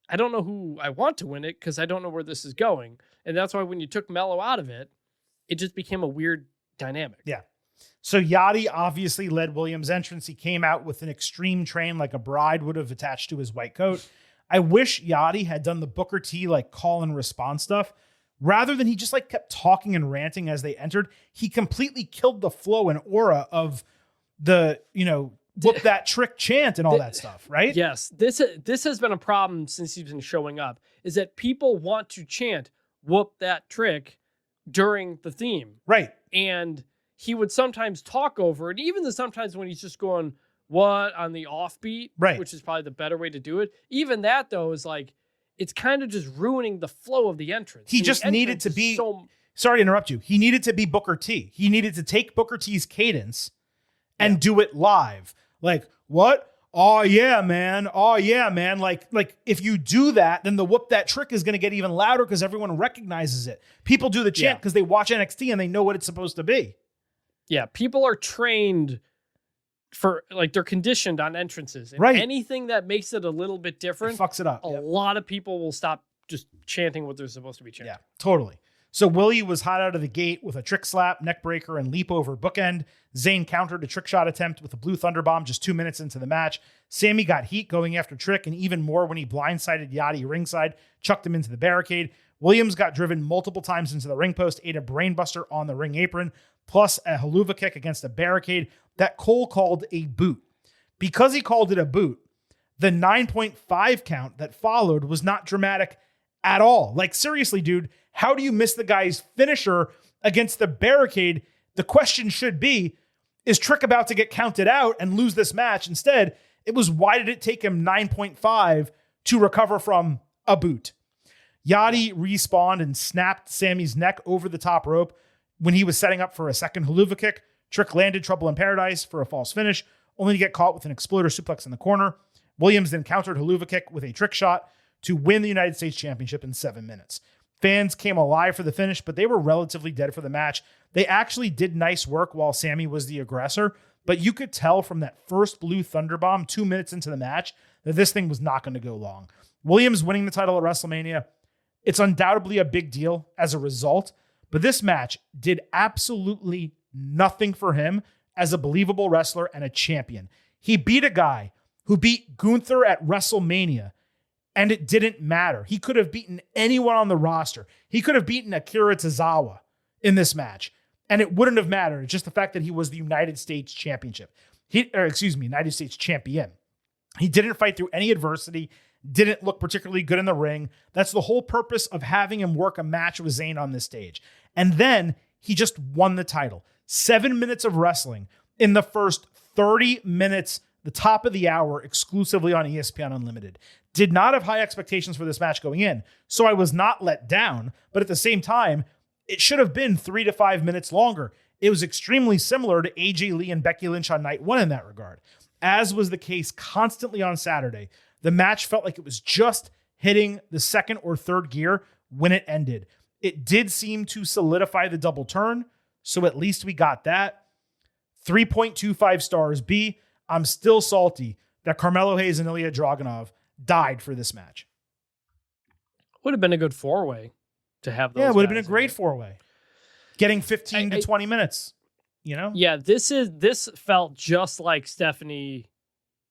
I don't know who I want to win it because I don't know where this is going. And that's why when you took Mello out of it, it just became a weird dynamic. Yeah. So Yachty obviously led Williams' entrance. He came out with an extreme train like a bride would have attached to his white coat. I wish Yachty had done the Booker T like call and response stuff. Rather than he just like kept talking and ranting as they entered, he completely killed the flow and aura of the, whoop that trick chant and all that stuff, right? Yes. This has been a problem since he's been showing up, is that people want to chant whoop that trick during the theme. Right. And he would sometimes talk over it, even sometimes when he's just going, what, on the offbeat, right, which is probably the better way to do it. Even that, though, is like, it's kind of just ruining the flow of the entrance. He just needed to be, sorry to interrupt you. He needed to be Booker T. He needed to take Booker T's cadence and do it live. Like, what? Oh yeah, man. Oh yeah, man. Like if you do that, then the whoop that trick is going to get even louder because everyone recognizes it. People do the chant because they watch NXT and they know what it's supposed to be. Yeah. People are trained for, like, they're conditioned on entrances. And right. Anything that makes it a little bit different, it fucks it up. A lot of people will stop just chanting what they're supposed to be chanting. Yeah, totally. So Willie was hot out of the gate with a trick slap, neck breaker, and leap over bookend. Zayn countered a trick shot attempt with a blue thunder bomb just 2 minutes into the match. Sammy got heat going after Trick, and even more when he blindsided Yachty ringside, chucked him into the barricade. Williams got driven multiple times into the ring post, ate a brainbuster on the ring apron, plus a haluva kick against a barricade that Cole called a boot. Because he called it a boot, the 9.5 count that followed was not dramatic at all. Like, seriously, dude, how do you miss the guy's finisher against the barricade? The question should be, is Trick about to get counted out and lose this match? Instead, it was, why did it take him 9.5 to recover from a boot? Yachty respawned and snapped Sammy's neck over the top rope when he was setting up for a second haluva kick. Trick landed Trouble in Paradise for a false finish, only to get caught with an exploder suplex in the corner. Williams then countered haluva kick with a trick shot to win the United States Championship in 7 minutes. Fans came alive for the finish, but they were relatively dead for the match. They actually did nice work while Sammy was the aggressor, but you could tell from that first blue thunder bomb 2 minutes into the match that this thing was not going to go long. Williams winning the title at WrestleMania, it's undoubtedly a big deal as a result, but this match did absolutely nothing for him as a believable wrestler and a champion. He beat a guy who beat Gunther at WrestleMania, and it didn't matter. He could have beaten anyone on the roster. He could have beaten Akira Tozawa in this match, and it wouldn't have mattered. It's just the fact that he was the United States United States champion. He didn't fight through any adversity, didn't look particularly good in the ring. That's the whole purpose of having him work a match with Zayn on this stage. And then he just won the title. 7 minutes of wrestling in the first 30 minutes, the top of the hour, exclusively on ESPN Unlimited. Did not have high expectations for this match going in, so I was not let down. But at the same time, it should have been 3 to 5 minutes longer. It was extremely similar to AJ Lee and Becky Lynch on night one in that regard. As was the case constantly on Saturday, the match felt like it was just hitting the second or third gear when it ended. It did seem to solidify the double turn, so at least we got that. 3.25 stars B. I'm still salty that Carmelo Hayes and Ilya Dragunov died for this match. Would have been a good four-way to have those. Yeah, it would have been a guys gret four-way. Getting 15 to 20 minutes, you know? Yeah, this felt just like Stephanie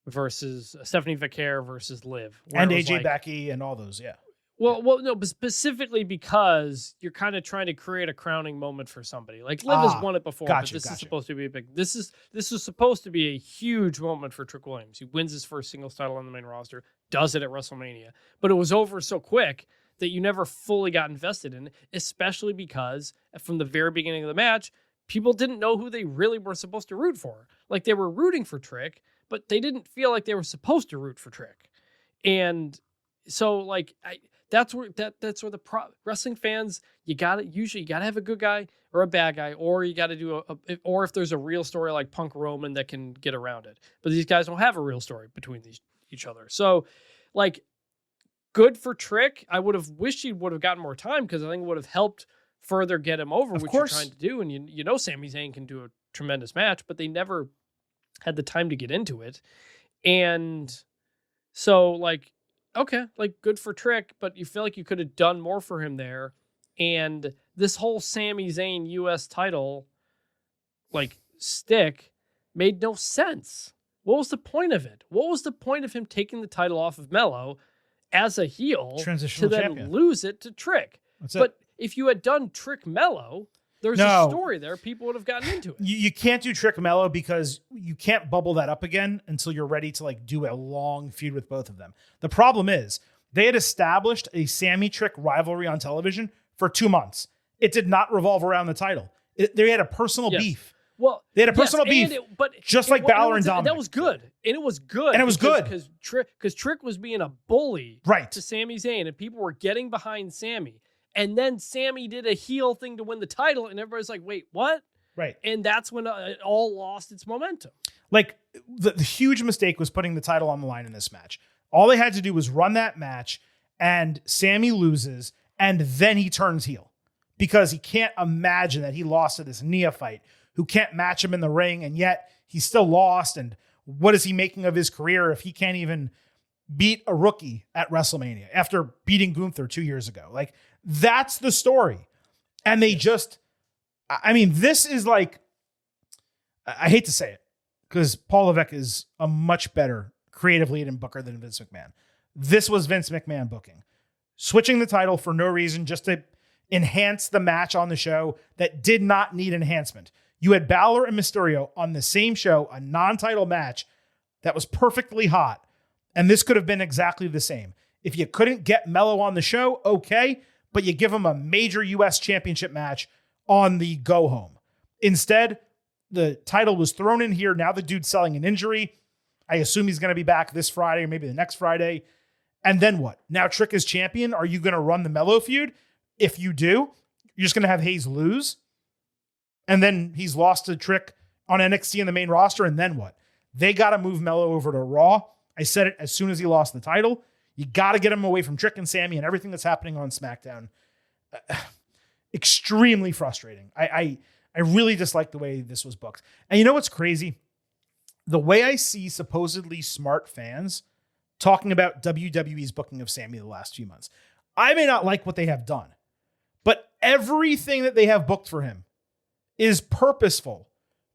Vaquer versus Liv. And AJ Becky and all those, yeah. Well, no, but specifically because you're kind of trying to create a crowning moment for somebody. Like Liv has won it before, but this is supposed to be a big. This is supposed to be a huge moment for Trick Williams. He wins his first singles title on the main roster, does it at WrestleMania, but it was over so quick that you never fully got invested in, especially because from the very beginning of the match, people didn't know who they really were supposed to root for. Like they were rooting for Trick, but they didn't feel like they were supposed to root for Trick. And so like that's where the wrestling fans, you gotta have a good guy or a bad guy, or you gotta do or if there's a real story like Punk Roman that can get around it. But these guys don't have a real story between each other. So like, good for Trick. I would have wished he would have gotten more time because I think it would have helped further get him over, which you're trying to do. And you know Sami Zayn can do a tremendous match, but they never had the time to get into it. And so like, okay, like good for Trick, but you feel like you could have done more for him there. And this whole Sami Zayn US title like stick made no sense. What was the point of it? What was the point of him taking the title off of Mello as a heel Transitional to then champion. Lose it to Trick? But if you had done Trick Mello, there's a story there. People would have gotten into it. You can't do Trick Mello because you can't bubble that up again until you're ready to like do a long feud with both of them. The problem is they had established a Sammy Trick rivalry on television for 2 months. It did not revolve around the title. They had a personal beef. Well, they had a personal beef, just like Balor and Dominic. That was good. And it was good. And it was good. Because Trick was being a bully to Sami Zayn, and people were getting behind Sammy. And then Sammy did a heel thing to win the title, and everybody's like, wait, what? Right. And that's when it all lost its momentum. Like, the huge mistake was putting the title on the line in this match. All they had to do was run that match, and Sammy loses, and then he turns heel. Because he can't imagine that he lost to this neophyte who can't match him in the ring, and yet he's still lost. And what is he making of his career if he can't even beat a rookie at WrestleMania after beating Gunther 2 years ago? Like, that's the story. And they just, I mean, this is like, I hate to say it, because Paul Levesque is a much better creative lead and booker than Vince McMahon. This was Vince McMahon booking. Switching the title for no reason, just to enhance the match on the show that did not need enhancement. You had Balor and Mysterio on the same show, a non-title match that was perfectly hot. And this could have been exactly the same. If you couldn't get Mello on the show, okay, but you give him a major US championship match on the go home. Instead, the title was thrown in here. Now the dude's selling an injury. I assume he's going to be back this Friday or maybe the next Friday. And then what? Now Trick is champion. Are you going to run the Mello feud? If you do, you're just going to have Hayes lose. And then he's lost to Trick on NXT in the main roster. And then what? They got to move Mello over to Raw. I said it as soon as he lost the title. You got to get him away from Trick and Sammy and everything that's happening on SmackDown. Extremely frustrating. I really dislike the way this was booked. And you know what's crazy? The way I see supposedly smart fans talking about WWE's booking of Sammy the last few months. I may not like what they have done, but everything that they have booked for him is purposeful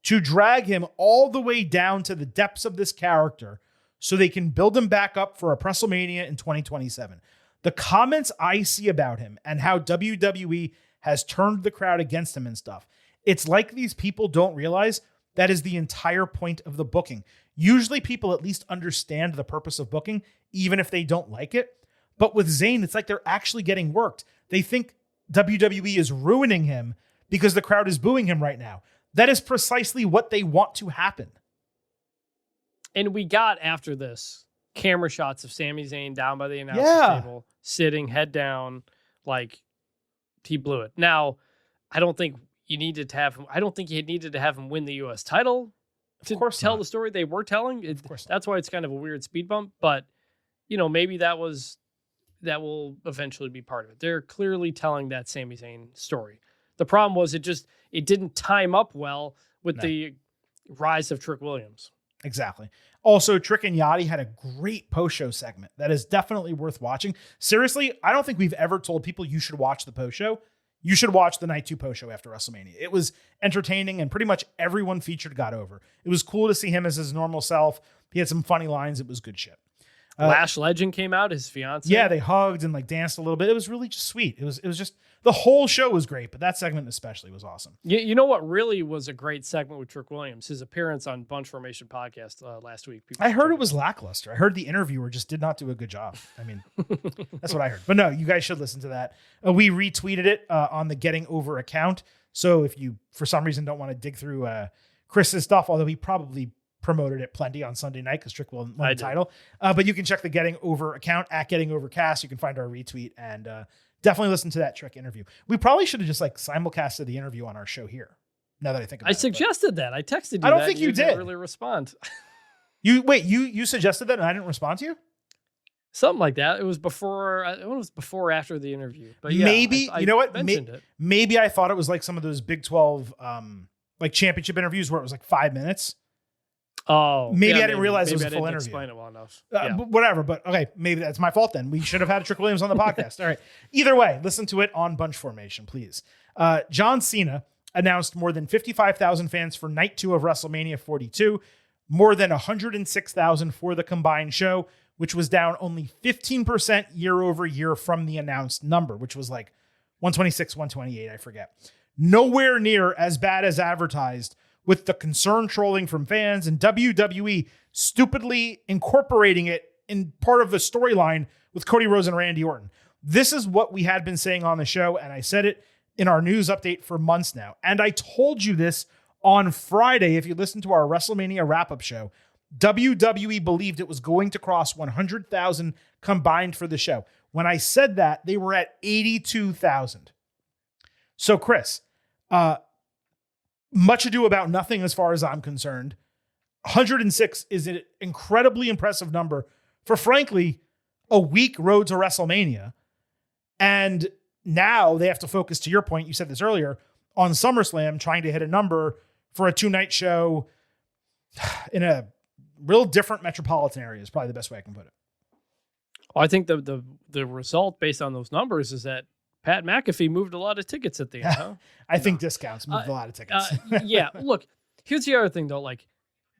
to drag him all the way down to the depths of this character so they can build him back up for a WrestleMania in 2027. The comments I see about him and how WWE has turned the crowd against him and stuff, it's like these people don't realize that is the entire point of the booking. Usually people at least understand the purpose of booking, even if they don't like it. But with Zayn, it's like they're actually getting worked. They think WWE is ruining him because the crowd is booing him right now. That is precisely what they want to happen. And we got, after this, camera shots of Sami Zayn down by the announcer's table, sitting head down, like he blew it. Now, I don't think you needed to have him. I don't think you needed to have him win the U.S. title to tell the story they were telling. That's why it's kind of a weird speed bump. But maybe that will eventually be part of it. They're clearly telling that Sami Zayn story. The problem was it didn't time up well with the rise of Trick Williams. Exactly. Also, Trick and Yachty had a great post-show segment that is definitely worth watching. Seriously, I don't think we've ever told people you should watch the post-show. You should watch the Night 2 post-show after WrestleMania. It was entertaining, and pretty much everyone featured got over. It was cool to see him as his normal self. He had some funny lines. It was good shit. Lash Legend came out, his fiance. Yeah, they hugged and danced a little bit. It was really just sweet. It was just the whole show was great, but that segment especially was awesome. You know what really was a great segment with Trick Williams? His appearance on Bunch Formation podcast last week. I heard it was lackluster. I heard the interviewer just did not do a good job. I mean, that's what I heard. But no, you guys should listen to that. We retweeted it on the Getting Over account. So if you, for some reason, don't want to dig through Chris's stuff, although he probably promoted it plenty on Sunday night because Trick won the title. But you can check the Getting Over account at Getting Overcast. You can find our retweet and definitely listen to that Trick interview. We probably should have just simulcasted the interview on our show here. Now that I think about it. I suggested that. I texted you. I don't think you did. Didn't really respond. You suggested that and I didn't respond to you? Something like that. It was before. It was before or after the interview. But yeah, maybe I you know what? Mentioned it. Maybe I thought it was like some of those Big 12 championship interviews where it was 5 minutes. Oh, maybe I didn't realize it was a full interview. Explain it well enough. Whatever, but okay, maybe that's my fault then. We should have had Trick Williams on the podcast. All right. Either way, listen to it on Bunch Formation, please. John Cena announced more than 55,000 fans for Night 2 of WrestleMania 42, more than 106,000 for the combined show, which was down only 15% year over year from the announced number, which was 126, 128, I forget. Nowhere near as bad as advertised, with the concern trolling from fans and WWE stupidly incorporating it in part of the storyline with Cody Rhodes and Randy Orton. This is what we had been saying on the show, and I said it in our news update for months now. And I told you this on Friday, if you listen to our WrestleMania wrap-up show. WWE believed it was going to cross 100,000 combined for the show. When I said that, they were at 82,000. So, Chris, much ado about nothing as far as I'm concerned. 106 is an incredibly impressive number for, frankly, a week road to WrestleMania. And now they have to focus, to your point, you said this earlier, on SummerSlam, trying to hit a number for a 2-night show in a real different metropolitan area is probably the best way I can put it. Well, I think the result based on those numbers is that Pat McAfee moved a lot of tickets at the end, huh? I think discounts moved a lot of tickets. Yeah, look, here's the other thing, though.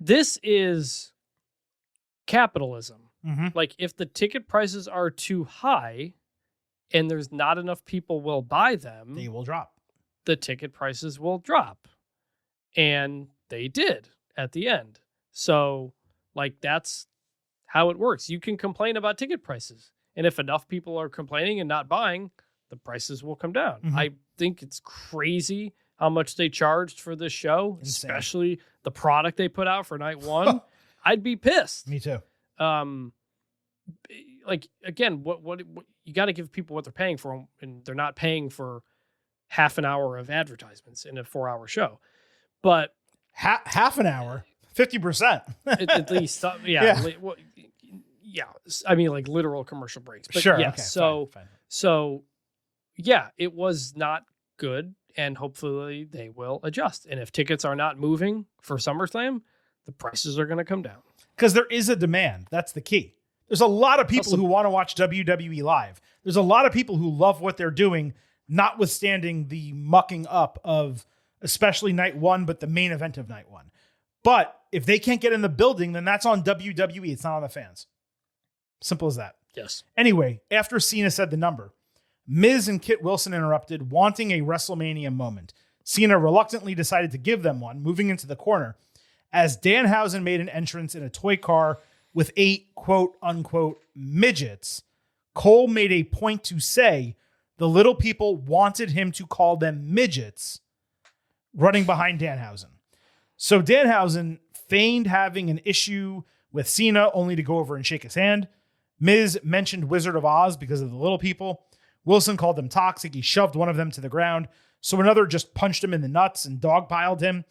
This is capitalism. Mm-hmm. If the ticket prices are too high and there's not enough people will buy them, they will drop. The ticket prices will drop. And they did at the end. So, that's how it works. You can complain about ticket prices. And if enough people are complaining and not buying, the prices will come down. Mm-hmm. I think it's crazy how much they charged for this show, Insane. Especially the product they put out for night 1. I'd be pissed. Me too. Again, what you got to give people what they're paying for, and they're not paying for half an hour of advertisements in a 4-hour show. But half an hour, 50%, at least, yeah. I mean, literal commercial breaks. But sure. Yeah, okay, fine. So, yeah, it was not good, and hopefully they will adjust. And if tickets are not moving for SummerSlam, the prices are going to come down. Because there is a demand. That's the key. There's a lot of people who want to watch WWE live. There's a lot of people who love what they're doing, notwithstanding the mucking up of especially night 1, but the main event of night 1. But if they can't get in the building, then that's on WWE. It's not on the fans. Simple as that. Yes. Anyway, after Cena said the number, Miz and Kit Wilson interrupted, wanting a WrestleMania moment. Cena reluctantly decided to give them one, moving into the corner, as Danhausen made an entrance in a toy car with 8 quote-unquote midgets. Cole made a point to say the little people wanted him to call them midgets, running behind Danhausen. So Danhausen feigned having an issue with Cena, only to go over and shake his hand. Miz mentioned Wizard of Oz because of the little people. Wilson called them toxic. He shoved one of them to the ground. So another just punched him in the nuts and dogpiled him.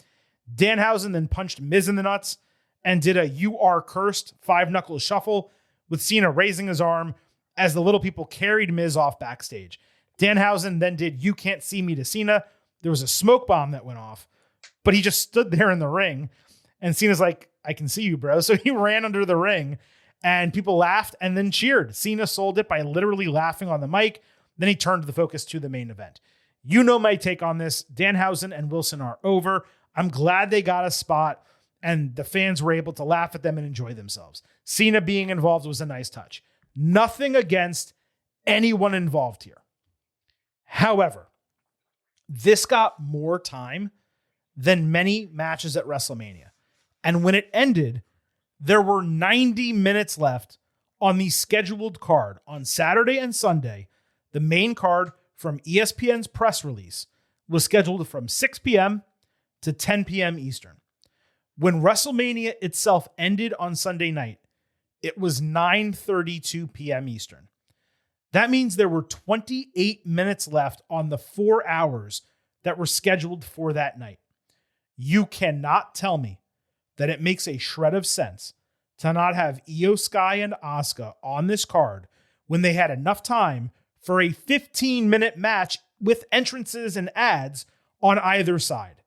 Danhausen then punched Miz in the nuts and did a "You Are Cursed" 5-knuckle shuffle, with Cena raising his arm as the little people carried Miz off backstage. Danhausen then did "You Can't See Me" to Cena. There was a smoke bomb that went off, but he just stood there in the ring, and Cena's like, "I can see you, bro." So he ran under the ring, and people laughed and then cheered. Cena sold it by literally laughing on the mic. Then he turned the focus to the main event. You know my take on this. Danhausen and Wilson are over. I'm glad they got a spot, and the fans were able to laugh at them and enjoy themselves. Cena being involved was a nice touch. Nothing against anyone involved here. However, this got more time than many matches at WrestleMania. And when it ended, there were 90 minutes left on the scheduled card on Saturday and Sunday. The main card from ESPN's press release was scheduled from 6 p.m. to 10 p.m. Eastern. When WrestleMania itself ended on Sunday night, it was 9:32 p.m. Eastern. That means there were 28 minutes left on the 4 hours that were scheduled for that night. You cannot tell me that it makes a shred of sense to not have Io Sky and Asuka on this card when they had enough time for a 15-minute match with entrances and ads on either side.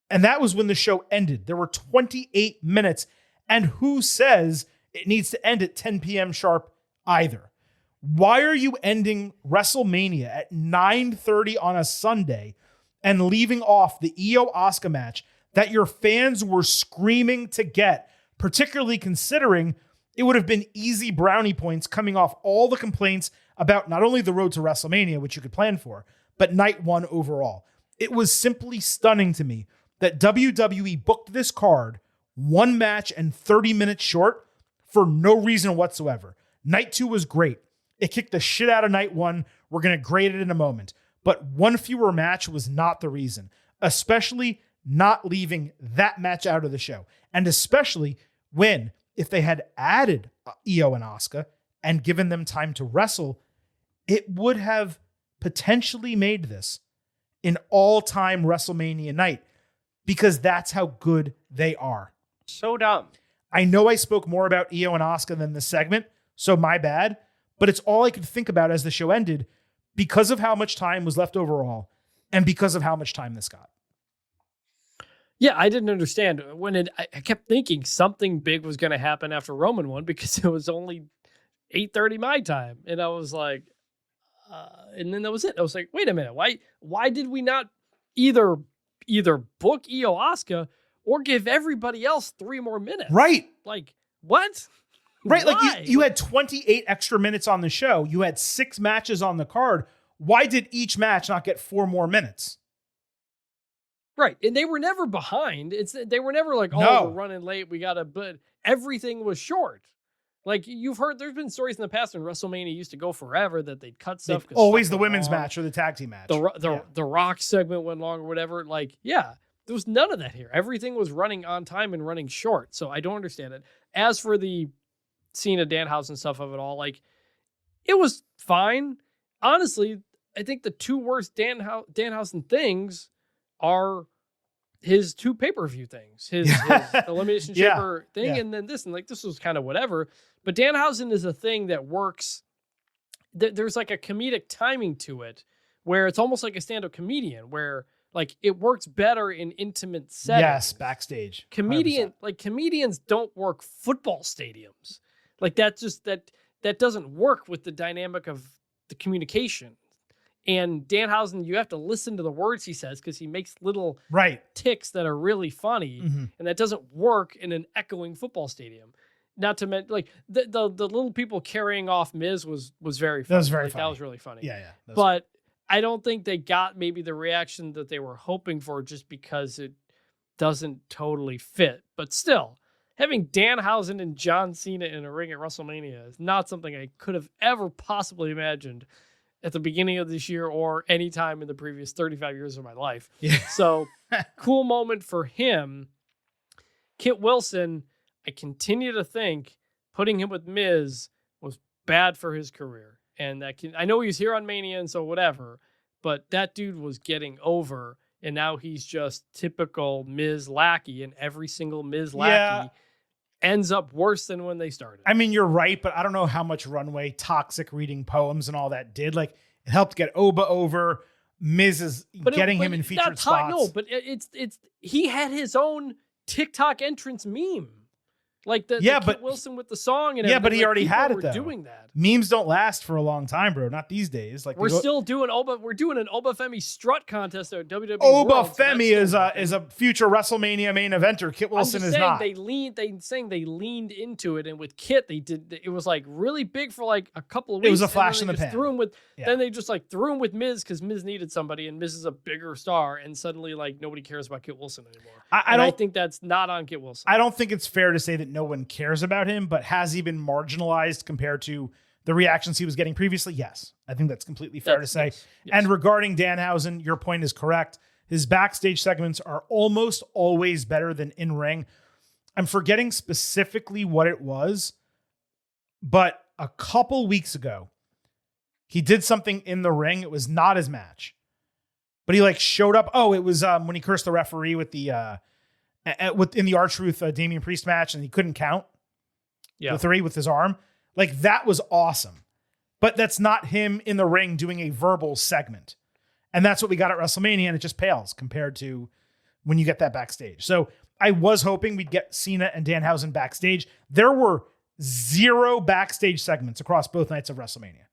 And that was when the show ended. There were 28 minutes. And who says it needs to end at 10 p.m. sharp either? Why are you ending WrestleMania at 9:30 on a Sunday and leaving off the Io Asuka match that your fans were screaming to get, particularly considering it would have been easy brownie points coming off all the complaints about not only the road to WrestleMania, which you could plan for, but night one overall. It was simply stunning to me that WWE booked this card 1 match and 30 minutes short for no reason whatsoever. Night 2 was great. It kicked the shit out of night 1. We're going to grade it in a moment. But 1 fewer match was not the reason, especially not leaving that match out of the show. And especially when, if they had added Io and Asuka and given them time to wrestle, it would have potentially made this an all-time WrestleMania night, because that's how good they are. So dumb. I know I spoke more about Io and Asuka than this segment, so my bad, but it's all I could think about as the show ended because of how much time was left overall and because of how much time this got. Yeah, I didn't understand when I kept thinking something big was going to happen after Roman won because it was only 8:30 my time. And I was like, and then that was it. I was like, wait a minute. Why did we not either book Io Asuka or give everybody else 3 more minutes? Right. Like, what? Right. Why? Like you had 28 extra minutes on the show. You had 6 matches on the card. Why did each match not get 4 more minutes? Right. And they were never behind. They were never like, No. we're running late. But everything was short. Like you've heard, there's been stories in the past when WrestleMania used to go forever that they'd cut stuff. Always stuff the women's long. match or the tag team match. The Rock segment went long or whatever. Like, yeah, there was none of that here. Everything was running on time and running short. So I don't understand it. As for the Cena Danhausen stuff of it all, like it was fine. Honestly, I think the 2 worst Danhausen things are his 2 pay-per-view things, his Elimination Chamber thing, and then this, and like this was kind of whatever. But Danhausen is a thing that works. There's like a comedic timing to it, where it's almost like a stand-up comedian, where like it works better in intimate settings. Yes, backstage. 100%. Comedians don't work football stadiums. Like that doesn't work with the dynamic of the communication. And Danhausen, you have to listen to the words he says because he makes little Right. ticks that are really funny, and that doesn't work in an echoing football stadium. Not to mention, like the little people carrying off Miz was very funny. That was very funny. That was really funny. Yeah. But I don't think they got maybe the reaction that they were hoping for just because it doesn't totally fit. But still, having Danhausen and John Cena in a ring at WrestleMania is not something I could have ever possibly imagined at the beginning of this year or any time in the previous 35 years of my life. Yeah. So cool moment for him. Kit Wilson, I continue to think putting him with Miz was bad for his career. And I know he was here on Mania and so whatever, but that dude was getting over, and now he's just typical Miz lackey, and every single Miz lackey ends up worse than when they started. I mean, you're right, but I don't know how much runway toxic reading poems and all that did. Like, it helped get Oba over. Miz is getting him in featured spots. No, but it's he had his own TikTok entrance meme. Like the Kit Wilson with the song and everything. Yeah, but he already had it though. Doing that. Memes don't last for a long time, bro. Not these days. Like we're still doing We're doing an Oba Femi strut contest at WWE. Oba Femi is a future WrestleMania main eventer. Kit Wilson is not. They leaned into it, and with Kit, they did. It was like really big for like a couple of weeks. It was a flash in the pan. Then they just like threw him with Miz because Miz needed somebody, and Miz is a bigger star, and suddenly like nobody cares about Kit Wilson anymore. I think that's not on Kit Wilson. I don't think it's fair to say that no one cares about him, but has he been marginalized compared to the reactions he was getting previously? Yes. I think that's completely fair to say. Yes. And regarding Danhausen, your point is correct. His backstage segments are almost always better than in ring. I'm forgetting specifically what it was, but a couple weeks ago, he did something in the ring. It was not his match, but he like showed up. Oh, it was when he cursed the referee with the in the R-Truth Damian Priest match, and he couldn't count the three with his arm. Like, that was awesome. But that's not him in the ring doing a verbal segment. And that's what we got at WrestleMania, and it just pales compared to when you get that backstage. So I was hoping we'd get Cena and Danhausen backstage. There were 0 backstage segments across both nights of WrestleMania.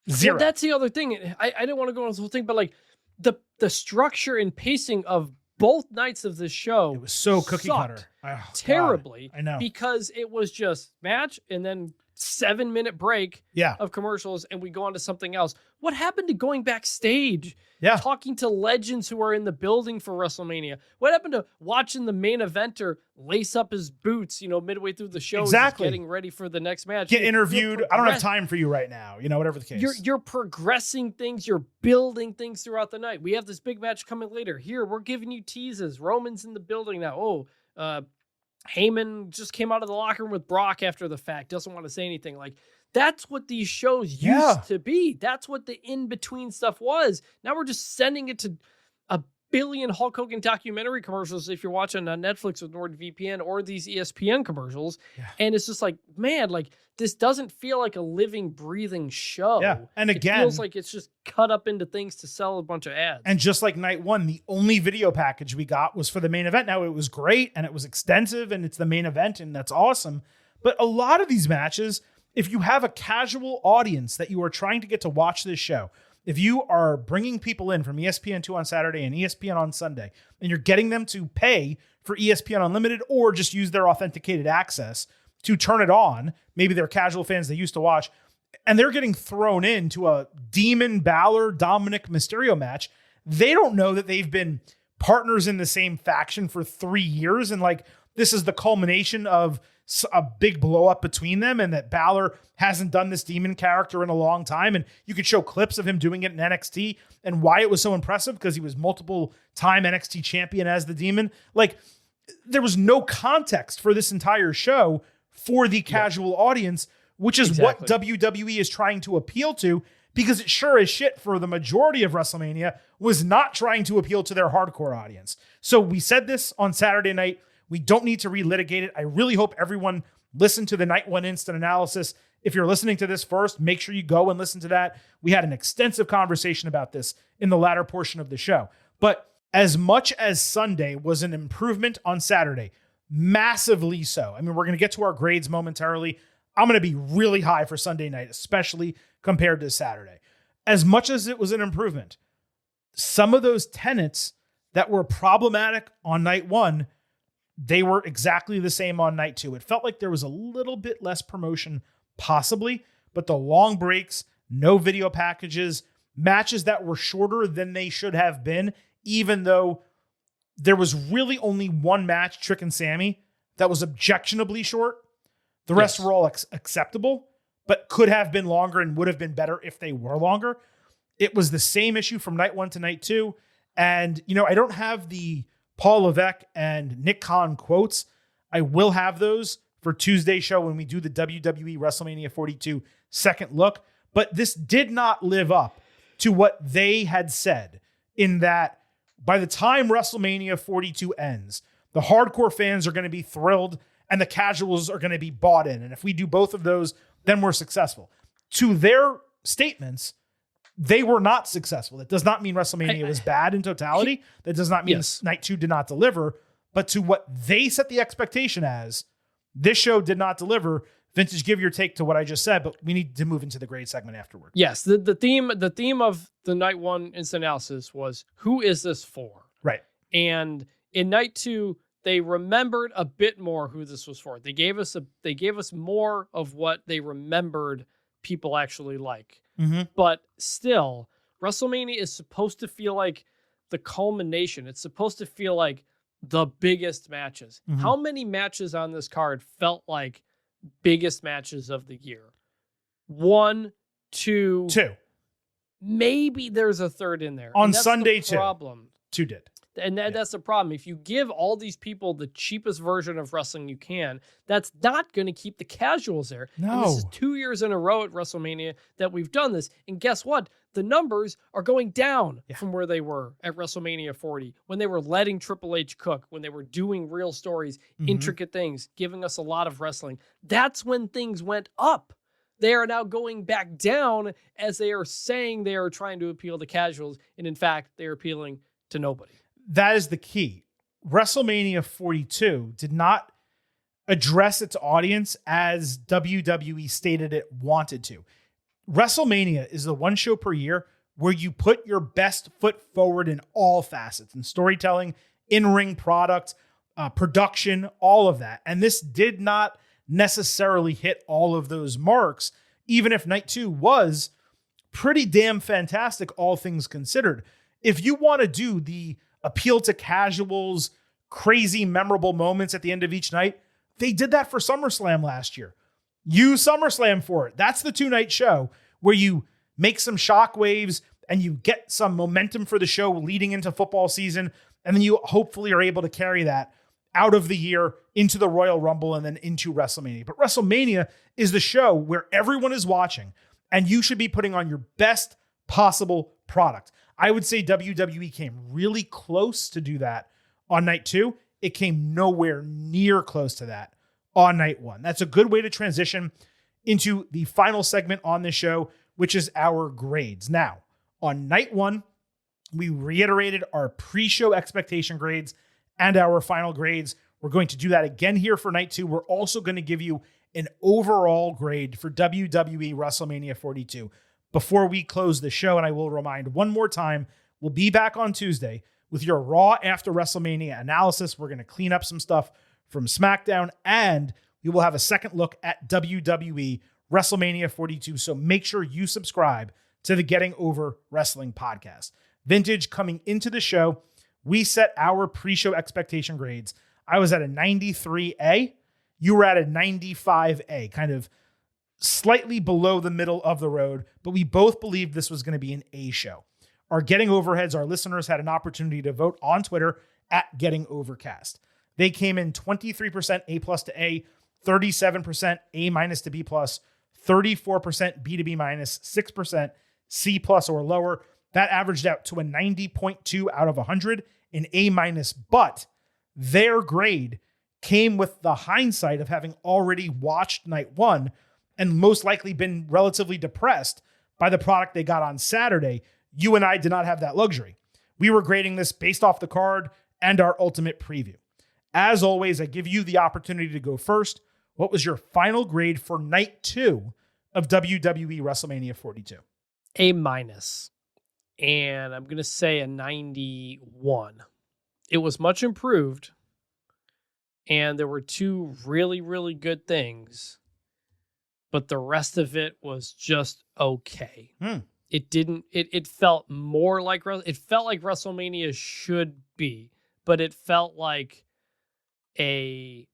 0. Well, that's the other thing. I didn't want to go on this whole thing, but like the structure and pacing of both nights of this show, it was so cookie cutter. Oh, terribly. God, I know. Because it was just match and then 7-minute break of commercials, and we go on to something else. What happened to going backstage? Talking to legends who are in the building for WrestleMania? What happened to watching the main eventer lace up his boots, midway through the show, exactly, getting ready for the next match? Get interviewed. I don't have time for you right now. Whatever the case. You're progressing things. You're building things throughout the night. We have this big match coming later. Here, we're giving you teases. Roman's in the building now. Heyman just came out of the locker room with Brock after the fact. Doesn't want to say anything. Like, that's what these shows used to be. That's what the in-between stuff was. Now we're just sending it to a billion Hulk Hogan documentary commercials if you're watching on Netflix with NordVPN or these ESPN commercials. And it's just like, man, like, this doesn't feel like a living, breathing show. Yeah. And again, it feels like it's just cut up into things to sell a bunch of ads. And just like night one, the only video package we got was for the main event. Now, it was great and it was extensive and it's the main event and that's awesome. But a lot of these matches, if you have a casual audience that you are trying to get to watch this show, if you are bringing people in from ESPN2 on Saturday and ESPN on Sunday, and you're getting them to pay for ESPN Unlimited or just use their authenticated access to turn it on, maybe they're casual fans they used to watch, and they're getting thrown into a Demon Balor Dominic Mysterio match, they don't know that they've been partners in the same faction for 3 years, and like, this is the culmination of a big blow up between them, and that Balor hasn't done this demon character in a long time. And you could show clips of him doing it in NXT and why it was so impressive, because he was multiple time NXT champion as the demon. Like, there was no context for this entire show for the casual audience, which is what WWE is trying to appeal to, because it sure as shit for the majority of WrestleMania was not trying to appeal to their hardcore audience. So we said this on Saturday night. We don't need to relitigate it. I really hope everyone listened to the Night One Instant Analysis. If you're listening to this first, make sure you go and listen to that. We had an extensive conversation about this in the latter portion of the show. But as much as Sunday was an improvement on Saturday, massively so. I mean, we're going to get to our grades momentarily. I'm going to be really high for Sunday night, especially compared to Saturday. as much as it was an improvement, some of those tenets that were problematic on night one, they were exactly the same on night two. It felt like there was a little bit less promotion possibly, but the long breaks, no video packages, matches that were shorter than they should have been, even though there was really only one match, Trick and Sammy, that was objectionably short. The rest were all acceptable, but could have been longer and would have been better if they were longer. It was the same issue from night one to night two. And, I don't have the Paul Levesque and Nick Khan quotes. I will have those for Tuesday's show when we do the WWE WrestleMania 42 second look. But this did not live up to what they had said, in that by the time WrestleMania 42 ends, the hardcore fans are going to be thrilled and the casuals are going to be bought in. And if we do both of those, then we're successful. To their statements, they were not successful. That does not mean WrestleMania was bad in totality. That does not mean night two did not deliver. But to what they set the expectation as, this show did not deliver. Vintage, give your take to what I just said, but we need to move into the grade segment afterward. Yes, the theme of the night one instant analysis was, who is this for? Right. And in night two, they remembered a bit more who this was for. They gave us more of what they remembered people actually like. Mm-hmm. But still, WrestleMania is supposed to feel like the culmination. It's supposed to feel like the biggest matches. Mm-hmm. How many matches on this card felt like biggest matches of the year? 1, 2. Maybe there's a third in there. On Sunday, problem. 2 did. And that's the problem. If you give all these people the cheapest version of wrestling you can, that's not going to keep the casuals there. No. And this is 2 years in a row at WrestleMania that we've done this. And guess what? The numbers are going down from where they were at WrestleMania 40, when they were letting Triple H cook, when they were doing real stories, intricate things, giving us a lot of wrestling. That's when things went up. They are now going back down as they are saying they are trying to appeal to casuals. And in fact, they are appealing to nobody. That is the key. WrestleMania 42 did not address its audience as WWE stated it wanted to. WrestleMania is the one show per year where you put your best foot forward in all facets, in storytelling, in-ring product, production, all of that. And this did not necessarily hit all of those marks, even if night two was pretty damn fantastic, all things considered. If you want to do the appeal to casuals, crazy memorable moments at the end of each night, they did that for SummerSlam last year. Use SummerSlam for it. That's the 2-night show where you make some shockwaves and you get some momentum for the show leading into football season. And then you hopefully are able to carry that out of the year into the Royal Rumble and then into WrestleMania. But WrestleMania is the show where everyone is watching and you should be putting on your best possible product. I would say WWE came really close to do that on night two. It came nowhere near close to that on night one. That's a good way to transition into the final segment on this show, which is our grades. Now, on night one, we reiterated our pre-show expectation grades and our final grades. We're going to do that again here for night two. We're also going to give you an overall grade for WWE WrestleMania 42. Before we close the show, and I will remind one more time, we'll be back on Tuesday with your Raw after WrestleMania analysis. We're going to clean up some stuff from SmackDown, and we will have a second look at WWE WrestleMania 42. So make sure you subscribe to the Getting Over Wrestling podcast. Vintage, coming into the show, we set our pre-show expectation grades. I was at a 93A. You were at a 95A, kind of slightly below the middle of the road, but we both believed this was going to be an A show. Our Getting Overheads, our listeners had an opportunity to vote on Twitter at Getting Overcast. They came in 23% A plus to A, 37% A minus to B plus, 34% B to B minus, 6% C plus or lower. That averaged out to a 90.2 out of 100 in A minus, but their grade came with the hindsight of having already watched night one and most likely been relatively depressed by the product they got on Saturday. You and I did not have that luxury. We were grading this based off the card and our ultimate preview. As always, I give you the opportunity to go first. What was your final grade for night two of WWE WrestleMania 42? A-, and I'm going to say a 91. It was much improved, and there were two really, really good things, but the rest of it was just okay. It felt more like WrestleMania should be, but it felt like an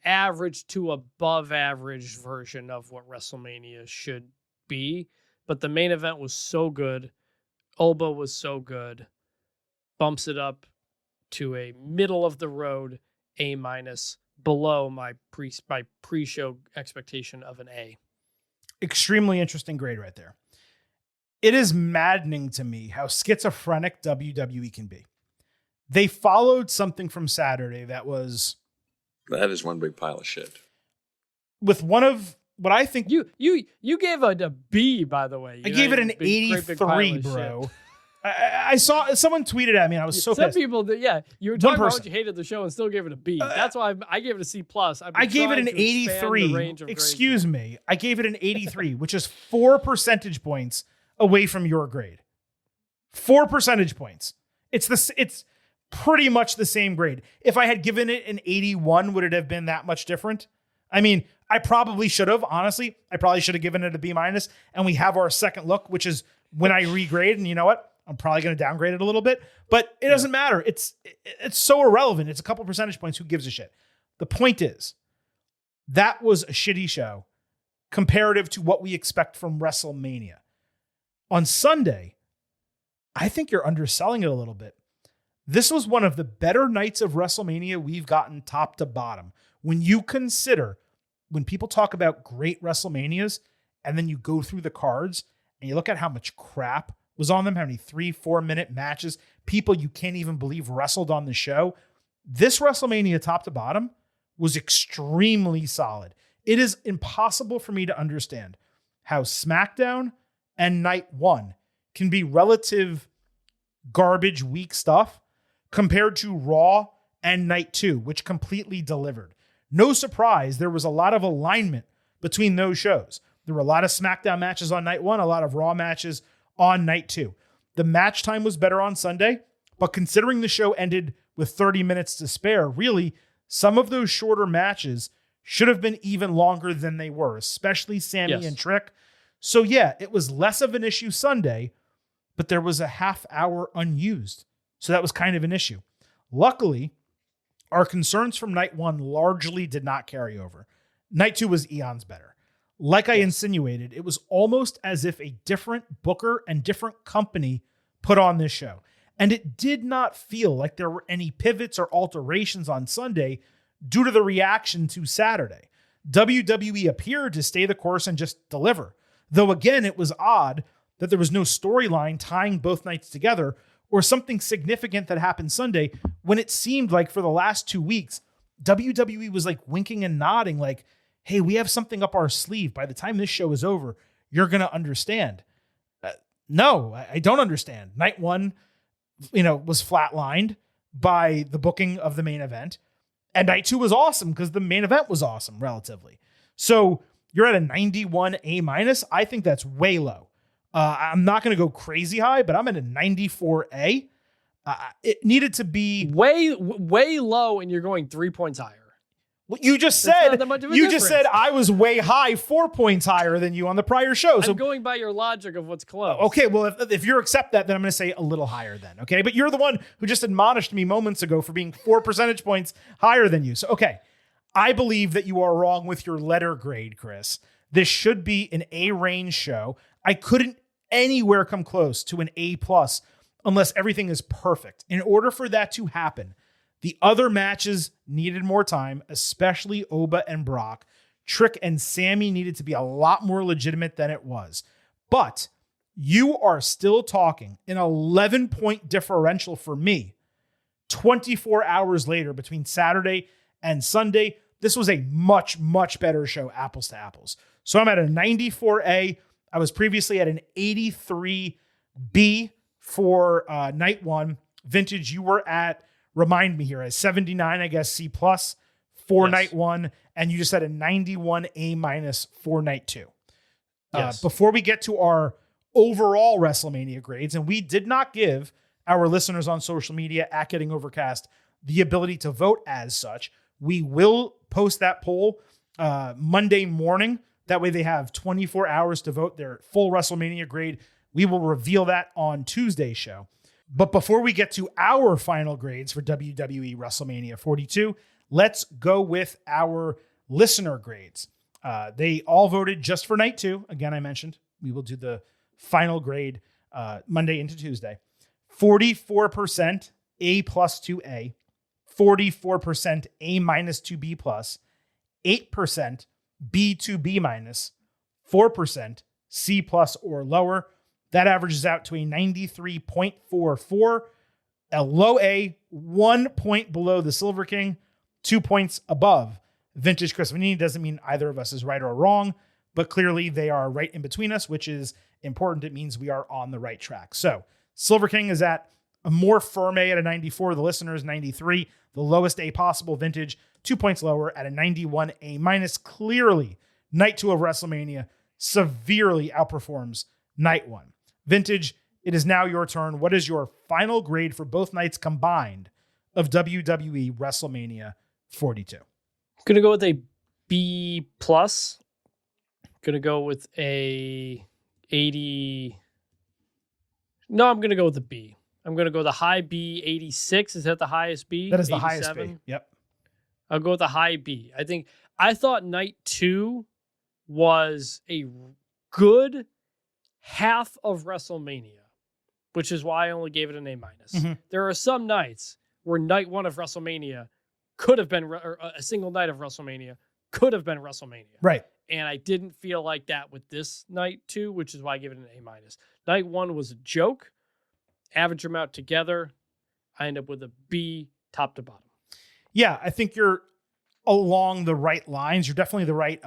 average to above average version of what WrestleMania should be. But the main event was so good. Oba was so good. Bumps it up to a middle of the road A-, below my pre-show expectation of an A. Extremely interesting grade right there. It is maddening to me how schizophrenic WWE can be. They followed something from Saturday that is one big pile of shit. With one of what I think you gave it a B, by the way. I gave it an 83, bro. I saw someone tweeted at me and I was so Some pissed. People, you were talking about how much you hated the show and still gave it a B. That's why I gave it a C+. I gave it an 83. Excuse me. I gave it an 83, which is 4 percentage points away from your grade. 4 percentage points. It's pretty much the same grade. If I had given it an 81, would it have been that much different? I mean, I probably should have, honestly. I probably should have given it a B-, and we have our second look, which is when I regrade, and you know what? I'm probably going to downgrade it a little bit, but it doesn't matter. It's so irrelevant. It's a couple percentage points. Who gives a shit? The point is, that was a shitty show comparative to what we expect from WrestleMania. On Sunday, I think you're underselling it a little bit. This was one of the better nights of WrestleMania we've gotten top to bottom. When you consider, when people talk about great WrestleManias, and then you go through the cards and you look at how much crap was on them, how many 3-4 minute matches, people you can't even believe wrestled on the show. This WrestleMania top to bottom was extremely solid. It is impossible for me to understand how SmackDown and Night 1 can be relative garbage, weak stuff compared to Raw and Night 2, which completely delivered. No surprise, there was a lot of alignment between those shows. There were a lot of SmackDown matches on Night 1, a lot of Raw matches on Night 2. The match time was better on Sunday, but considering the show ended with 30 minutes to spare, really, some of those shorter matches should have been even longer than they were, especially Sammy and Trick. So yeah, it was less of an issue Sunday, but there was a half hour unused. So that was kind of an issue. Luckily, our concerns from Night 1 largely did not carry over. Night 2 was eons better. Like I insinuated, it was almost as if a different booker and different company put on this show. And it did not feel like there were any pivots or alterations on Sunday due to the reaction to Saturday. WWE appeared to stay the course and just deliver. Though again, it was odd that there was no storyline tying both nights together or something significant that happened Sunday when it seemed like for the last 2 weeks, WWE was like winking and nodding like, hey, we have something up our sleeve. By the time this show is over, you're going to understand. No, I don't understand. Night 1, was flatlined by the booking of the main event. And Night 2 was awesome because the main event was awesome relatively. So you're at a 91 A-. I think that's way low. I'm not going to go crazy high, but I'm at a 94 A. It needed to be way low, and you're going 3 points higher. Well, you just said I was way high, 4 points higher than you on the prior show. So I'm going by your logic of what's close. Okay, well, if you accept that, then I'm going to say a little higher then, okay? But you're the one who just admonished me moments ago for being 4 percentage points higher than you. So, okay, I believe that you are wrong with your letter grade, Chris. This should be an A-range show. I couldn't anywhere come close to an A+ unless everything is perfect. In order for that to happen, the other matches needed more time, especially Oba and Brock. Trick and Sammy needed to be a lot more legitimate than it was. But you are still talking an 11-point differential for me 24 hours later between Saturday and Sunday. This was a much, much better show, apples to apples. So I'm at a 94A. I was previously at an 83B for Night 1. Vintage, you were at, remind me here, a 79, I guess, C+ for Night 1, and you just had a 91 A- for Night 2. Yes. Before we get to our overall WrestleMania grades. And we did not give our listeners on social media at Getting Overcast the ability to vote as such. We will post that poll Monday morning. That way they have 24 hours to vote their full WrestleMania grade. We will reveal that on Tuesday's show. But before we get to our final grades for WWE WrestleMania 42, let's go with our listener grades. They all voted just for night 2. Again, I mentioned we will do the final grade Monday into Tuesday. 44% A plus to A, 44% A minus to B plus, 8% B to B minus, 4% C plus or lower. That averages out to a 93.44, a low A, 1 point below the Silver King, 2 points above Vintage Chris Vanini. Doesn't mean either of us is right or wrong, but clearly they are right in between us, which is important. It means we are on the right track. So Silver King is at a more firm A at a 94. The listener is 93. The lowest A possible. Vintage, 2 points lower at a 91 A minus. Clearly, night 2 of WrestleMania severely outperforms night 1. Vintage, it is now your turn. What is your final grade for both nights combined of WWE WrestleMania 42? I'm going to go with a B plus. Going to go with a 80. No, I'm going to go with a B. I'm going to go the high B, 86. Is that the highest B? That is the 87? highest B. Yep. I'll go with the high B. I thought night 2 was a good half of WrestleMania, which is why I only gave it an A minus. Mm-hmm. There are some nights where night 1 of WrestleMania could have been, or a single night of WrestleMania could have been WrestleMania. Right. And I didn't feel like that with this night 2, which is why I give it an A minus. Night 1 was a joke. Average them out together, I end up with a B top to bottom. Yeah, I think you're along the right lines. You're definitely the right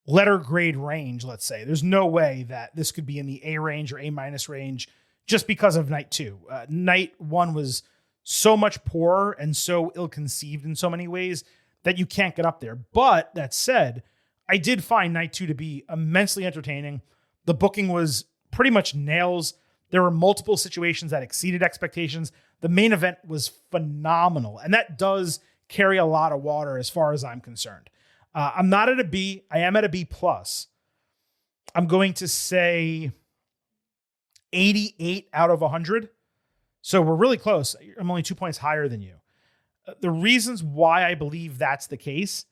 letter grade range, let's say. There's no way that this could be in the A range or A minus range just because of night 2. Night 1 was so much poorer and so ill-conceived in so many ways that you can't get up there. But that said, I did find night 2 to be immensely entertaining. The booking was pretty much nails. There were multiple situations that exceeded expectations. The main event was phenomenal, and that does carry a lot of water as far as I'm concerned. I'm not at a B. I am at a B plus. I'm going to say 88 out of 100. So we're really close. I'm only 2 points higher than you. The reasons why I believe that's the case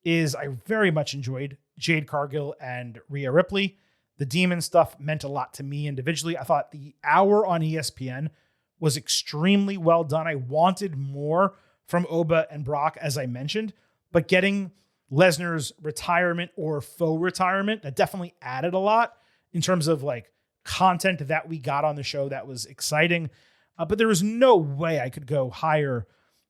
is I very much enjoyed Jade Cargill and Rhea Ripley. The Demon stuff meant a lot to me individually. I thought the hour on ESPN was extremely well done. I wanted more from Oba and Brock, as I mentioned, but getting Lesnar's retirement or faux retirement, that definitely added a lot in terms of like content that we got on the show that was exciting. But there was no way I could go higher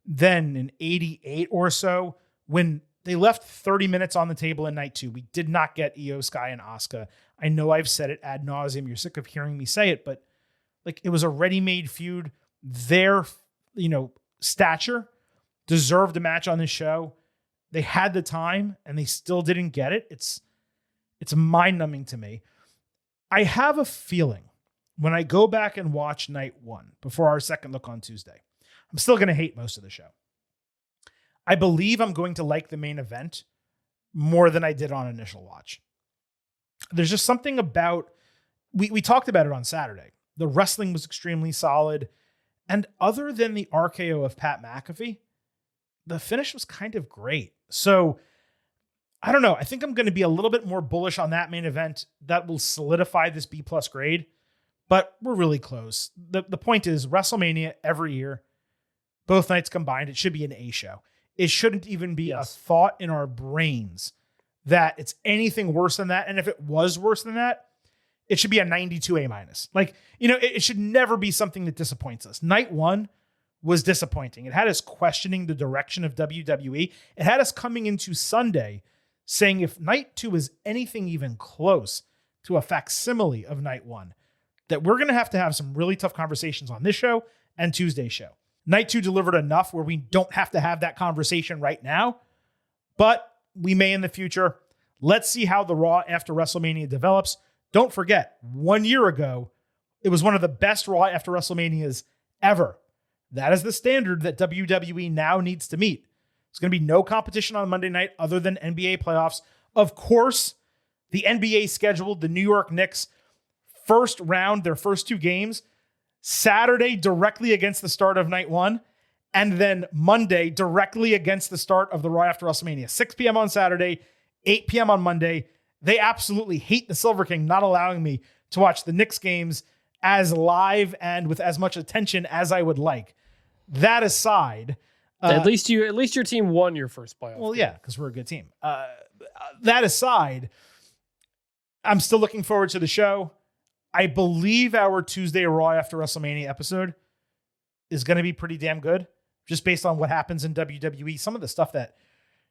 than an 88 or so when they left 30 minutes on the table in night 2. We did not get Io Sky and Asuka. I know I've said it ad nauseum. You're sick of hearing me say it, but like it was a ready-made feud. Their, stature deserved a match on this show. They had the time and they still didn't get it. It's mind-numbing to me. I have a feeling when I go back and watch night 1 before our second look on Tuesday, I'm still going to hate most of the show. I believe I'm going to like the main event more than I did on initial watch. There's just something about, we talked about it on Saturday. The wrestling was extremely solid. And other than the RKO of Pat McAfee, the finish was kind of great. So I don't know. I think I'm going to be a little bit more bullish on that main event. That will solidify this B plus grade, but we're really close. The point is WrestleMania every year, both nights combined, it should be an A show. It shouldn't even be a thought in our brains that it's anything worse than that. And if it was worse than that, it should be a 92 A minus. It should never be something that disappoints us. Night 1 was disappointing. It had us questioning the direction of WWE. It had us coming into Sunday saying if night 2 is anything even close to a facsimile of night 1, that we're going to have some really tough conversations on this show and Tuesday's show. Night 2 delivered enough where we don't have to have that conversation right now, but we may in the future. Let's see how the Raw after WrestleMania develops. Don't forget, 1 year ago, it was one of the best Raw after WrestleManias ever. That is the standard that WWE now needs to meet. There's going to be no competition on Monday night other than NBA playoffs. Of course, the NBA scheduled the New York Knicks first round, their first 2 games, Saturday directly against the start of night 1, and then Monday directly against the start of the Raw after WrestleMania. 6 p.m. on Saturday, 8 p.m. on Monday. They absolutely hate the Silver King not allowing me to watch the Knicks games as live and with as much attention as I would like. That aside, at least your team won your first playoff. Well, yeah, because we're a good team. That aside, I'm still looking forward to the show. I believe our Tuesday Raw after WrestleMania episode is going to be pretty damn good, just based on what happens in WWE. Some of the stuff that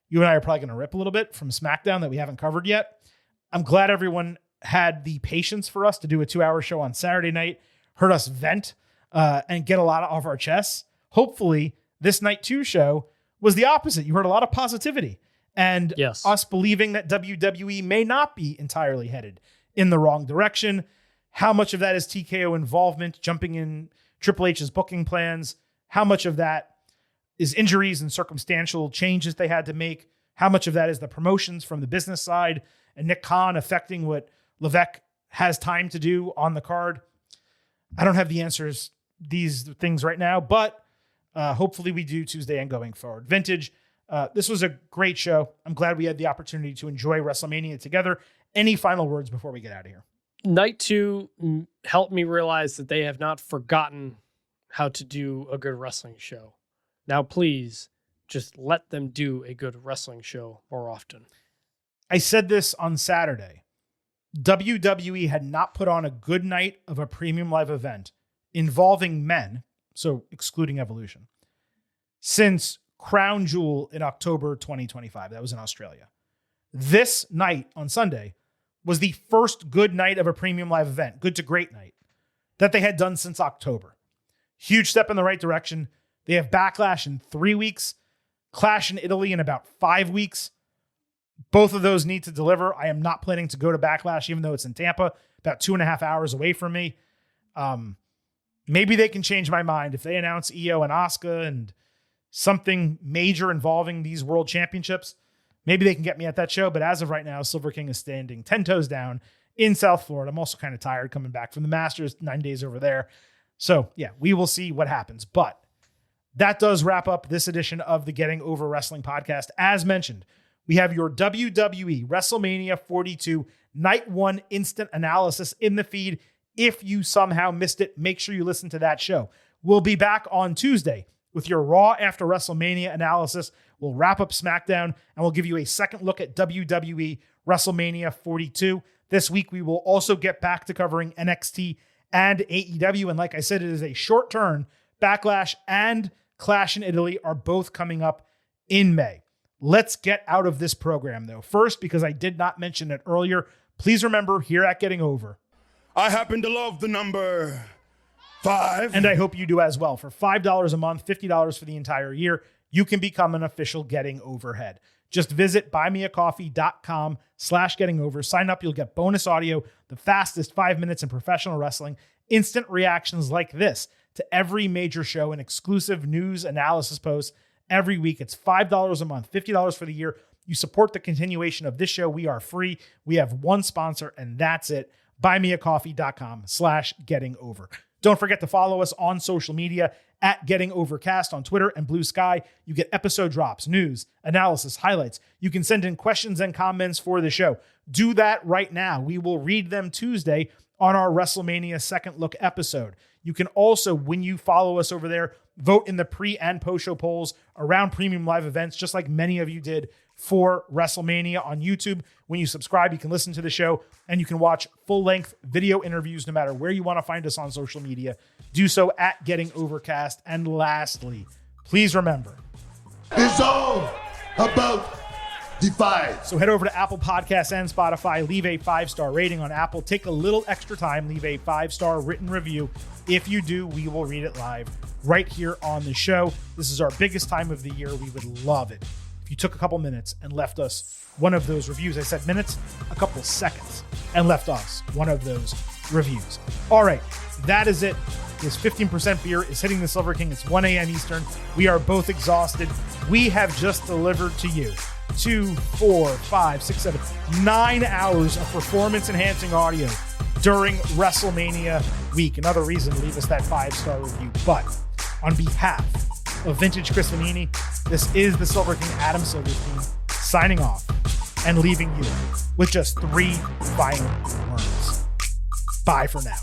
you and I are probably going to rip a little bit from SmackDown that we haven't covered yet. I'm glad everyone had the patience for us to do a 2-hour show on Saturday night, heard us vent and get a lot off our chests. Hopefully, this night 2 show was the opposite. You heard a lot of positivity and us believing that WWE may not be entirely headed in the wrong direction. How much of that is TKO involvement, jumping in Triple H's booking plans? How much of that is injuries and circumstantial changes they had to make? How much of that is the promotions from the business side and Nick Khan affecting what Levesque has time to do on the card? I don't have the answers these things right now, but hopefully we do Tuesday and going forward. Vintage, this was a great show. I'm glad we had the opportunity to enjoy WrestleMania together. Any final words before we get out of here? Night 2 helped me realize that they have not forgotten how to do a good wrestling show. Now, please, just let them do a good wrestling show more often. I said this on Saturday. WWE had not put on a good night of a premium live event involving men, so excluding Evolution, since Crown Jewel in October 2025. That was in Australia. This night on Sunday was the first good night of a premium live event, good to great night, that they had done since October. Huge step in the right direction. They have Backlash in 3 weeks, Clash in Italy in about 5 weeks. Both of those need to deliver. I am not planning to go to Backlash, even though it's in Tampa, about 2.5 hours away from me. Maybe they can change my mind if they announce Io and Asuka and something major involving these world championships. Maybe they can get me at that show, but as of right now, Silver King is standing 10 toes down in South Florida. I'm also kind of tired coming back from the Masters, 9 days over there. So yeah, we will see what happens. But that does wrap up this edition of the Getting Over Wrestling podcast. As mentioned, we have your WWE WrestleMania 42 Night 1 instant analysis in the feed. If you somehow missed it, make sure you listen to that show. We'll be back on Tuesday with your Raw after WrestleMania analysis. We'll wrap up SmackDown and we'll give you a second look at WWE WrestleMania 42. This week, we will also get back to covering NXT and AEW. And like I said, it is a short turn. Backlash and Clash in Italy are both coming up in May. Let's get out of this program, though. First, because I did not mention it earlier, please remember here at Getting Over, I happen to love the number 5. and I hope you do as well. For $5 a month, $50 for the entire year, you can become an official Getting Overhead. Just visit buymeacoffee.com/gettingover. Sign up. You'll get bonus audio, the fastest 5 minutes in professional wrestling, instant reactions like this to every major show, and exclusive news analysis posts every week. It's $5 a month, $50 for the year. You support the continuation of this show. We are free. We have one sponsor, and that's it. buymeacoffee.com/gettingover. Don't forget to follow us on social media at Getting Overcast on Twitter and Blue Sky. You get episode drops, news, analysis, highlights. You can send in questions and comments for the show. Do that right now. We will read them Tuesday on our WrestleMania second look episode. You can also, when you follow us over there, vote in the pre and post show polls around premium live events, just like many of you did for WrestleMania on YouTube. When you subscribe, you can listen to the show and you can watch full-length video interviews no matter where you want to find us on social media. Do so at Getting Overcast. And lastly, please remember, It's all about Defy. so head over to Apple Podcasts and Spotify. Leave a 5-star rating on Apple. Take a little extra time. Leave a 5-star written review. If you do, we will read it live right here on the show. This is our biggest time of the year. We would love it if you took a couple minutes and left us one of those reviews. I said minutes, a couple seconds. and left us one of those reviews. All right, that is it. This 15% beer is hitting the Silver King. It's 1 a.m. Eastern. We are both exhausted. We have just delivered to you 2, 4, 5, 6, 7, 9 hours of performance-enhancing audio during WrestleMania week. Another reason to leave us that 5-star review. But on behalf of Vintage Chris Vanini, this is the Silver King, Adam Silverstein, signing off and leaving you with just 3 final words. Bye for now.